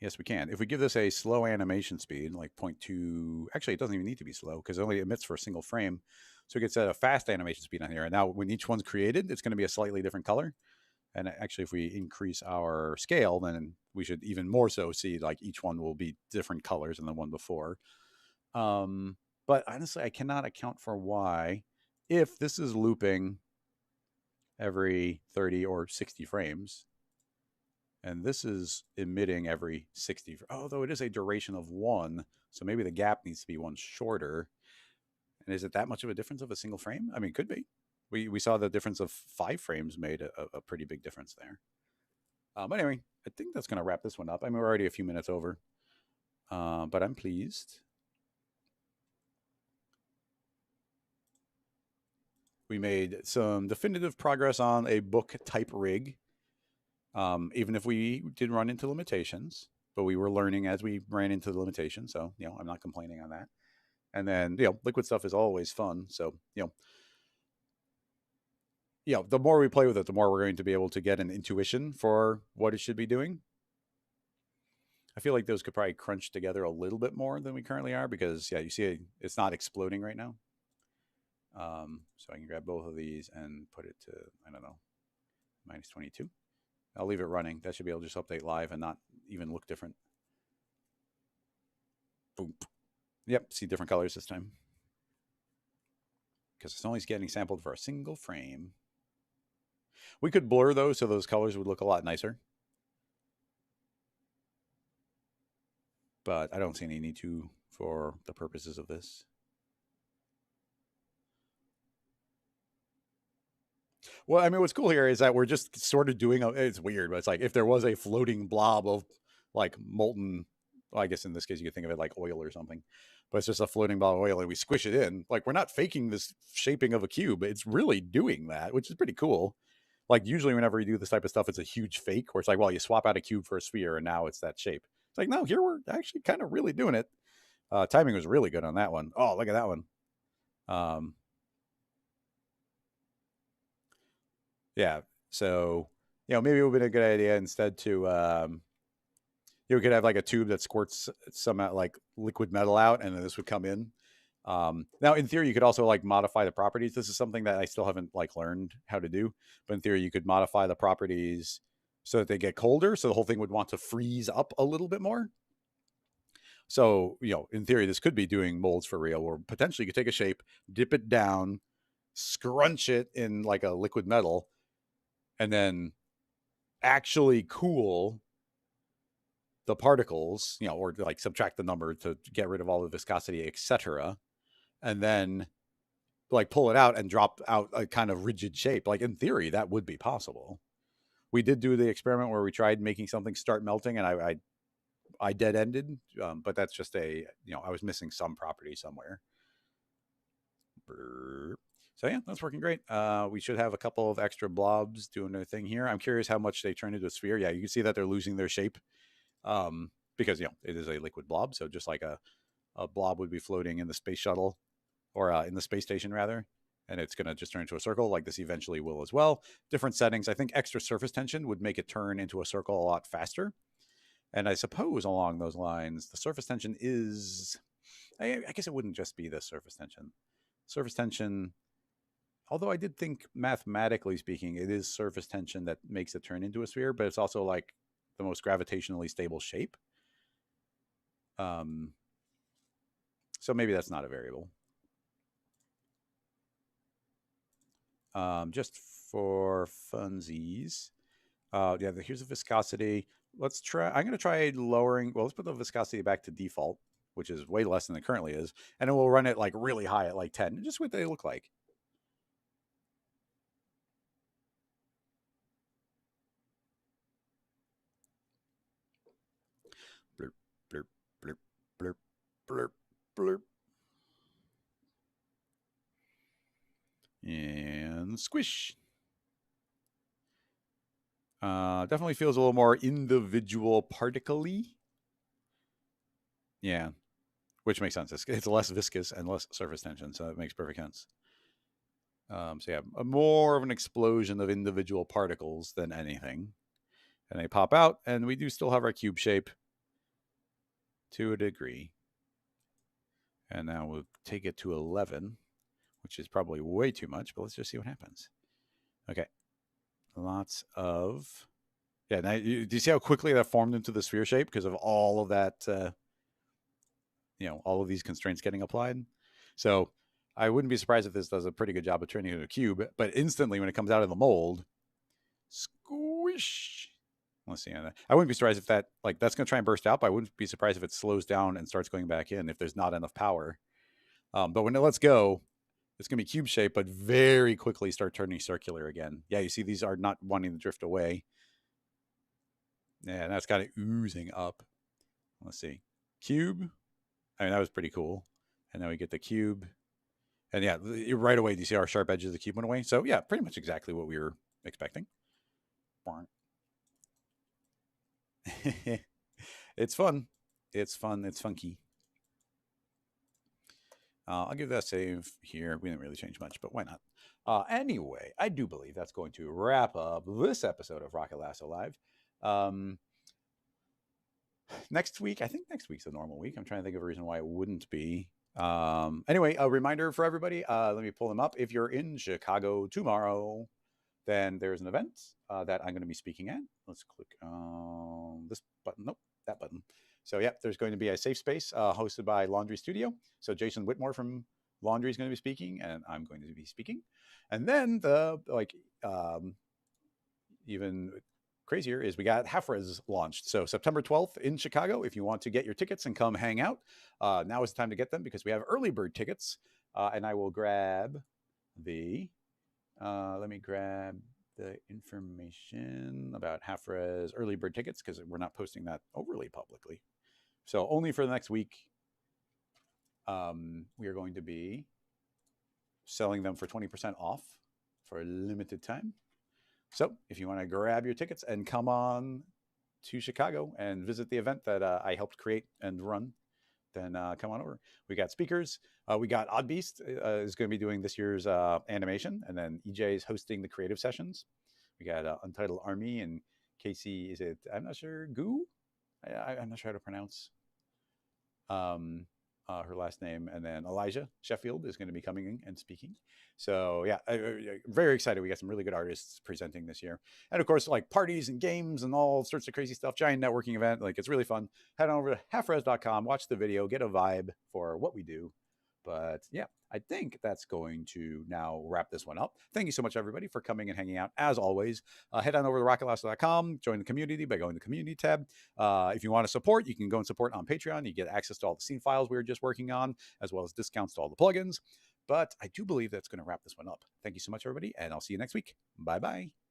Yes, we can. If we give this a slow animation speed, like 0.2, actually, it doesn't even need to be slow because it only emits for a single frame. So we could set a fast animation speed on here. And now when each one's created, it's going to be a slightly different color. And actually, if we increase our scale, then we should even more so see like each one will be different colors than the one before. But honestly, I cannot account for why, if this is looping every 30 or 60 frames, and this is emitting every 60, although it is a duration of one, so maybe the gap needs to be one shorter. And is it that much of a difference of a single frame? I mean, it could be. We saw the difference of 5 frames made a pretty big difference there. But anyway, I think that's going to wrap this one up. I mean, we're already a few minutes over, but I'm pleased. We made some definitive progress on a book type rig, even if we did run into limitations, but we were learning as we ran into the limitations. So, I'm not complaining on that. And then, liquid stuff is always fun. So, the more we play with it, the more we're going to be able to get an intuition for what it should be doing. I feel like those could probably crunch together a little bit more than we currently are because, you see it's not exploding right now. So I can grab both of these and put it to, I don't know, minus 22. I'll leave it running. That should be able to just update live and not even look different. Boom. Yep, see different colors this time. Because it's only getting sampled for a single frame. We could blur those so those colors would look a lot nicer. But I don't see any need to for the purposes of this. Well, I mean, what's cool here is that we're just sort of doing, it's weird, but it's like if there was a floating blob of like molten, well, I guess in this case you could think of it like oil or something, but it's just a floating blob of oil and we squish it in. Like we're not faking this shaping of a cube. It's really doing that, which is pretty cool. Like usually whenever you do this type of stuff, it's a huge fake where it's like, well, you swap out a cube for a sphere and now it's that shape. It's like, no, here we're actually kind of really doing it. Timing was really good on that one. Oh, look at that one. Yeah. So, maybe it would have been a good idea instead to, we could have like a tube that squirts some like liquid metal out and then this would come in. Now, in theory, you could also like modify the properties. This is something that I still haven't like learned how to do, but in theory, you could modify the properties so that they get colder. So the whole thing would want to freeze up a little bit more. So, in theory, this could be doing molds for real, or potentially you could take a shape, dip it down, scrunch it in like a liquid metal, and then actually cool the particles, or like subtract the number to get rid of all the viscosity, etc., and then like pull it out and drop out a kind of rigid shape. Like in theory, that would be possible. We did do the experiment where we tried making something start melting, and I dead ended, but that's just I was missing some property somewhere. So yeah, that's working great. We should have a couple of extra blobs doing their thing here. I'm curious how much they turn into a sphere. Yeah, you can see that they're losing their shape because it is a liquid blob. So just like a blob would be floating in the space shuttle or in the space station rather, and it's going to just turn into a circle. Like this eventually will as well. Different settings. I think extra surface tension would make it turn into a circle a lot faster. And I suppose along those lines, the surface tension is. I guess it wouldn't just be the surface tension. Surface tension, although I did think mathematically speaking, it is surface tension that makes it turn into a sphere, but it's also like the most gravitationally stable shape. So maybe that's not a variable. Just for funsies. Here's the viscosity. Let's try. I'm going to try lowering. Well, let's put the viscosity back to default, which is way less than it currently is, and then we'll run it like really high at like 10. Just what they look like. Blurp, blurp, blurp, blurp. Blurp, blurp. And squish. Definitely feels a little more individual particle-y. Yeah, which makes sense. It's less viscous and less surface tension, so it makes perfect sense. So yeah, more of an explosion of individual particles than anything. And they pop out, and we do still have our cube shape to a degree. And now we'll take it to 11, which is probably way too much, but let's just see what happens. Okay. Lots of... Yeah, now do you see how quickly that formed into the sphere shape because of all of that, all of these constraints getting applied? So I wouldn't be surprised if this does a pretty good job of turning it into a cube, but instantly when it comes out of the mold, squish. Let's see. I wouldn't be surprised if that's going to try and burst out, but I wouldn't be surprised if it slows down and starts going back in if there's not enough power. But when it lets go, it's going to be cube shaped, but very quickly start turning circular again. Yeah, you see these are not wanting to drift away. Yeah, that's kind of oozing up. Let's see. Cube. I mean, that was pretty cool. And then we get the cube. And yeah, right away, do you see our sharp edges of the cube went away? So yeah, pretty much exactly what we were expecting. It's fun. It's fun. It's funky. I'll give that a save here. We didn't really change much, but why not? Anyway, I do believe that's going to wrap up this episode of Rocket Lasso Live. Next week, I think next week's a normal week. I'm trying to think of a reason why it wouldn't be. Anyway, a reminder for everybody. Let me pull them up. If you're in Chicago tomorrow, then there's an event that I'm going to be speaking at. Let's click on this button. Nope, that button. So yeah, there's going to be a safe space hosted by Laundry Studio. So Jason Whitmore from Laundry is going to be speaking, and I'm going to be speaking. And then even crazier is we got Half Res launched. So September 12th in Chicago. If you want to get your tickets and come hang out, now is the time to get them because we have early bird tickets. And I will grab the... let me grab the information about Half Res early bird tickets because we're not posting that overly publicly. So only for the next week, we are going to be selling them for 20% off for a limited time. So if you want to grab your tickets and come on to Chicago and visit the event that I helped create and run, then come on over. We got speakers. We got Odd Beast is going to be doing this year's animation, and then EJ is hosting the creative sessions. We got Untitled Army and Casey. Is it? I'm not sure. Goo. I'm not sure how to pronounce her last name. And then Elijah Sheffield is going to be coming in and speaking. So yeah, very excited. We got some really good artists presenting this year. And of course, like parties and games and all sorts of crazy stuff, giant networking event. Like it's really fun. Head on over to halfres.com, watch the video, get a vibe for what we do. But yeah, I think that's going to now wrap this one up. Thank you so much, everybody, for coming and hanging out. As always, head on over to rocketlasso.com, join the community by going to the community tab. If you want to support, you can go and support on Patreon. You get access to all the scene files we were just working on, as well as discounts to all the plugins. But I do believe that's going to wrap this one up. Thank you so much, everybody, and I'll see you next week. Bye-bye.